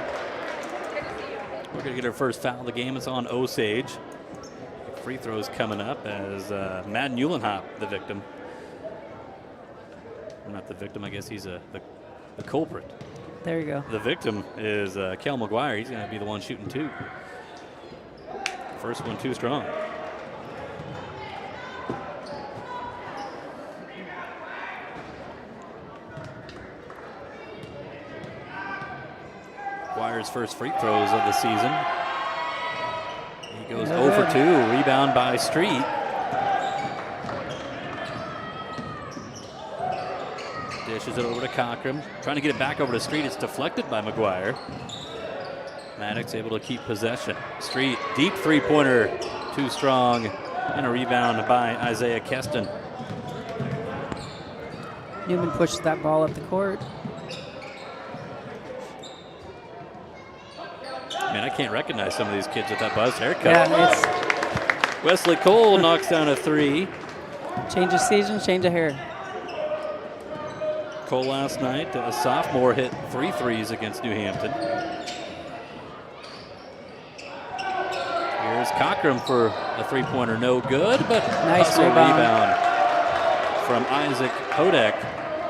We're going to get our first foul of the game. It's on Osage. Free throws coming up as Madden Uhlenhop, the victim. Or not the victim, I guess he's the culprit. There you go. The victim is Kel McGuire. He's going to be the one shooting 2. First one too strong. McGuire's first free throws of the season. He goes 0 for 2. Rebound by Street. Dishes it over to Cockrum. Trying to get it back over to Street. It's deflected by McGuire. Maddox able to keep possession. Street, deep three-pointer, too strong, and a rebound by Isaiah Keston. Newman pushes that ball up the court. Man, I can't recognize some of these kids with that Buzz haircut. Yeah, Wesley Cole knocks down a 3. Change of season, change of hair. Cole last night, a sophomore, hit 3 threes against New Hampton. Here's Cockrum for a three-pointer, no good, but nice hustle rebound from Isaac Hodek.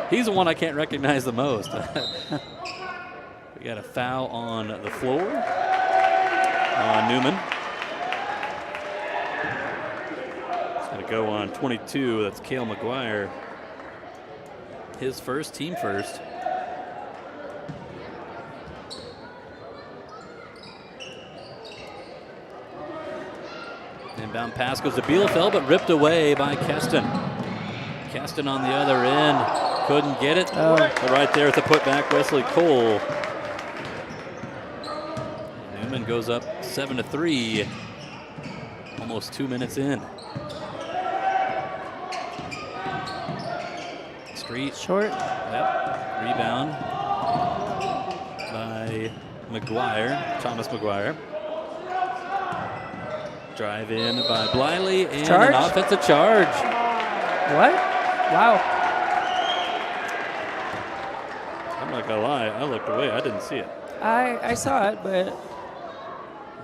He's the one I can't recognize the most. We got a foul on the floor on Newman. It's going to go on 22. That's Cale McGuire. His first, team first. Inbound pass goes to Bielefeld, but ripped away by Keston. Keston on the other end, couldn't get it. But right there at the putback, Wesley Cole Newman goes up 7-3. Almost 2 minutes in. Street. Short. Yep. Rebound by McGuire, Thomas McGuire. Drive in by Bliley and Charge? an offensive charge. What? Wow. I'm not gonna lie, I looked away. I didn't see it. I saw it, but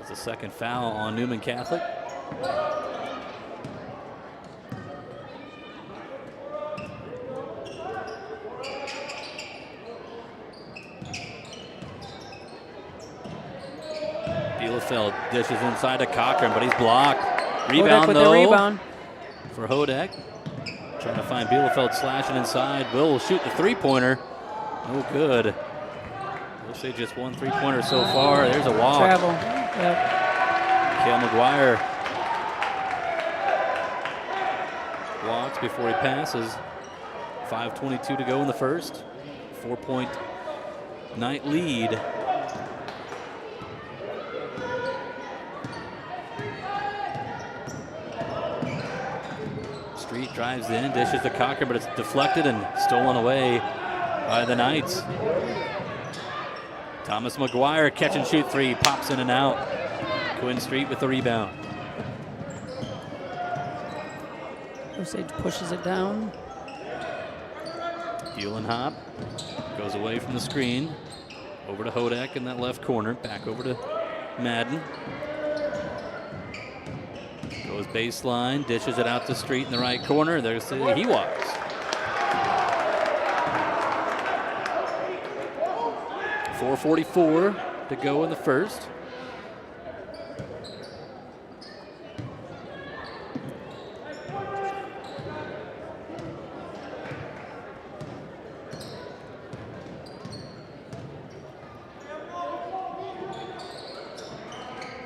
It's a second foul on Newman Catholic. Bielefeld dishes inside to Cochran, but he's blocked. Rebound, Hodek with though, the rebound. for Hodek. Trying to find Bielefeld slashing inside. Will shoot the three-pointer. No good. Osage just one three-pointer so far. There's a walk. Travel. Yep. Cale McGuire walks before he passes. 5:22 to go in the first. 4-point Knight lead. Street drives in, dishes to Cochran, but it's deflected and stolen away by the Knights. Thomas McGuire, catch and shoot three, pops in and out. Quinn Street with the rebound. Osage pushes it down. Hop goes away from the screen. Over to Hodek in that left corner. Back over to Madden. Goes baseline, dishes it out to Street in the right corner. There's the he walks. .444 to go in the first.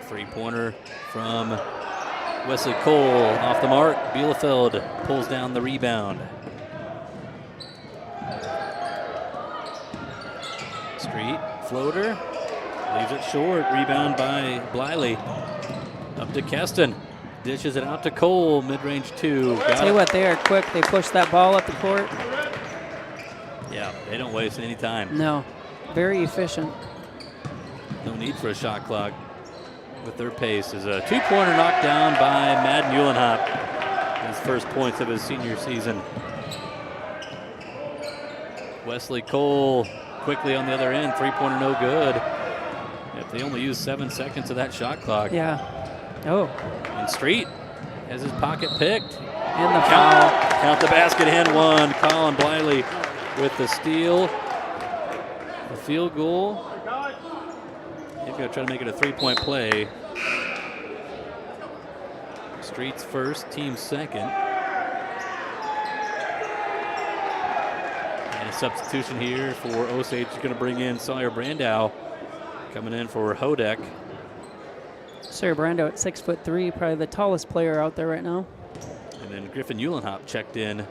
Three-pointer from Wesley Cole off the mark. Bielefeld pulls down the rebound. Street, floater, leaves it short. Rebound by Bliley. Up to Keston. Dishes it out to Cole, mid-range two. Tell you what, they are quick. They push that ball up the court. Yeah, they don't waste any time. No, very efficient. No need for a shot clock with their pace. Is a two-pointer knocked down by Madden Uhlenhop. His first points of his senior season. Wesley Cole quickly on the other end. Three-pointer no good. If they only use 7 seconds of that shot clock. Yeah. Oh. And Street has his pocket picked. And the foul. Count the basket, and one. Colin Bliley with the steal. The field goal. He's going to try to make it a three-point play. Street's first, team second. And a substitution here for Osage. Is going to bring in Sawyer Brandow, coming in for Hodek. Sawyer Brandow at 6'3", probably the tallest player out there right now. And then Griffin Uhlenhop checked in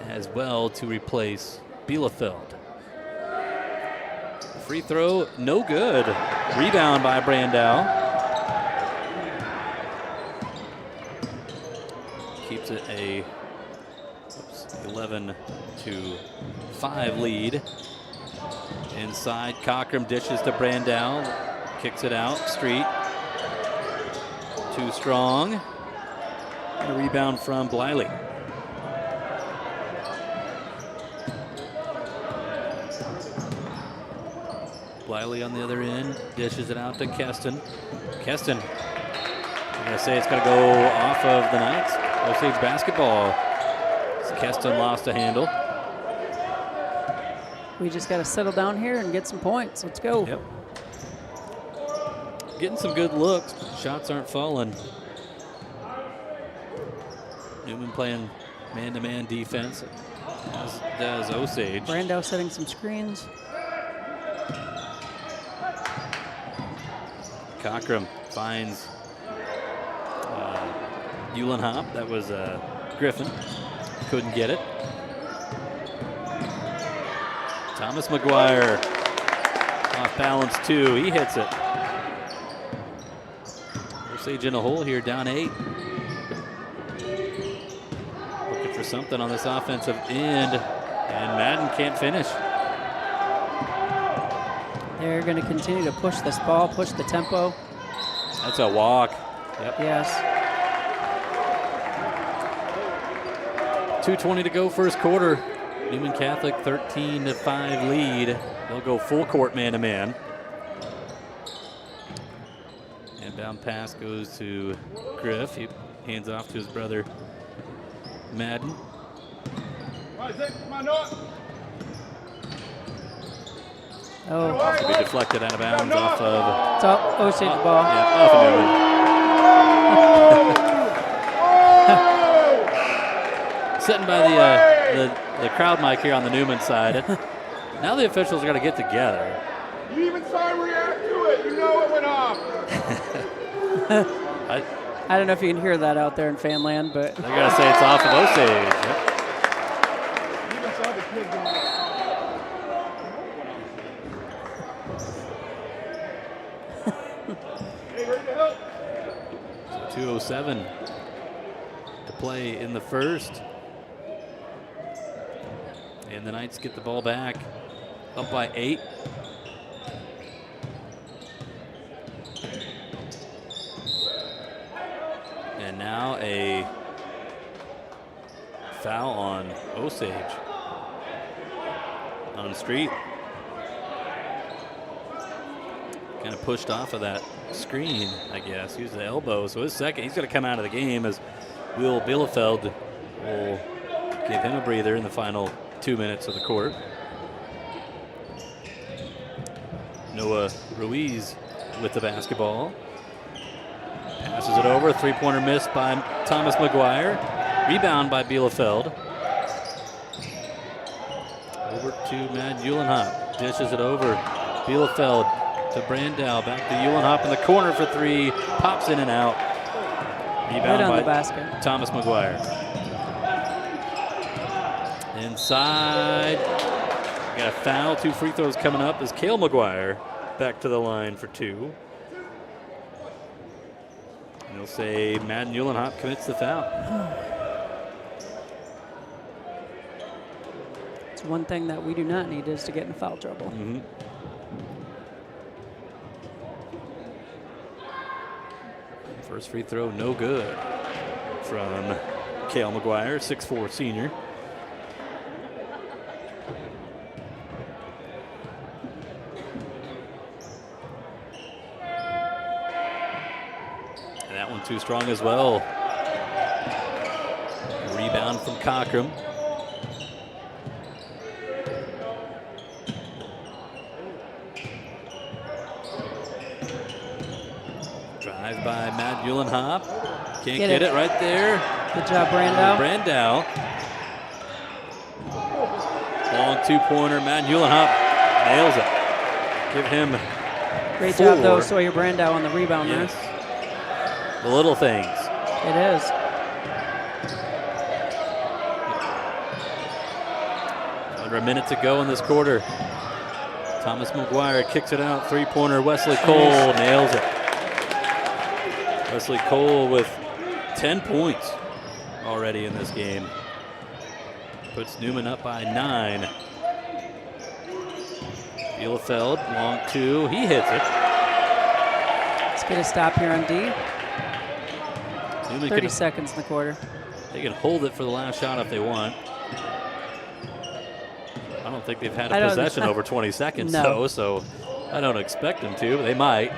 as well to replace Bielefeld. Free throw, no good. Rebound by Brandow. Keeps it a 11-5 lead. Inside, Cochran dishes to Brandow. Kicks it out, Street. Too strong. And a rebound from Bliley. Bliley on the other end, dishes it out to Keston. Keston, I'm going to say it's going to go off of the Knights. Osage basketball. Keston lost a handle. We just got to settle down here and get some points. Let's go. Yep. Getting some good looks. Shots aren't falling. Newman playing man-to-man defense, as does Osage. Brandow setting some screens. Cochran finds Uhlenhop. That was Griffin. Couldn't get it. Thomas McGuire off balance two. He hits it. Osage in a hole here, down 8. Looking for something on this offensive end, and Madden can't finish. They're going to continue to push this ball, push the tempo. That's a walk. Yep. Yes. 2:20 to go first quarter. Newman Catholic 13-5 lead. They'll go full court man-to-man. Inbound pass goes to Griff. He hands off to his brother Madden. Oh. To be deflected out of bounds off of. It's off Osage ball. Yeah, off of Newman. Sitting by the crowd mic here on the Newman side. Now the officials are going to get together. You even saw him react to it. You know it went off. I don't know if you can hear that out there in fan land, but they're going to say it's off of Osage. Yep. You even saw the kid going. Hey, ready to help? So 2:07 to play in the first. And the Knights get the ball back, up by 8. And now a foul on Osage on the street. Kind of pushed off of that screen, I guess. Used the elbow. So his second, he's going to come out of the game as Will Bielefeld will give him a breather in the final 2 minutes of the court. Noah Ruiz with the basketball. Passes it over. Three-pointer miss by Thomas McGuire. Rebound by Bielefeld. Over to Matt Uhlenhop. Dishes it over. Bielefeld to Brandow. Back to Uhlenhop in the corner for 3. Pops in and out. Rebound right on by the basket. Thomas McGuire. Inside. Got a foul. 2 free throws coming up as Cale McGuire back to the line for 2. And they'll say Madden Uhlenhop commits the foul. It's one thing that we do not need is to get in foul trouble. Mm-hmm. First free throw, no good from Cale McGuire, 6'4" senior. And that one too strong as well. Rebound from Cockrum. Drive by Matt Uhlenhop. Can't get it right there. Good job, Brandow. Brandow. Long 2-pointer. Matt Uhlenhop nails it. Give him Great 4. job, though, Sawyer Brandow on the rebound Yes. there. The little things. It is. Under a minute to go in this quarter. Thomas McGuire kicks it out. 3-pointer. Wesley Cole nails it. Wesley Cole with 10 points already in this game. Puts Newman up by 9. Bielefeld, long 2. He hits it. Let's get a stop here on D. Newman 30 seconds in the quarter. They can hold it for the last shot if they want. I don't think they've had a possession over 20 seconds, though, so I don't expect them to, but they might.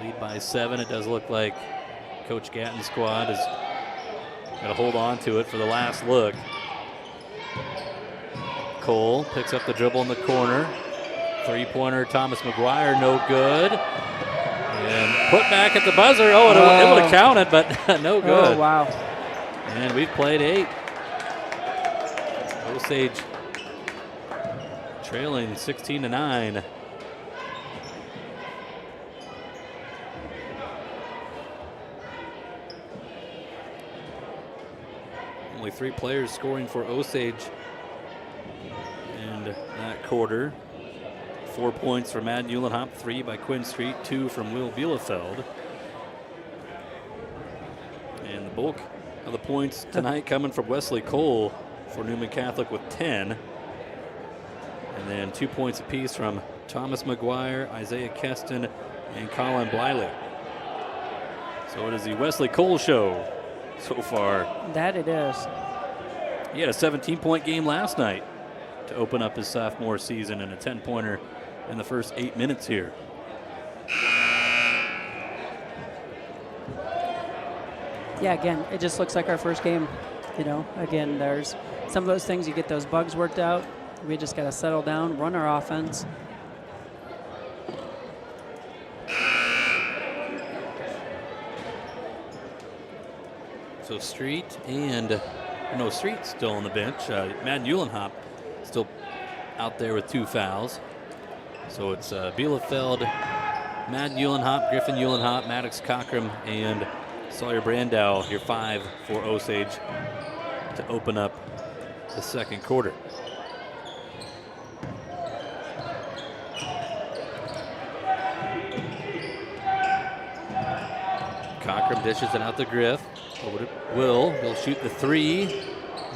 Lead by 7. It does look like Coach Gatton's squad is going to hold on to it for the last look. Cole picks up the dribble in the corner. 3-pointer, Thomas McGuire, no good. And put back at the buzzer. Oh, it would have counted, but no good. Oh, wow. And we've played 8. Osage trailing 16-9. Only 3 players scoring for Osage in that quarter. 4 points for Madden Uhlenhop, 3 by Quinn Street, 2 from Will Bielefeld. And the bulk of the points tonight coming from Wesley Cole for Newman Catholic with 10. And then 2 points apiece from Thomas McGuire, Isaiah Keston, and Colin Bliley. So it is the Wesley Cole show so far. That it is. He had a 17-point game last night to open up his sophomore season and a 10-pointer in the first 8 minutes here. Yeah, again, it just looks like our first game. You know, again, there's some of those things, you get those bugs worked out. We just got to settle down, run our offense. So Street's still on the bench. Madden Uhlenhop still out there with 2 fouls. So it's Bielefeld, Madden Uhlenhop, Griffin Uhlenhop, Maddox Cockram, and Sawyer Brandow, your 5 for Osage to open up the second quarter. Cockram dishes it out to Griff. Over to Will. He'll shoot the 3.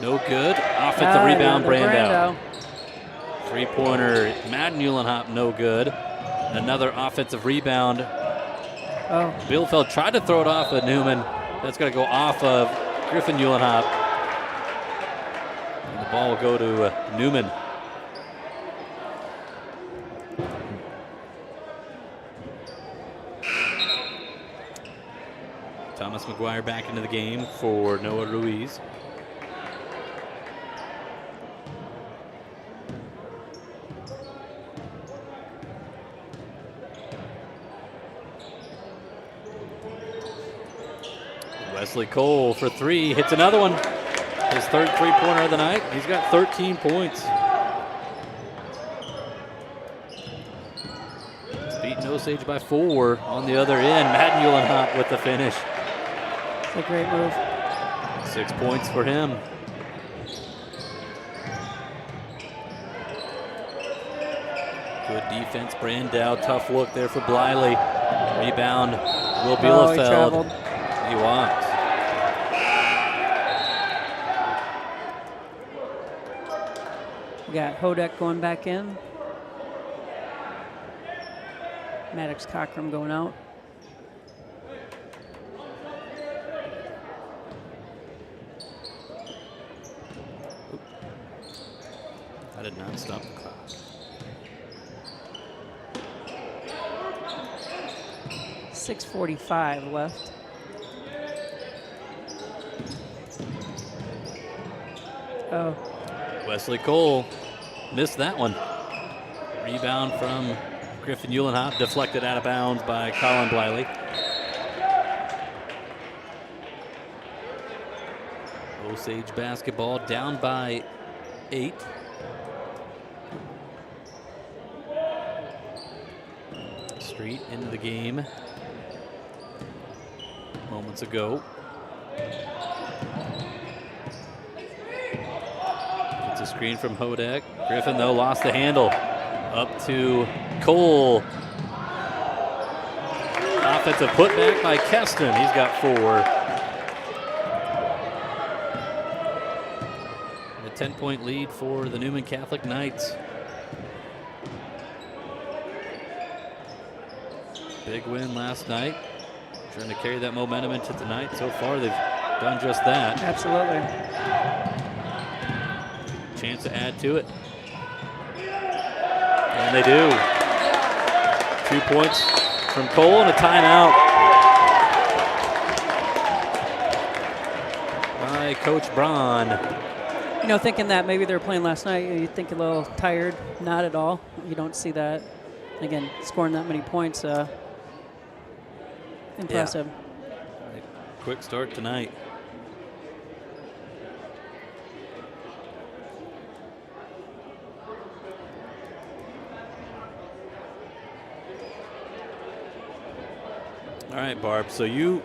No good. Offensive rebound, Brandow. 3-pointer, Madden Uhlenhop, no good. And another offensive rebound. Oh. Bielefeld tried to throw it off of Newman. That's going to go off of Griffin Uhlenhop. And the ball will go to Newman. Thomas McGuire back into the game for Noah Ruiz. Wesley Cole for 3, hits another one. His third 3-pointer of the night. He's got 13 points. He's beaten Osage by 4 on the other end. Madden Uhlenhop with the finish. It's a great move. 6 points for him. Good defense, Brandow. Tough look there for Bliley. Rebound, Will Bielefeld. He traveled. He walks. We got Hodek going back in. Maddox Cockram going out. I did not stop the clock. .645 left. Oh. Wesley Cole missed that one. Rebound from Griffin Uhlenhop, deflected out of bounds by Colin Bliley. Osage basketball down by 8. Street into the game moments ago. Gets a screen from Hodek. Griffin, though, lost the handle. Up to Cole. Offensive putback by Keston. He's got 4. And a 10-point lead for the Newman Catholic Knights. Big win last night. Trying to carry that momentum into tonight. So far, they've done just that. Absolutely. Chance to add to it. And they do. 2 points from Cole and a timeout by Coach Braun. You know, thinking that maybe they were playing last night, you think a little tired. Not at all. You don't see that. Again, scoring that many points, impressive. Yeah. Quick start tonight. All right, Barb. So you,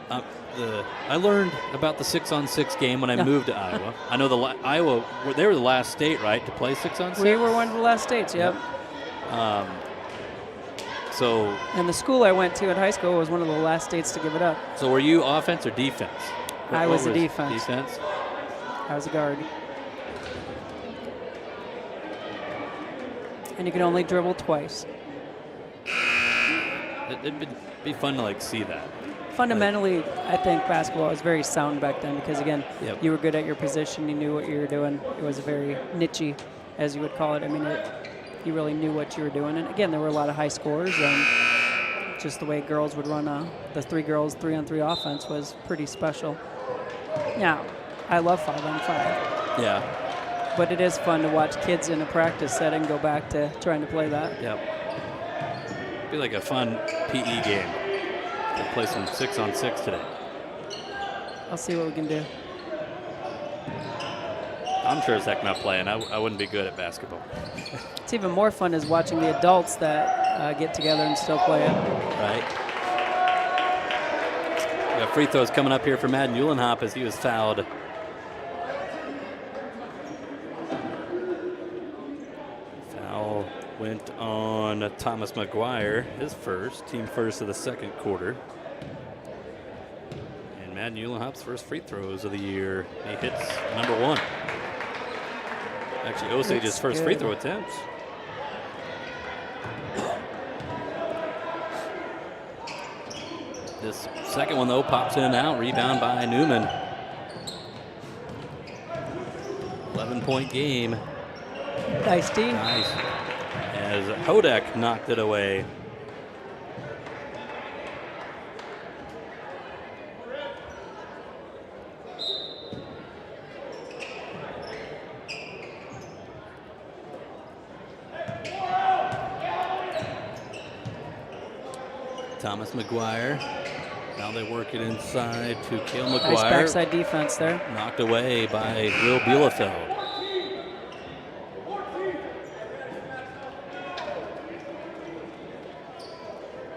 I learned about the 6-on-6 game when I moved to Iowa. I know Iowa, they were the last state, right, to play 6-on-6. We were one of the last states. Yep. And the school I went to in high school was one of the last states to give it up. So were you offense or defense? I was a defense. Defense? I was a guard. And you could only dribble twice. It'd be fun to like see that. Fundamentally, I think basketball was very sound back then because, again, Yep. you were good at your position. You knew what you were doing. It was very niche-y, as you would call it. I mean, you really knew what you were doing. And, again, there were a lot of high scores. And just the way girls would run the 3 girls 3-on-3 offense was pretty special. Now, I love 5-on-5. Yeah. But it is fun to watch kids in a practice setting go back to trying to play that. Yep. Be like a fun PE game. We'll play some 6-on-6 today. I'll see what we can do. I'm sure as heck not playing. I wouldn't be good at basketball. It's even more fun is watching the adults that get together and still play it. Right. We got free throws coming up here for Madden Uhlenhop as he was fouled. Foul went on Thomas McGuire, his first, team first of the second quarter. And Madden Uhlenhop's first free throws of the year. He hits number 1. Actually, Osage's first free throw attempts. This second one, though, pops in and out. Rebound by Newman. 11-point game. Nice D. Nice. As Hodek knocked it away. Thomas McGuire. Now they work it inside to Cale McGuire. Nice backside defense there. Knocked away by Will Bielefeld.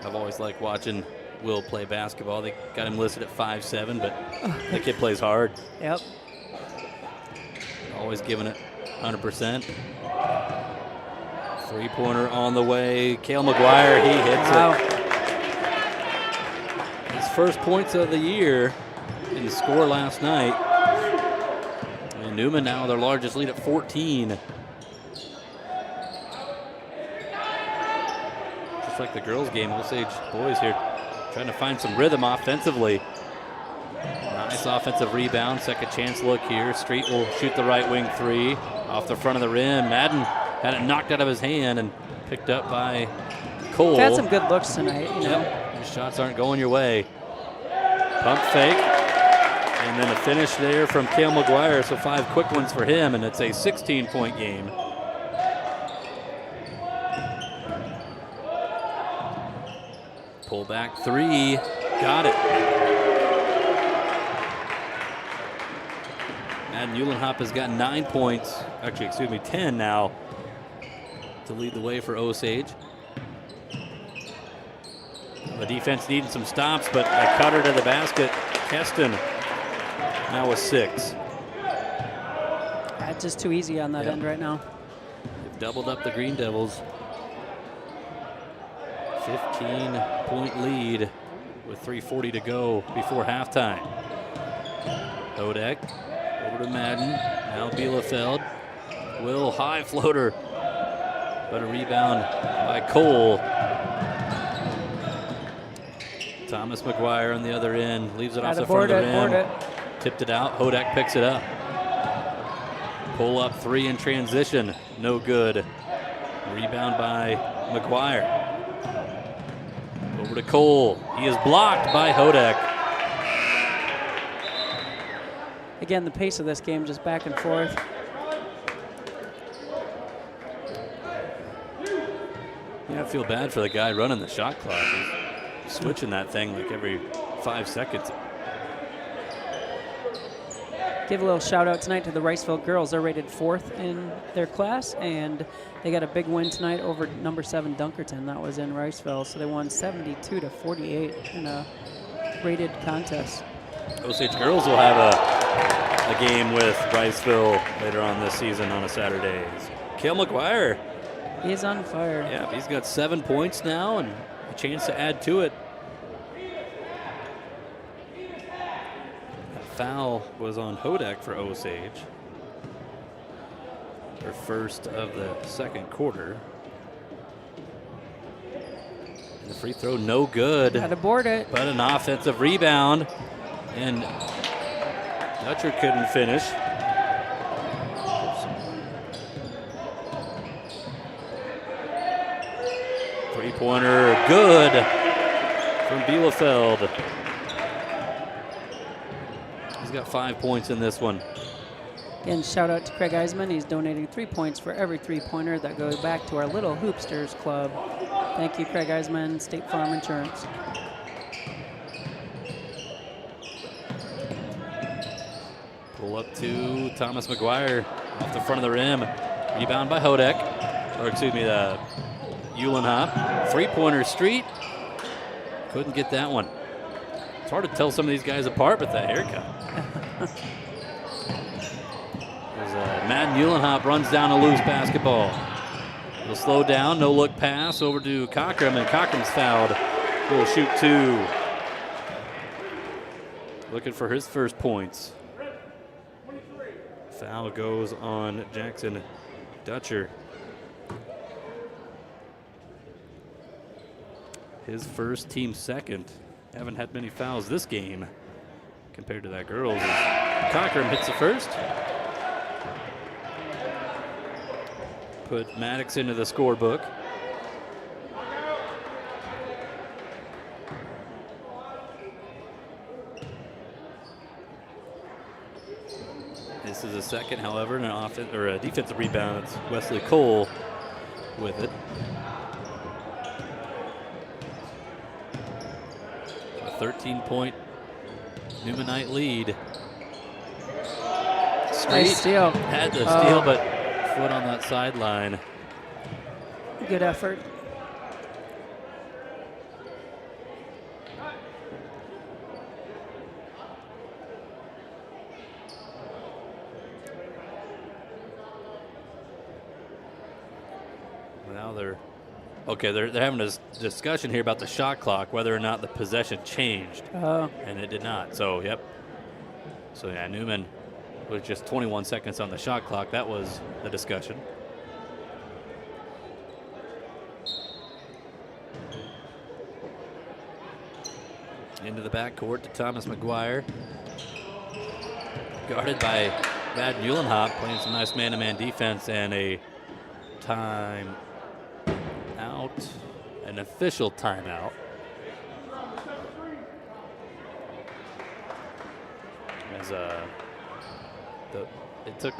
I've always liked watching Will play basketball. They got him listed at 5'7", but the kid plays hard. Yep. Always giving it 100%. Three-pointer on the way. Cale McGuire, he hits it. His first points of the year in the score last night. And Newman now their largest lead at 14. Just like the girls' game, Osage boys here trying to find some rhythm offensively. Nice offensive rebound, second chance look here. Street will shoot the right wing 3 off the front of the rim. Madden had it knocked out of his hand and picked up by Cole. Had some good looks tonight. You know. Your shots aren't going your way. Pump fake. And then a finish there from Cale McGuire. So 5 quick ones for him, and it's a 16-point game. Pull back 3. Got it. Madden Uhlenhop has got 9 points. Actually, excuse me, 10 now to lead the way for Osage. The defense needing some stops, but a cutter to the basket. Keston now with 6. That's just too easy on that end right now. They've doubled up the Green Devils. 15-point lead with 3:40 to go before halftime. Hodek over to Madden. Now Bielefeld. Will high floater, but a rebound by Cole. Thomas McGuire on the other end leaves it off the front of the rim. Tipped it out. Hodek picks it up. Pull up 3 in transition. No good. Rebound by McGuire. Over to Cole. He is blocked by Hodek. Again, the pace of this game just back and forth. Yeah, I feel bad for the guy running the shot clock. He's switching that thing like every 5 seconds. Give a little shout out tonight to the Riceville girls. They're rated 4th in their class, and they got a big win tonight over number 7 Dunkerton. That was in Riceville, so they won 72-48 in a rated contest. Osage girls will have a game with Riceville later on this season on a Saturday. Cale McGuire He's on fire. Yeah, he's got 7 points now and a chance to add to it. That foul was on Hodek for Osage. Their first of the second quarter. And the free throw no good. Got to board it. But an offensive rebound. And Dutcher couldn't finish. Three-pointer good from Bielefeld. He's got 5 points in this one. Again, shout out to Craig Eisman. He's donating 3 points for every three-pointer that goes back to our Little Hoopsters Club. Thank you, Craig Eisman, State Farm Insurance. Pull up to Thomas McGuire off the front of the rim. Rebound by Hodek. Or excuse me, the Uhlenhop. Three-pointer Street. Couldn't get that one. It's hard to tell some of these guys apart with that haircut. Madden Uhlenhop runs down a loose basketball. He'll slow down, no look pass over to Cockrum, and Cockrum's fouled. He'll shoot 2. Looking for his first points. Foul goes on Jackson Dutcher. His first, team second. Haven't had many fouls this game compared to that girls. Cockrum hits the first. Put Maddox into the scorebook. This is a second, however, an offense or a defensive rebound. It's Wesley Cole with it. A 13-point Newmanite lead. Street Nice steal. had the steal, but foot on that sideline. Good effort. Now they're having a discussion here about the shot clock, whether or not the possession changed. Oh. And it did not. So, yep. So, yeah, Newman with just 21 seconds on the shot clock. That was the discussion. Into the backcourt to Thomas McGuire. Guarded by Madden Uhlenhop, playing some nice man-to-man defense, and a time out, an official timeout. As it took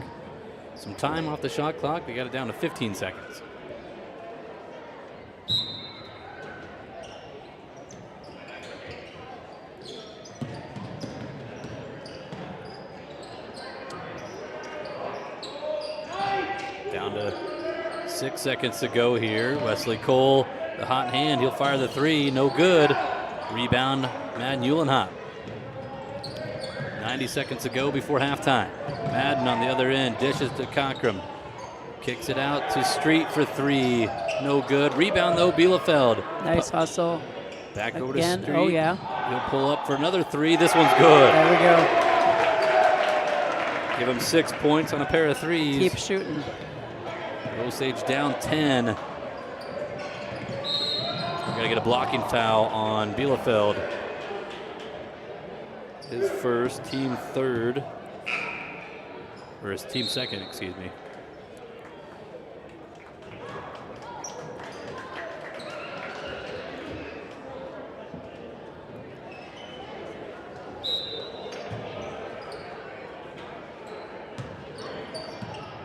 some time off the shot clock. They got it down to 15 seconds. Down to 6 seconds to go here. Wesley Cole, the hot hand. He'll fire the three. No good. Rebound, Madden Uhlenhop. 90 seconds to go before halftime. Madden on the other end. Dishes to Cockrum. Kicks it out to Street for three. No good. Rebound, though, Bielefeld. Nice hustle. Back over Again. to Street. Oh, yeah. He'll pull up for another three. This one's good. There we go. Give him 6 points on a pair of threes. Keep shooting. Osage down 10. We're going to get a blocking foul on Bielefeld. His first, team third. Or his team second, excuse me.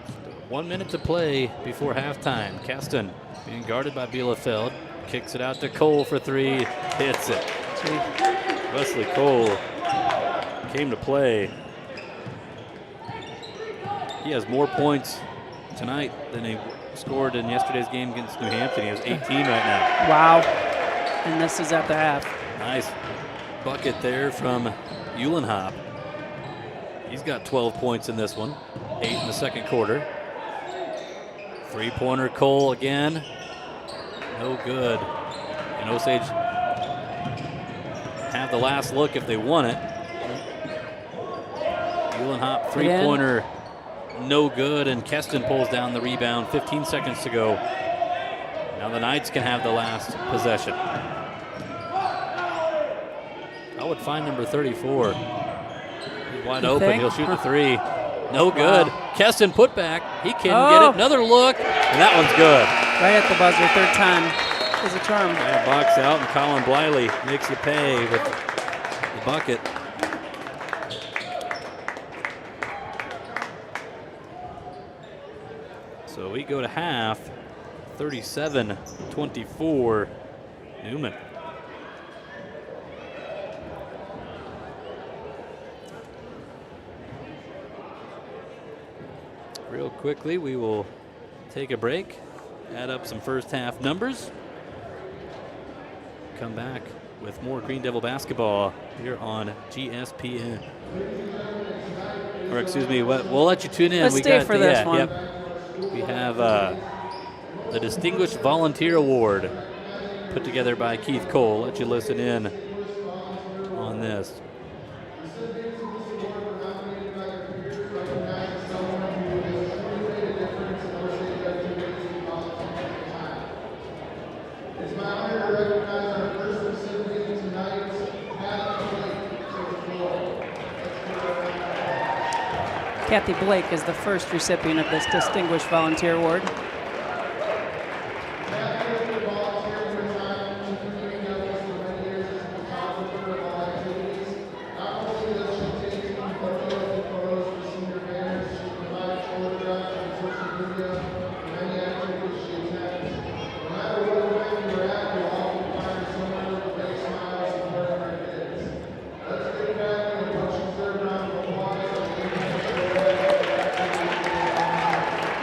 Still 1 minute to play before halftime. Kasten being guarded by Bielefeld. Kicks it out to Cole for three. Hits it. Wesley Cole came to play. He has more points tonight than he scored in yesterday's game against New Hampton. He has 18 right now. Wow. And this is at the half. Nice bucket there from Uhlenhop. He's got 12 points in this one. 8 in the second quarter. Three-pointer Cole again. No good. And Osage have the last look if they want it. Uhlenhop three-pointer, no good, and Keston pulls down the rebound. 15 seconds to go. Now the Knights can have the last possession. I would find number 34. He's wide open. He'll shoot the three. No good. Wow. Keston put back. He can get it. Another look, and that one's good. Right at the buzzer, third time is a charm. Yeah, box out, and Colin Bliley makes you pay with the bucket. So we go to half, 37-24, Newman. Real quickly, we will take a break, add up some first half numbers, come back with more Green Devil basketball here on GSPN. Or excuse me, we'll let you tune in. Let's stay for this one. Yep. We have the Distinguished Volunteer Award put together by Keith Cole. Let you listen in on this. It's my honor to recognize our first recipient tonight, Kathy Blake is the first recipient of this Distinguished Volunteer Award.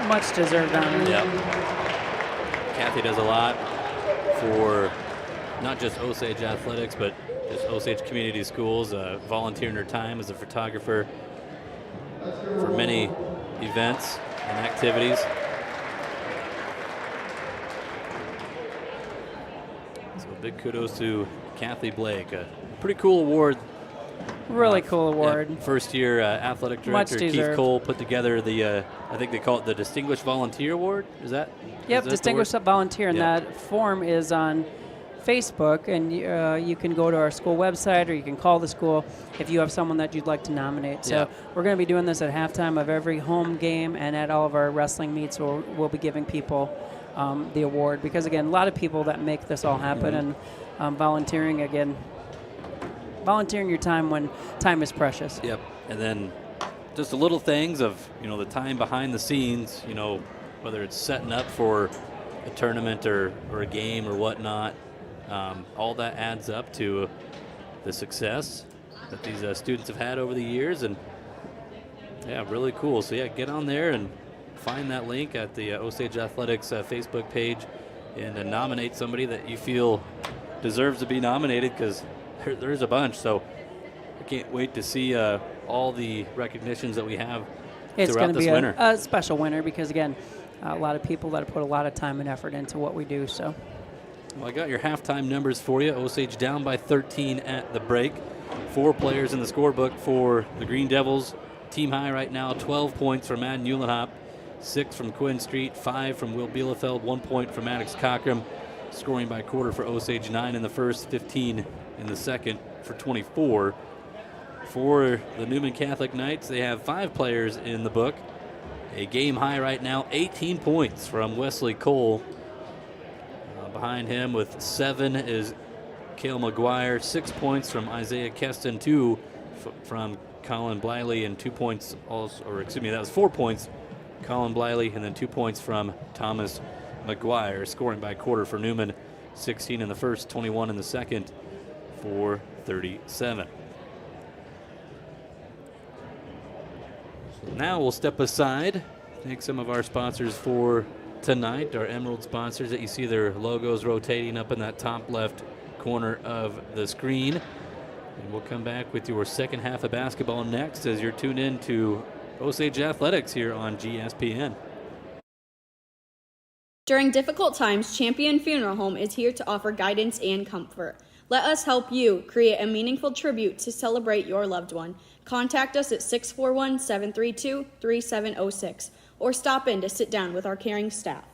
Much deserved honor. Yep. Kathy does a lot for not just Osage athletics, but just Osage Community Schools, volunteering her time as a photographer for many events and activities. So big kudos to Kathy Blake. A pretty cool award. Really cool award. Yeah, first year athletic director Keith Cole put together the, I think they call it the Distinguished Volunteer Award. Is that? Yep, Distinguished Volunteer. And that form is on Facebook. And you can go to our school website or you can call the school if you have someone that you'd like to nominate. So we're going to be doing this at halftime of every home game and at all of our wrestling meets. We'll be giving people the award. Because, again, a lot of people that make this all happen. And volunteering, again, volunteering your time when time is precious. Yep. And then just the little things of, the time behind the scenes, whether it's setting up for a tournament or a game or whatnot, all that adds up to the success that these students have had over the years. And, really cool. So, get on there and find that link at the Osage Athletics Facebook page and nominate somebody that you feel deserves to be nominated, because there's a bunch, so I can't wait to see all the recognitions that we have throughout this winter. It's going to be a special winter because, again, a lot of people that have put a lot of time and effort into what we do. So, well, I got your halftime numbers for you. Osage down by 13 at the break. 4 players in the scorebook for the Green Devils. Team high right now, 12 points from Madden Uhlenhop, 6 from Quinn Street, 5 from Will Bielefeld, 1 point from Maddox Cockram. Scoring by quarter for Osage, 9 in the first, 15 in the second for 24. For the Newman Catholic Knights, they have 5 players in the book. A game high right now, 18 points from Wesley Cole. Behind him with 7 is Cale McGuire, 6 points from Isaiah Keston, 2 from Colin Bliley, and 2 points also, or excuse me, that was 4 points, Colin Bliley, and then 2 points from Thomas McGuire. Scoring by quarter for Newman, 16 in the first, 21 in the second for 37. So now we'll step aside, thank some of our sponsors for tonight, our Emerald sponsors that you see their logos rotating up in that top left corner of the screen. And we'll come back with your second half of basketball next as you're tuned in to Osage Athletics here on GSPN. During difficult times, Champion Funeral Home is here to offer guidance and comfort. Let us help you create a meaningful tribute to celebrate your loved one. Contact us at 641-732-3706 or stop in to sit down with our caring staff.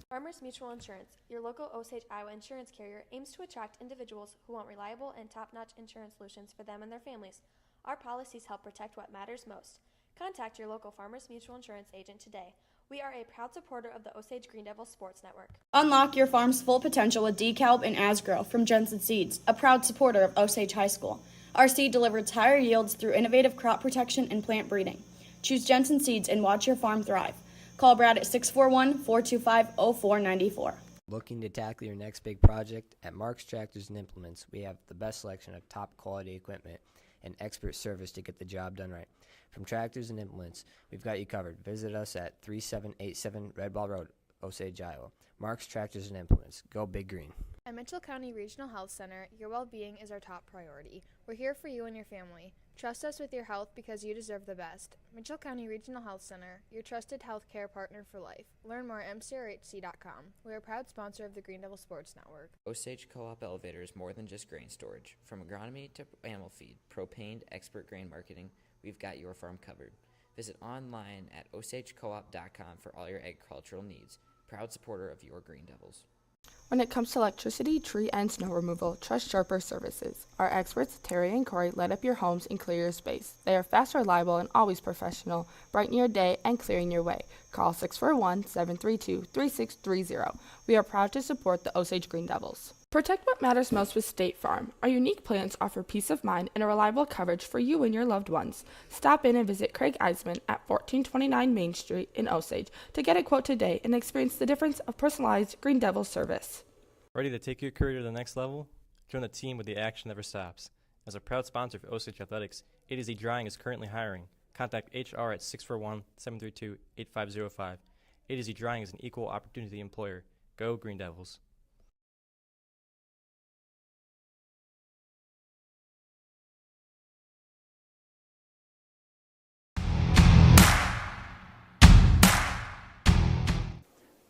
Farmers Mutual Insurance, your local Osage, Iowa insurance carrier, aims to attract individuals who want reliable and top-notch insurance solutions for them and their families. Our policies help protect what matters most. Contact your local Farmers Mutual Insurance agent today. We are a proud supporter of the Osage Green Devils Sports Network. Unlock your farm's full potential with DeKalb and Asgrow from Jensen Seeds, a proud supporter of Osage High School. Our seed delivers higher yields through innovative crop protection and plant breeding. Choose Jensen Seeds and watch your farm thrive. Call Brad at 641-425-0494. Looking to tackle your next big project? At Mark's Tractors and Implements, we have the best selection of top quality equipment and expert service to get the job done right. From tractors and implements, we've got you covered. Visit us at 3787 Red Ball Road, Osage, Iowa. Mark's Tractors and Implements. Go Big Green. At Mitchell County Regional Health Center, your well-being is our top priority. We're here for you and your family. Trust us with your health because you deserve the best. Mitchell County Regional Health Center, your trusted health care partner for life. Learn more at mcrhc.com. We're a proud sponsor of the Green Devil Sports Network. Osage Co-op Elevator is more than just grain storage. From agronomy to animal feed, propane to expert grain marketing, we've got your farm covered. Visit online at osagecoop.com for all your agricultural needs. Proud supporter of your Green Devils. When it comes to electricity, tree, and snow removal, trust Sharper Services. Our experts, Terry and Corey, light up your homes and clear your space. They are fast, reliable, and always professional, brightening your day and clearing your way. Call 641-732-3630. We are proud to support the Osage Green Devils. Protect what matters most with State Farm. Our unique plans offer peace of mind and a reliable coverage for you and your loved ones. Stop in and visit Craig Eisman at 1429 Main Street in Osage to get a quote today and experience the difference of personalized Green Devil service. Ready to take your career to the next level? Join the team where the action never stops. As a proud sponsor of Osage Athletics, ADZ Drying is currently hiring. Contact HR at 641-732-8505. ADZ Drying is an equal opportunity employer. Go Green Devils.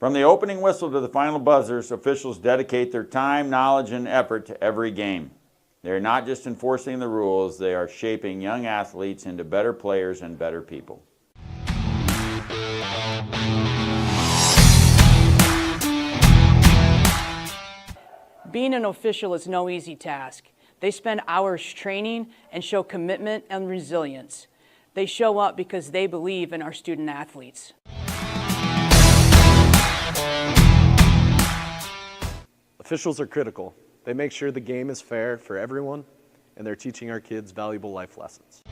From the opening whistle to the final buzzers, officials dedicate their time, knowledge, and effort to every game. They are not just enforcing the rules, they are shaping young athletes into better players and better people. Being an official is no easy task. They spend hours training and show commitment and resilience. They show up because they believe in our student athletes. Officials are critical. They make sure the game is fair for everyone, and they're teaching our kids valuable life lessons.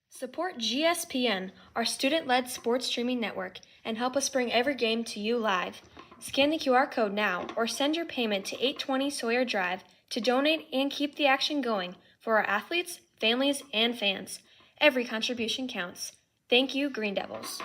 Support GSPN, our student-led sports streaming network, and help us bring every game to you live. Scan the QR code now or send your payment to 820 Sawyer Drive to donate and keep the action going for our athletes, families, and fans. Every contribution counts. Thank you, Green Devils.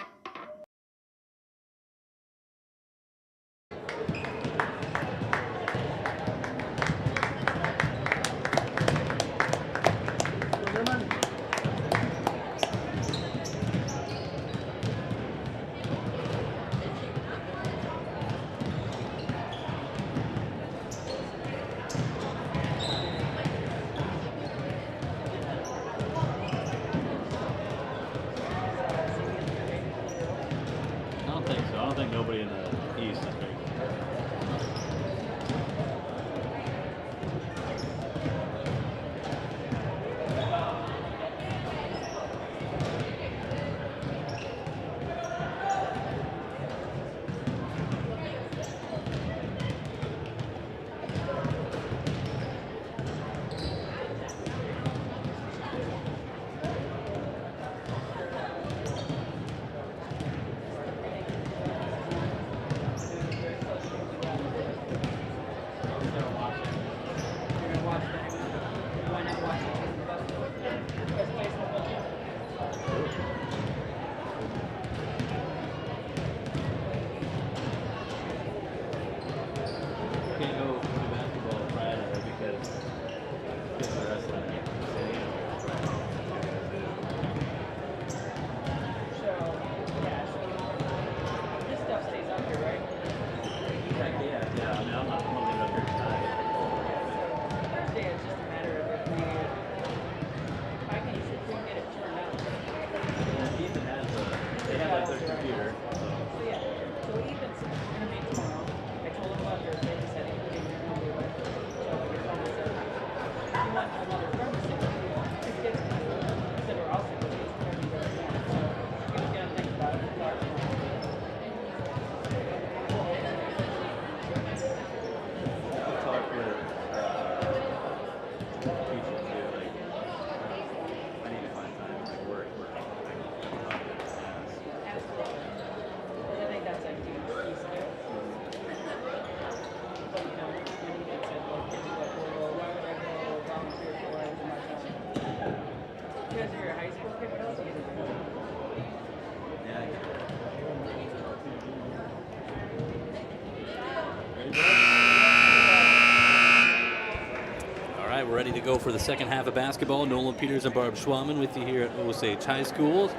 We're ready to go for the second half of basketball. Nolan Peters and Barb Schwaman with you here at Osage High School.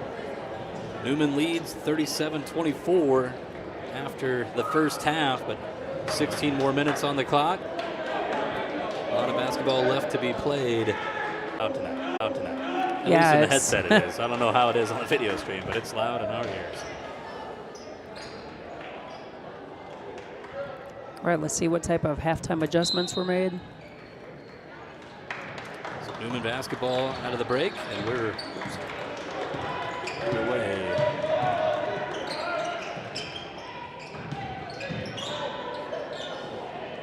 Newman leads 37-24 after the first half, but 16 more minutes on the clock. A lot of basketball left to be played. Out tonight. At least in the headset it is. I don't know how it is on the video stream, but it's loud in our ears. All right, let's see what type of halftime adjustments were made. So Newman basketball out of the break, and we're underway.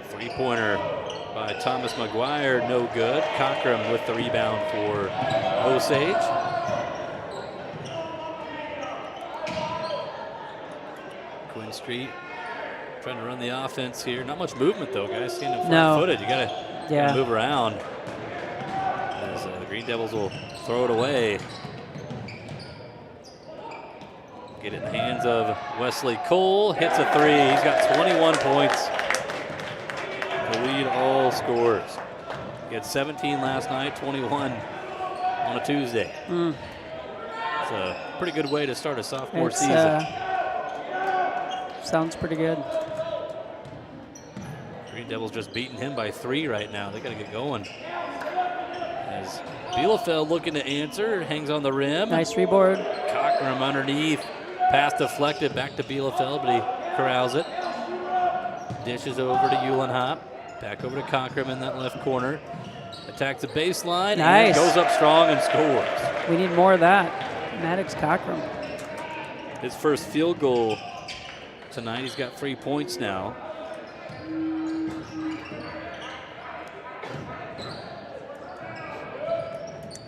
Three-pointer by Thomas McGuire, no good. Cockram with the rebound for Osage. Quinn Street trying to run the offense here. Not much movement though, guys. Standing front-footed, you gotta move around. As the Green Devils will throw it away. Get it in the hands of Wesley Cole. Hits a three. He's got 21 points to lead all scorers. He had 17 last night, 21 on a Tuesday. It's a pretty good way to start a sophomore season. Sounds pretty good. Green Devils just beating him by 3 right now. They got to get going. As Bielefeld looking to answer, hangs on the rim. Nice rebound. Cockram underneath. Pass deflected back to Bielefeld, but he corrals it. Dishes over to Uhlenhop. Back over to Cockram in that left corner. Attacks the baseline and goes up strong and scores. We need more of that. Maddox Cockram. His first field goal tonight. He's got 3 points now.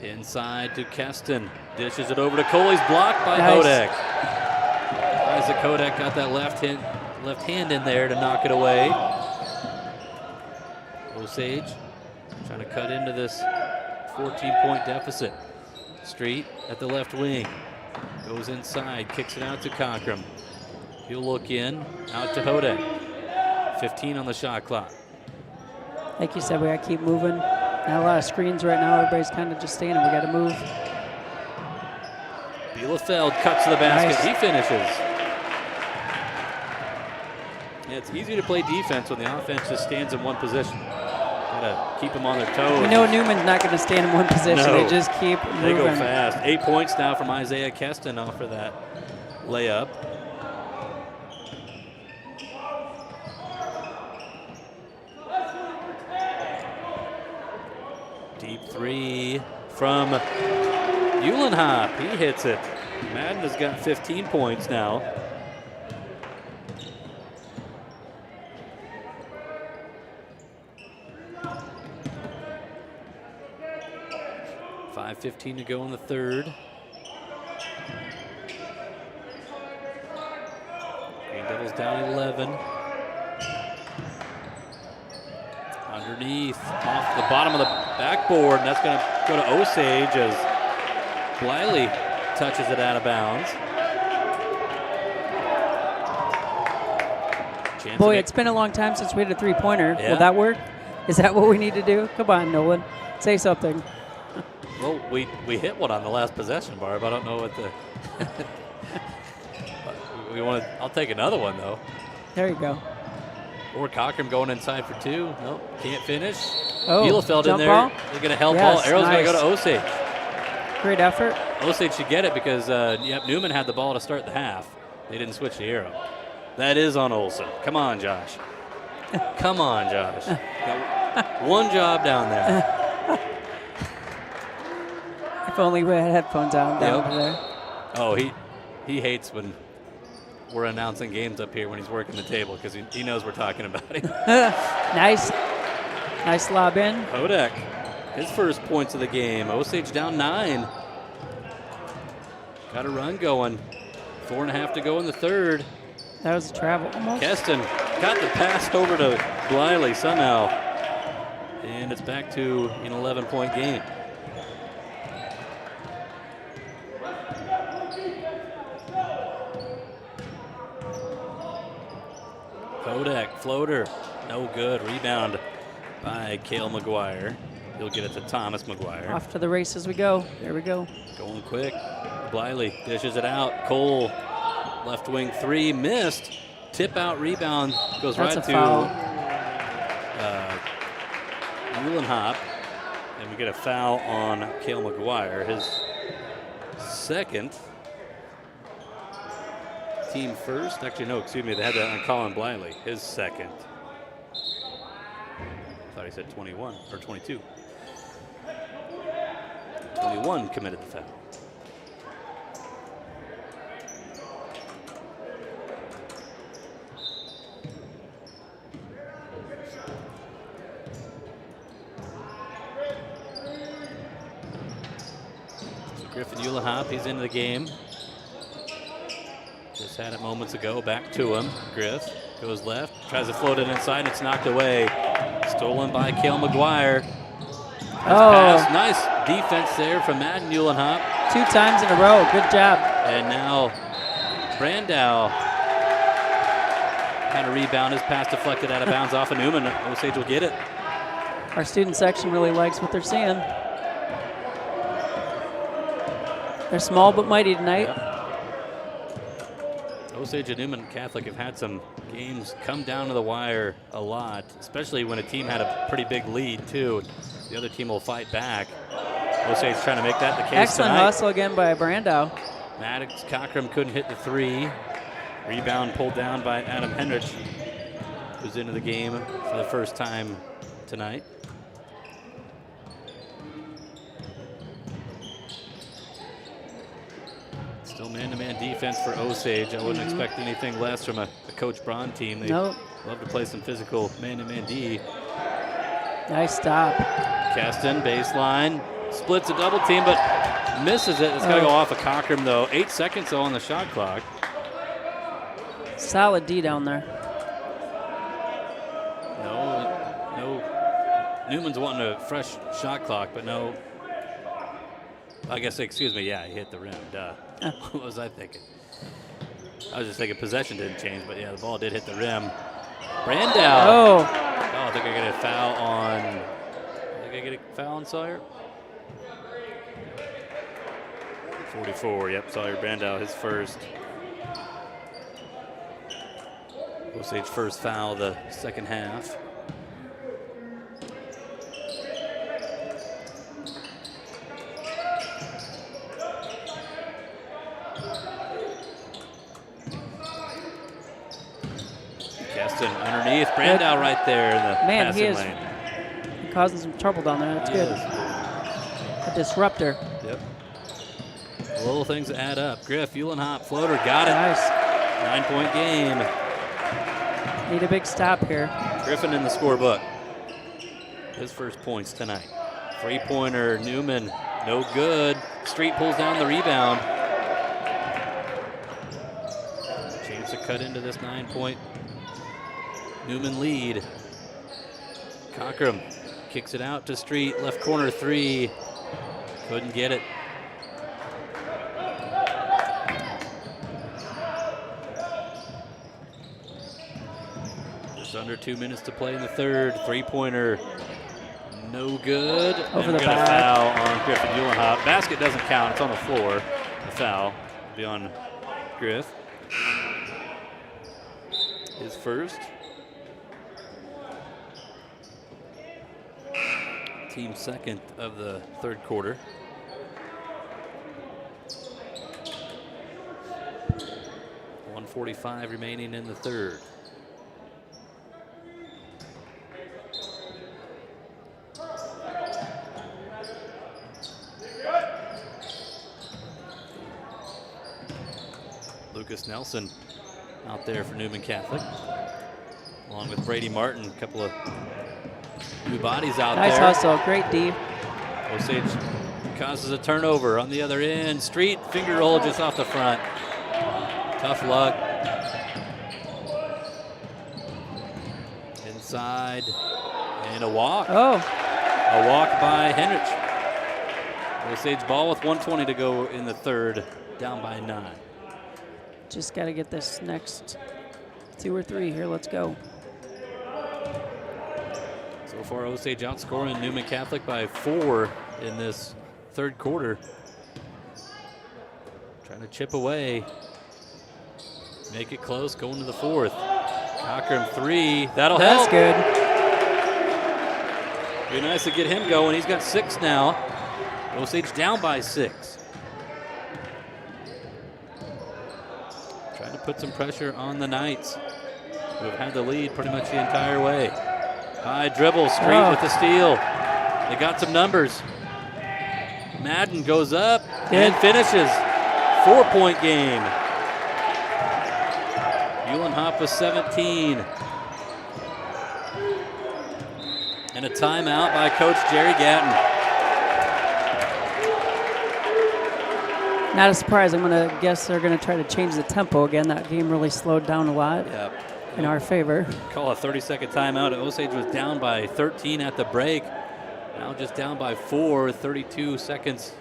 Inside to Keston. Dishes it over to Cole. He's blocked by Hodek. Isaac Hodek got that left hand in there to knock it away. Osage trying to cut into this 14-point deficit. Street at the left wing. Goes inside, kicks it out to Cockram. He'll look in, out to Hodek. 15 on the shot clock. Like you said, we got to keep moving. Not a lot of screens right now. Everybody's kind of just standing. We got to move. Bielefeld cuts to the basket. He finishes. Yeah, it's easy to play defense when the offense just stands in one position. Got to keep them on their toes. We know Newman's not going to stand in one position. No. They just keep moving. They go fast. 8 points now from Isaiah Keston off of that layup. Deep three from Uhlenhop. He hits it. Madden has got 15 points now. .15 to go in the third. Green Devils down 11. Underneath, off the bottom of the backboard, and that's going to go to Osage as Bliley touches it out of bounds. Boy, it's been a long time since we had a three-pointer. Yeah. Will that work? Is that what we need to do? Come on, Nolan. Say something. Well, we hit one on the last possession, Barb. I don't know what the we want to. I'll take another one though. There you go. Or Cockram going inside for 2. Nope, can't finish. Oh, Bielefeld in there. ball? They're going to help ball. Arrow's going to go to Osage. Great effort. Osage should get it because Newman had the ball to start the half. They didn't switch the arrow. That is on Olsen. Come on, Josh. Come on, Josh. Got one job down there. If only we had headphones on down there. Oh, he hates when we're announcing games up here when he's working the table because he knows we're talking about him. Nice lob in. Hodek, his first points of the game. Osage down 9. Got a run going. 4.5 to go in the third. That was a travel almost. Keston got the pass over to Bliley somehow. And it's back to an 11-point game. Hodek, floater, no good. Rebound by Cale McGuire. He'll get it to Thomas McGuire. Off to the races we go. There we go. Going quick. Bliley dishes it out. Cole, left wing three, missed. Tip out rebound goes That's right a foul. to Uhlenhop. And we get a foul on Cale McGuire, his second. Team first. Actually, no, excuse me. They had that on Colin Bliley, his second. I thought he said 21 or 22. 21 committed the foul. So Griffin Uhlenhop, he's into the game. Just had it moments ago. Back to him. Griff goes left, tries to float it inside, and it's knocked away. Stolen by Cale McGuire. Pass. Nice defense there from Madden Uhlenhop. 2 times in a row. Good job. And now Brandow kind of rebound. His pass deflected out of bounds off of Newman. Osage will get it. Our student section really likes what they're seeing. They're small but mighty tonight. Yep. Osage and Newman Catholic have had some games come down to the wire a lot, especially when a team had a pretty big lead, too. The other team will fight back. Osage trying to make that the case Excellent tonight. hustle again by Brandow. Maddox Cockram couldn't hit the three. Rebound pulled down by Adam Henrich, who's into the game for the first time tonight. Still man-to-man defense for Osage. I wouldn't expect anything less from a Coach Braun team. They love to play some physical man-to-man D. Nice stop. Keston, baseline, splits a double team, but misses it. It's got to go off of Cockram, though. 8 seconds, though, on the shot clock. Solid D down there. No. Newman's wanting a fresh shot clock, but no. I guess, excuse me, yeah, he hit the rim. Duh. What was I thinking? I was just thinking possession didn't change, but yeah, the ball did hit the rim. Brandow. Oh, I think I get a foul on. I think I get a foul on Sawyer. 44. Yep, Sawyer Brandow, his first. Osage first foul of the second half. Keston underneath, Brandow right there in the passing lane. Causing some trouble down there. That's good. A disruptor. Yep. Little things add up. Griff, Uhlenhop, floater, got it. Nice. 9-point game. Need a big stop here. Griffin in the scorebook. His first points tonight. Three-pointer, Newman, no good. Street pulls down the rebound. Chance to cut into this 9-point Newman lead. Cockram kicks it out to Street, left corner three. Couldn't get it. Just under 2 minutes to play in the third. Three-pointer, no good. Over and the we got back. a foul on Griffin Uhlenhop. Basket doesn't count, it's on the floor. The foul will be on Griff. His first. Team second of the third quarter. .145 remaining in the third. Lucas Nelson out there for Newman Catholic, along with Brady Martin, a couple of new bodies out Nice there. Nice hustle, great D. Osage causes a turnover on the other end. Street finger roll just off the front. Tough luck. Inside and a walk. Oh. A walk by Henrich. Osage ball with 1:20 to go in the third, down by 9. Just got to get this next 2 or 3 here. Let's go. So far, Osage outscoring Newman Catholic by 4 in this third quarter. Trying to chip away. Make it close, going to the fourth. Cochran 3, that'll help. That's good. Be nice to get him going. He's got 6 now. Osage down by 6. Trying to put some pressure on the Knights, who have had the lead pretty much the entire way. High dribble, Street with the steal. They got some numbers. Madden goes up and finishes. 4-point game. Uhlenhoff with 17. And a timeout by Coach Jerry Gatton. Not a surprise. I'm going to guess they're going to try to change the tempo again. That game really slowed down a lot in our favor. Call a 30-second timeout. Osage was down by 13 at the break. Now just down by 4, 32 seconds.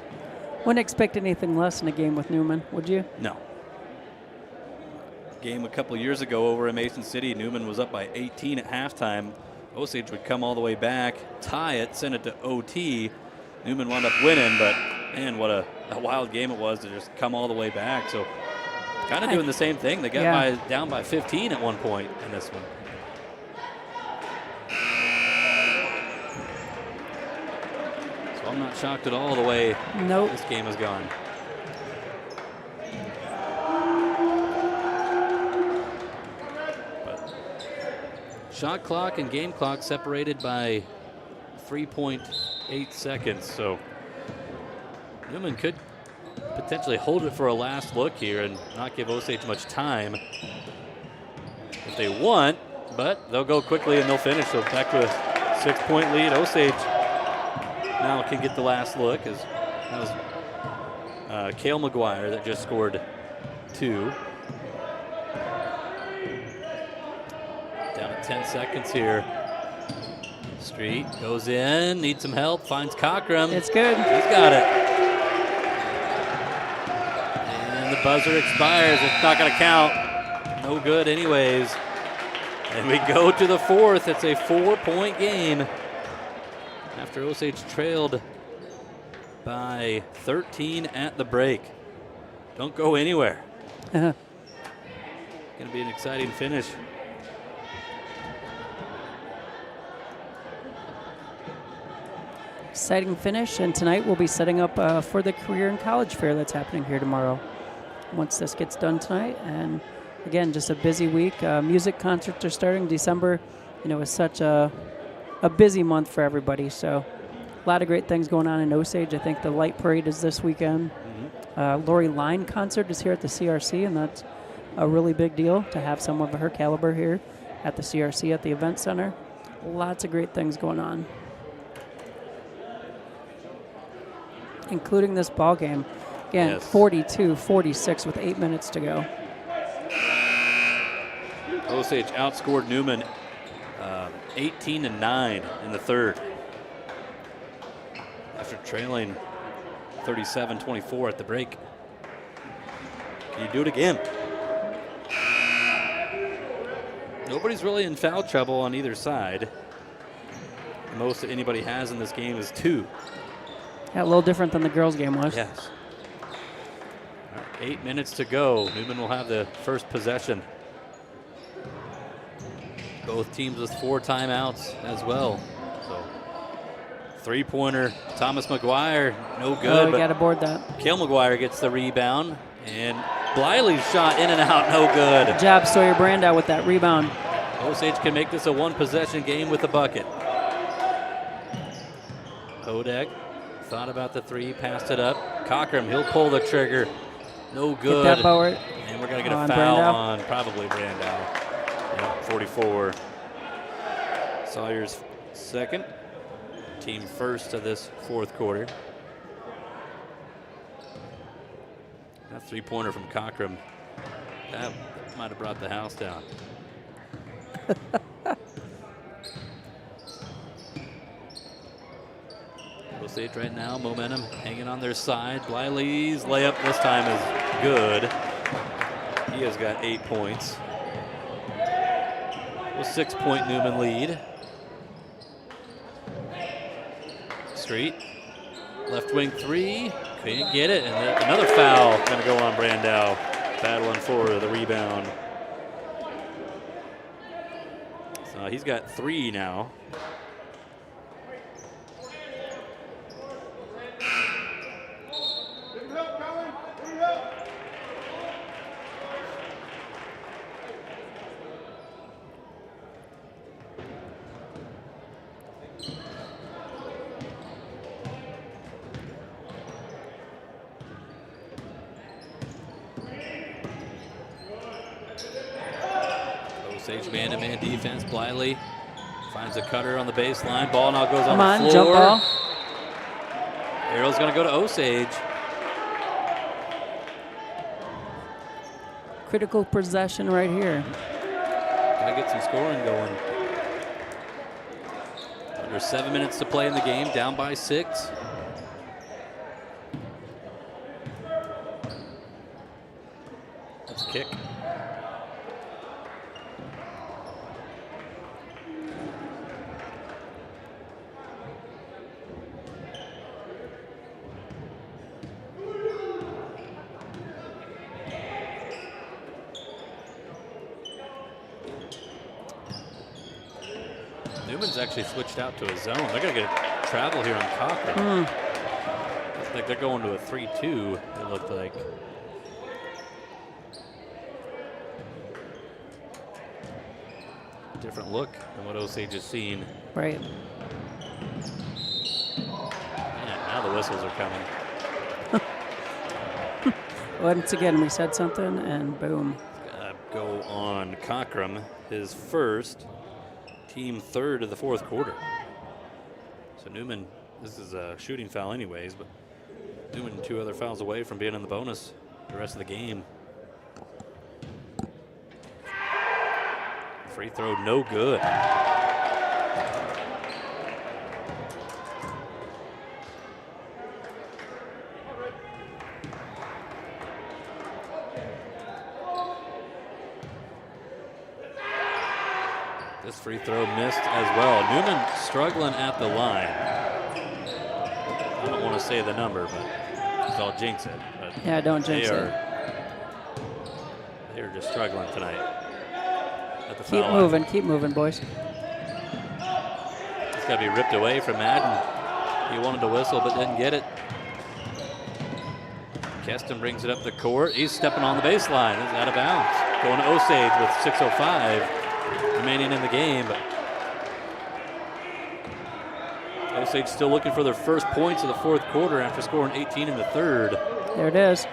Wouldn't expect anything less in a game with Newman, would you? No. Game a couple years ago over in Mason City, Newman was up by 18 at halftime. Osage would come all the way back, tie it, send it to OT. Newman wound up winning, but man, what a wild game it was to just come all the way back. So kind of doing the same thing. They got down by 15 at one point in this one. So I'm not shocked at all the way this game has gone. Shot clock and game clock separated by 3.8 seconds. So Newman could potentially hold it for a last look here and not give Osage much time if they want, but they'll go quickly and they'll finish. So back to a 6-point lead. Osage now can get the last look, as that was Cale McGuire that just scored 2. Down to 10 seconds here. Street goes in, needs some help, finds Cochran. It's good. He's got it. And the buzzer expires. It's not going to count. No good anyways. And we go to the fourth. It's a 4-point game after Osage trailed by 13 at the break. Don't go anywhere. Going to be an exciting finish. Exciting finish, and tonight we'll be setting up for the career and college fair that's happening here tomorrow. Once this gets done tonight, and again, just a busy week. Music concerts are starting. December, is such a busy month for everybody. So, a lot of great things going on in Osage. I think the Light Parade is this weekend. Lori Line concert is here at the CRC, and that's a really big deal to have someone of her caliber here at the CRC at the event center. Lots of great things going on, including this ball game. Again, 42-46 with 8 minutes to go. Osage outscored Newman 18-9 in the third after trailing 37-24 at the break. Can you do it again? Nobody's really in foul trouble on either side. The most that anybody has in this game is 2. Yeah, a little different than the girls' game was. Yes. 8 minutes to go. Newman will have the first possession. Both teams with 4 timeouts as well. So, 3-pointer, Thomas McGuire, no good. Oh, we got to board that. Cale McGuire gets the rebound, and Bliley's shot in and out, no good. Good job, Sawyer Brandow, with that rebound. Osage can make this a 1-possession game with a bucket. Hodek thought about the 3, passed it up. Cochran, he'll pull the trigger. No good. Get that, Bauer. And we're going to get a foul on probably Brandow. Yep, 44. Sawyer's second. Team first of this fourth quarter. That 3-pointer from Cochran, that might have brought the house down. Osage right now, momentum hanging on their side. Bliley's layup this time is good. He has got 8 points. A 6-point Newman lead. Street. Left wing three, couldn't get it, and another foul going to go on Brandow. Battling for the rebound. So he's got 3 now. Osage man-to-man defense. Bliley finds a cutter on the baseline. Ball now goes on the floor. Jump ball. Arrow's going to go to Osage. Critical possession right here. Got to get some scoring going. Under 7 minutes to play in the game, down by 6. That's a kick. Newman's actually switched out to a zone. They're going to get travel here on Cochran. Looks like they're going to a 3-2, it looked like. Different look than what Osage has seen. Right. Man, now the whistles are coming. Once again, we said something, and boom. Go on Cochran, his first, team third of the fourth quarter. So Newman, this is a shooting foul anyways, but Newman 2 other fouls away from being in the bonus the rest of the game. Free throw, no good. This free throw missed as well. Newman struggling at the line. I don't want to say the number, but I'll jinx it. But yeah, don't jinx it. They are just struggling tonight. At the Keep moving, boys. It's got to be ripped away from Madden. He wanted to whistle, but didn't get it. Keston brings it up the court. He's stepping on the baseline. It's out of bounds. Going to Osage with 6:05 remaining in the game. But Osage still looking for their first points of the fourth quarter after scoring 18 in the third. There it is.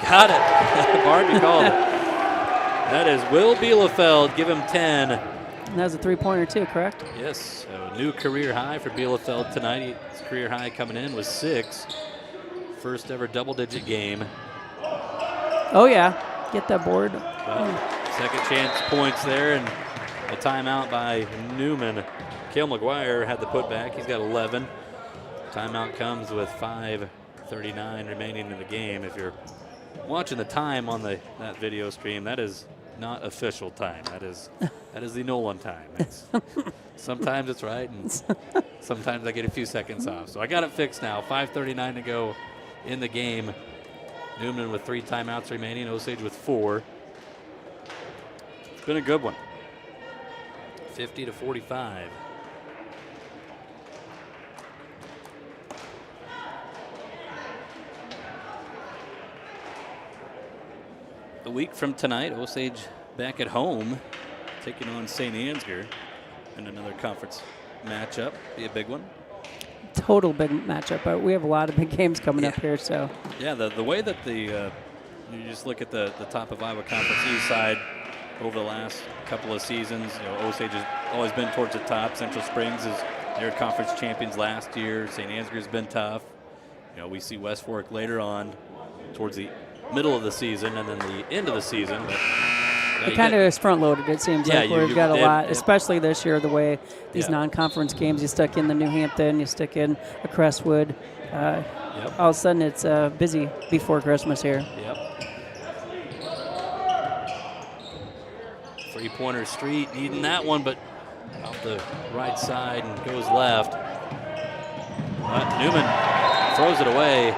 Got it. Barbie called it. That is Will Bielefeld. Give him 10. And that was a 3-pointer too, correct? Yes. So new career high for Bielefeld tonight. His career high coming in was 6. First ever double-digit game. Oh yeah. Get that board. Well, second chance points there, and a timeout by Newman. Cale McGuire had the putback. He's got 11. Timeout comes with 5:39 remaining in the game. If you're watching the time on that video stream, that is not official time. That is the Nolan time. Sometimes it's right, and sometimes I get a few seconds off. So I got it fixed now. 5:39 to go in the game. Newman with 3 timeouts remaining. Osage with 4. It's been a good one. 50-45. A week from tonight, Osage back at home, taking on St. Ansgar in another conference matchup. Be a big one. Total big matchup, but we have a lot of big games coming up here. So yeah, the way that you just look at the top of Iowa Conference East side over the last couple of seasons, Osage has always been towards the top. Central Springs is their conference champions last year. St. Ansgar's been tough. We see West Fork later on towards the middle of the season and then the end of the season. But it kind of is front-loaded, it seems like. We've got a lot, especially this year, the way these non-conference games, you stuck in the New Hampton, you stick in a Crestwood. All of a sudden, it's busy before Christmas here. Yep. Three-pointer Street needing that one, but off the right side and goes left. But Newman throws it away.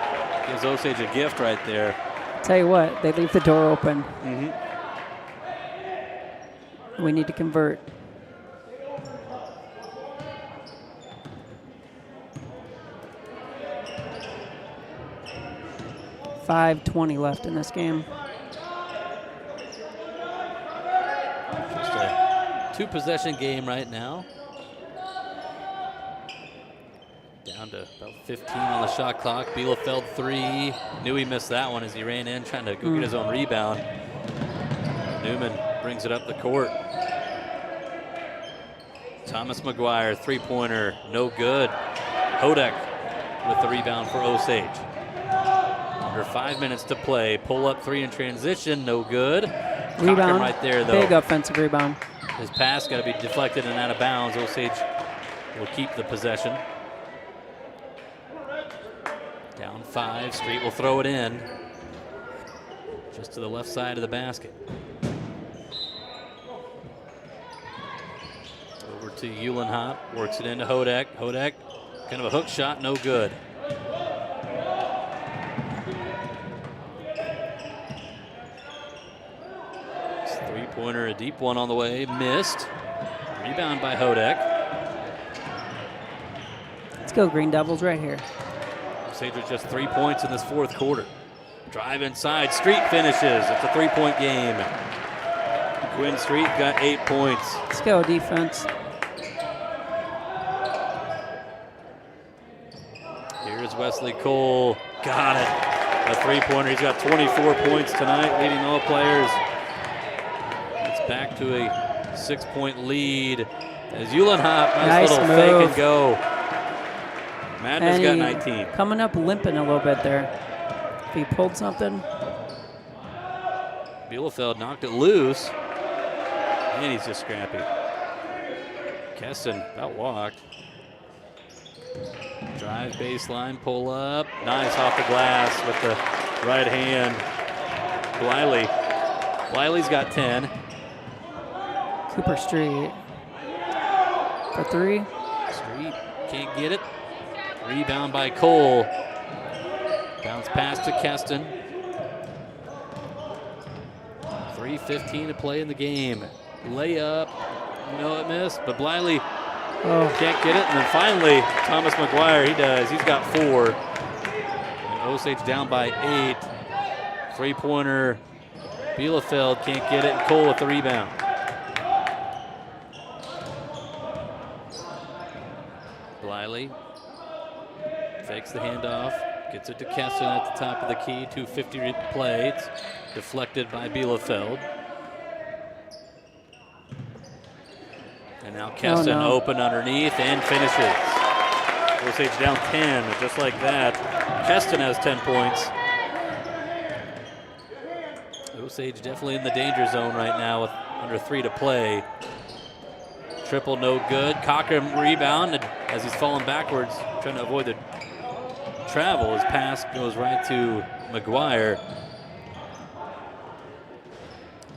Gives Osage a gift right there. Tell you what, they leave the door open. Mm-hmm. We need to convert. $5:20 left in this game. Just a 2-possession game right now. Down to about 15 on the shot clock. Bielefeld 3. Knew he missed that one as he ran in trying to go get his own rebound. Newman brings it up the court. Thomas McGuire, 3-pointer, no good. Hodek with the rebound for Osage. Under 5 minutes to play. Pull up 3 in transition, no good. Rebound Cochran right there, though. Big offensive rebound. His pass got to be deflected and out of bounds. Osage will keep the possession. Down 5. Street will throw it in. Just to the left side of the basket. Over to Uhlenhop. Works it into Hodek. Hodek, kind of a hook shot, no good. Three-pointer, a deep one on the way, missed. Rebound by Hodek. Let's go Green Devils right here. Osage with just 3 points in this fourth quarter. Drive inside, Street finishes. It's a 3-point game. Quinn Street got 8 points. Let's go defense. Here's Wesley Cole, got it. A 3-pointer, he's got 24 points tonight, leading all players. It's back to a 6-point lead as Uhlenhop, nice little move. fake and go. Madden's got And 19. Coming up limping a little bit there. If he pulled something. Bielefeld knocked it loose. And he's just scrappy. Keston about walked. Drive baseline, pull up. Nice off the glass with the right hand. Bliley's got 10. Cooper Street for 3. Street can't get it. Rebound by Cole. Bounce pass to Keston. 3:15 to play in the game. Layup. No, it missed, but Bliley can't get it. And then finally, Thomas McGuire, he does. He's got 4. And Osage down by 8. 3-pointer. Bielefeld can't get it. And Cole with the rebound. Bliley fakes the handoff, gets it to Keston at the top of the key. 2:50 to play. It's deflected by Bielefeld. And now Keston open underneath and finishes. Osage down 10, just like that. Keston has 10 points. Osage definitely in the danger zone right now with under 3 to play. Triple no good. Cochran rebound as he's falling backwards, trying to avoid the travel. His pass goes right to McGuire.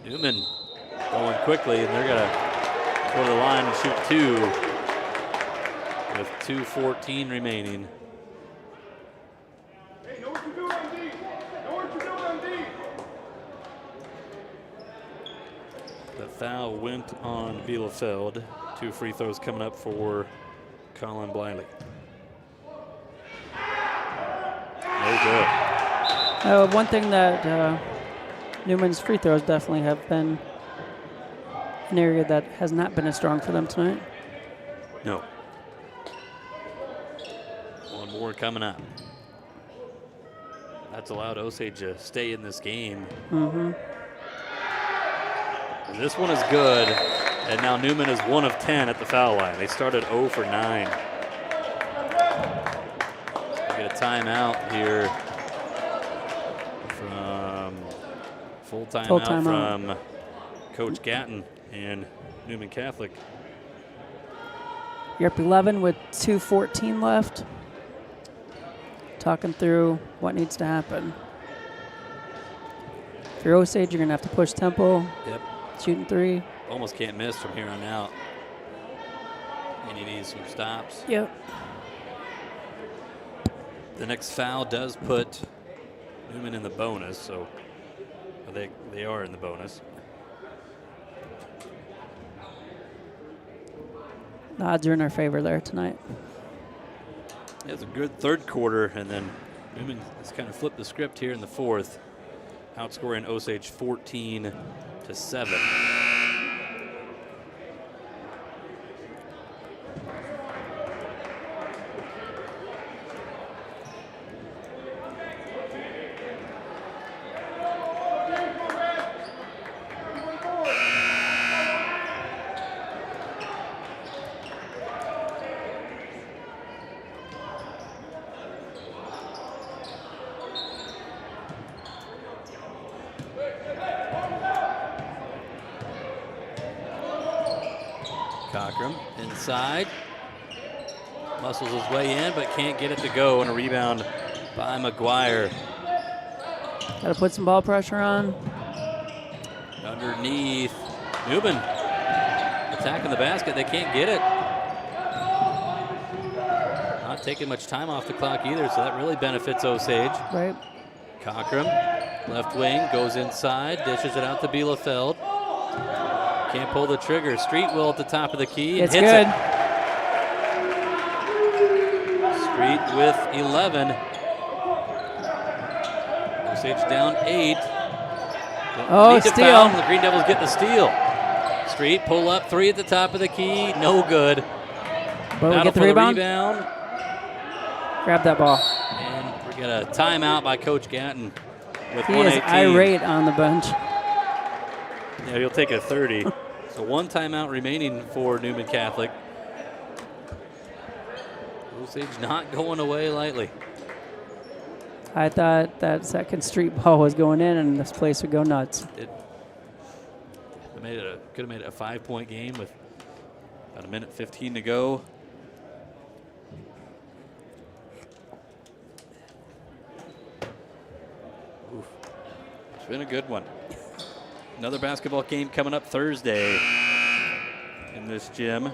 Newman going quickly, and they're going to go to the line and shoot 2 with 2:14 remaining. Hey, know what to do on D. Know what to do on D. The foul went on Bielefeld. 2 free throws coming up for Colin Bliley. No good. One thing that Newman's free throws definitely have been an area that has not been as strong for them tonight. No. One more coming up. That's allowed Osage to stay in this game. Mm-hmm. And this one is good, and now Newman is 1 of 10 at the foul line. They started 0 for 9. We get a timeout here from full timeout from Coach Gatton and Newman Catholic. You're up 11 with 2:14 left. Talking through what needs to happen. If you're Osage, you're going to have to push tempo. Yep. Shooting 3. Almost can't miss from here on out. And he needs some stops. Yep. The next foul does put Newman in the bonus, so they are in the bonus. The odds are in our favor there tonight. It's a good third quarter, and then Newman has kind of flipped the script here in the fourth, outscoring Osage 14-7. Cockrum inside, muscles his way in, but can't get it to go, and a rebound by McGuire. Got to put some ball pressure on. Underneath, Newman attacking the basket. They can't get it. Not taking much time off the clock either, so that really benefits Osage. Right. Cockrum, left wing, goes inside, dishes it out to Bielefeld. Can't pull the trigger. Street will at the top of the key. It's hits good. It. Street with 11. Osage down 8. Oh, steal. Foul. The Green Devils get the steal. Street pull up 3 at the top of the key. No good. But we Battle get the for rebound. Grab that ball. And we get a timeout by Coach Gatton with He 118. is irate on the bench. Yeah, he'll take a 30. So 1 timeout remaining for Newman Catholic. Osage not going away lightly. I thought that second street ball was going in and this place would go nuts. It could have made it a 5-point game with about a minute 15 to go. Oof. It's been a good one. Another basketball game coming up Thursday in this gym,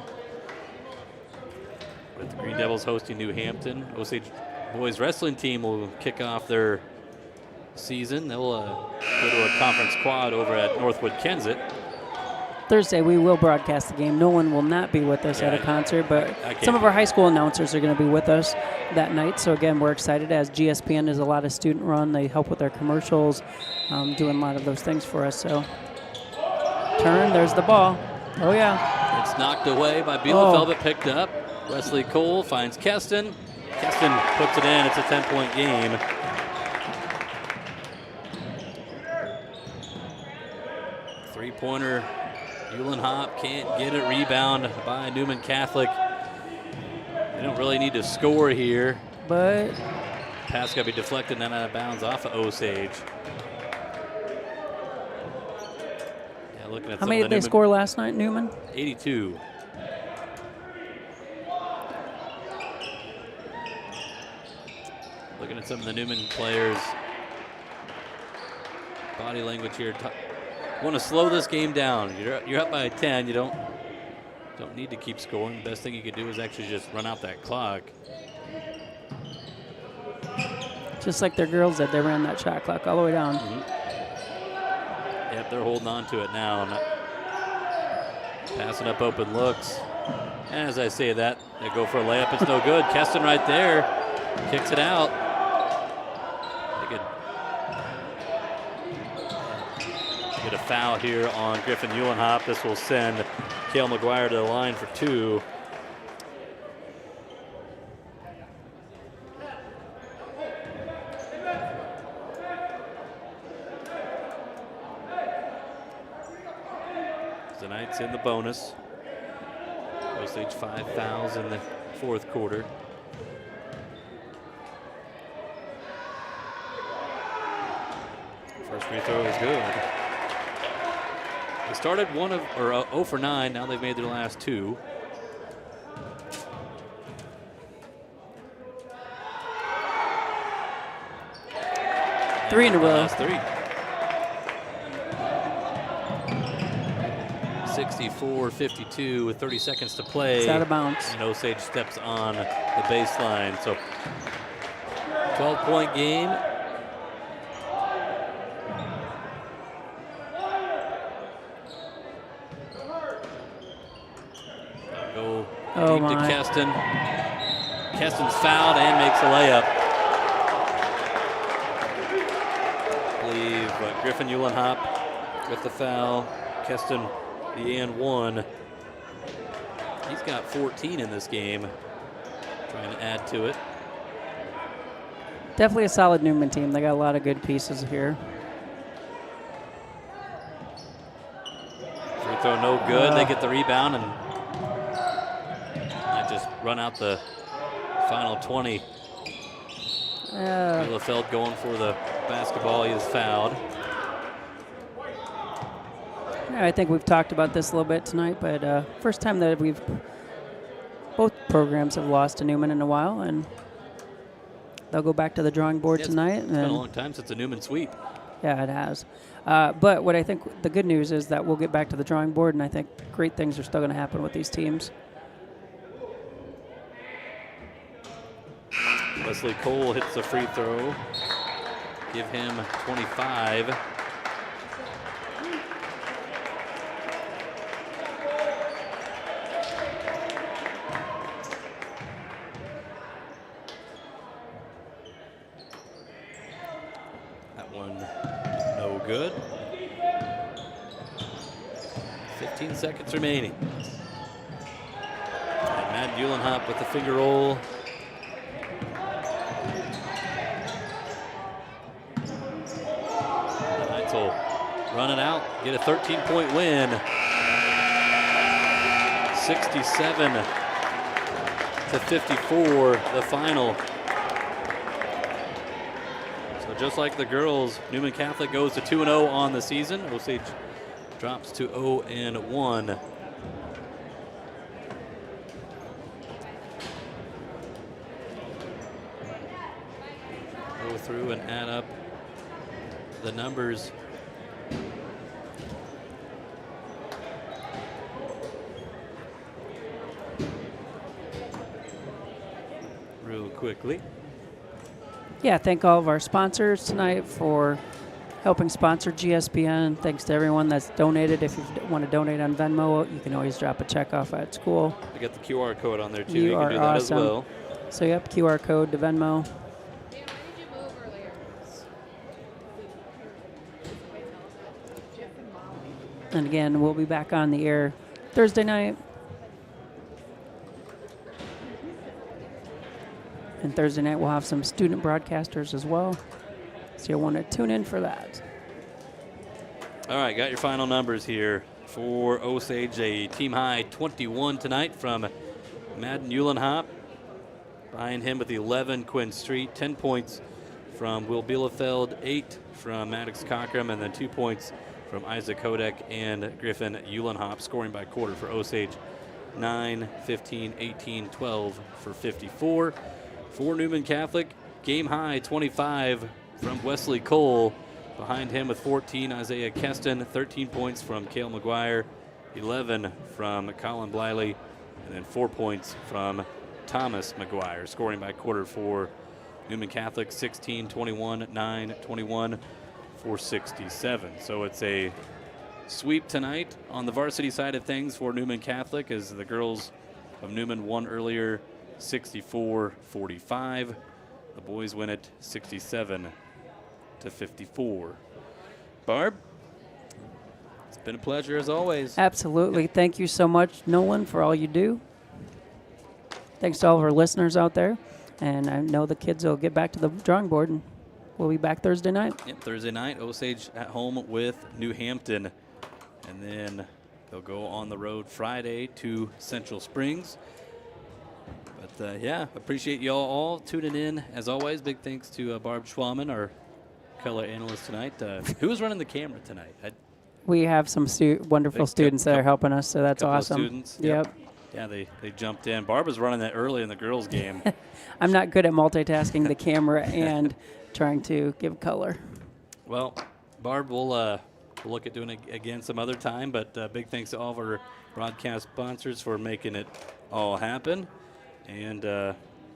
with the Green Devils hosting New Hampton. Osage boys wrestling team will kick off their season. They'll go to a conference quad over at Northwood Kensett. Thursday, we will broadcast the game. No one will not be with us at a concert, but some of our high school announcers are going to be with us that night. So, again, we're excited as GSPN is a lot of student run. They help with our commercials, doing a lot of those things for us. So, turn, there's the ball. Oh, yeah. It's knocked away by Bielefeld, but picked up. Wesley Cole finds Keston. Keston puts it in. It's a 10-point game. Three-pointer. Uhlenhop can't get it. Rebound by Newman Catholic. They don't really need to score here. But pass got to be deflected and then out of bounds off of Osage. Yeah, looking at how many did they score last night, Newman? 82. Looking at some of the Newman players' body language here. Want to slow this game down. You're up by 10. You don't need to keep scoring. The best thing you could do is actually just run out that clock. Just like their girls did. They ran that shot clock all the way down. Yep, they're holding on to it now. Passing up open looks. And as I say that, they go for a layup. It's no good. Keston right there. Kicks it out. They could get a foul here on Griffin Uhlenhop. This will send Cale McGuire to the line for 2. Tonight's in the bonus. Osage 5 fouls in the fourth quarter. First free throw is good. They started 0 for 9. Now they've made their last 2. Three in a row. Last 3. 64-52 with 30 seconds to play. It's out of bounds. And Osage steps on the baseline. So 12-point game. Go deep to Keston. Keston's fouled and makes a layup. I believe Griffin Uhlenhop with the foul. Keston the and one. He's got 14 in this game. Trying to add to it. Definitely a solid Newman team. They got a lot of good pieces here. Free throw no good. They get the rebound and might just run out the final 20. Bielefeld going for the basketball. He is fouled. Yeah, I think we've talked about this a little bit tonight, but first time that both programs have lost to Newman in a while, and they'll go back to the drawing board tonight. It's been a long time since a Newman sweep. Yeah, it has. But what I think the good news is that we'll get back to the drawing board, and I think great things are still going to happen with these teams. Wesley Cole hits the free throw. Give him 25. Good. 15 seconds remaining. And Matt Uhlenhop with the finger roll. The Knights will run it out, get a 13-point win. 67-54, the final. Just like the girls, Newman Catholic goes to 2-0 on the season. Osage drops to 0-1. Go through and add up the numbers. Real quickly. Yeah, thank all of our sponsors tonight for helping sponsor GSPN. Thanks to everyone that's donated. If you want to donate on Venmo, you can always drop a check off at school. We got the QR code on there, too. You can are do that awesome. as well. So, yep, QR code to Venmo. And again, we'll be back on the air Thursday night. And Thursday night, we'll have some student broadcasters as well. So you'll want to tune in for that. All right, got your final numbers here for Osage. A team high 21 tonight from Madden Uhlenhop. Behind him with 11, Quinn Street. 10 points from Will Bielefeld. 8 from Maddox Cockram. And then 2 points from Isaac Hodek and Griffin Uhlenhop. Scoring by quarter for Osage. 9, 15, 18, 12 for 54. For Newman Catholic, game high 25 from Wesley Cole. Behind him with 14, Isaiah Keston. 13 points from Cale McGuire. 11 from Colin Bliley. And then 4 points from Thomas McGuire. Scoring by quarter for Newman Catholic, 16, 21, 9, 21 for 67. So it's a sweep tonight on the varsity side of things for Newman Catholic as the girls of Newman won earlier 64-45. The boys win it 67-54. Barb, it's been a pleasure as always. Absolutely. Thank you so much, Nolan, for all you do. Thanks to all of our listeners out there. And I know the kids will get back to the drawing board, and we'll be back Thursday night. Yep, Thursday night, Osage at home with New Hampton. And then they'll go on the road Friday to Central Springs. But, yeah, appreciate you all tuning in. As always, big thanks to Barb Schwalman, our color analyst tonight. Who was running the camera tonight? We have some wonderful students that are helping us, so that's awesome. Students. Yep. Yeah, they jumped in. Barb was running that early in the girls' game. I'm not good at multitasking the camera and trying to give color. Well, Barb, we'll look at doing it again some other time, but big thanks to all of our broadcast sponsors for making it all happen. And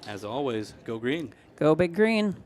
as always, go green. Go Big Green.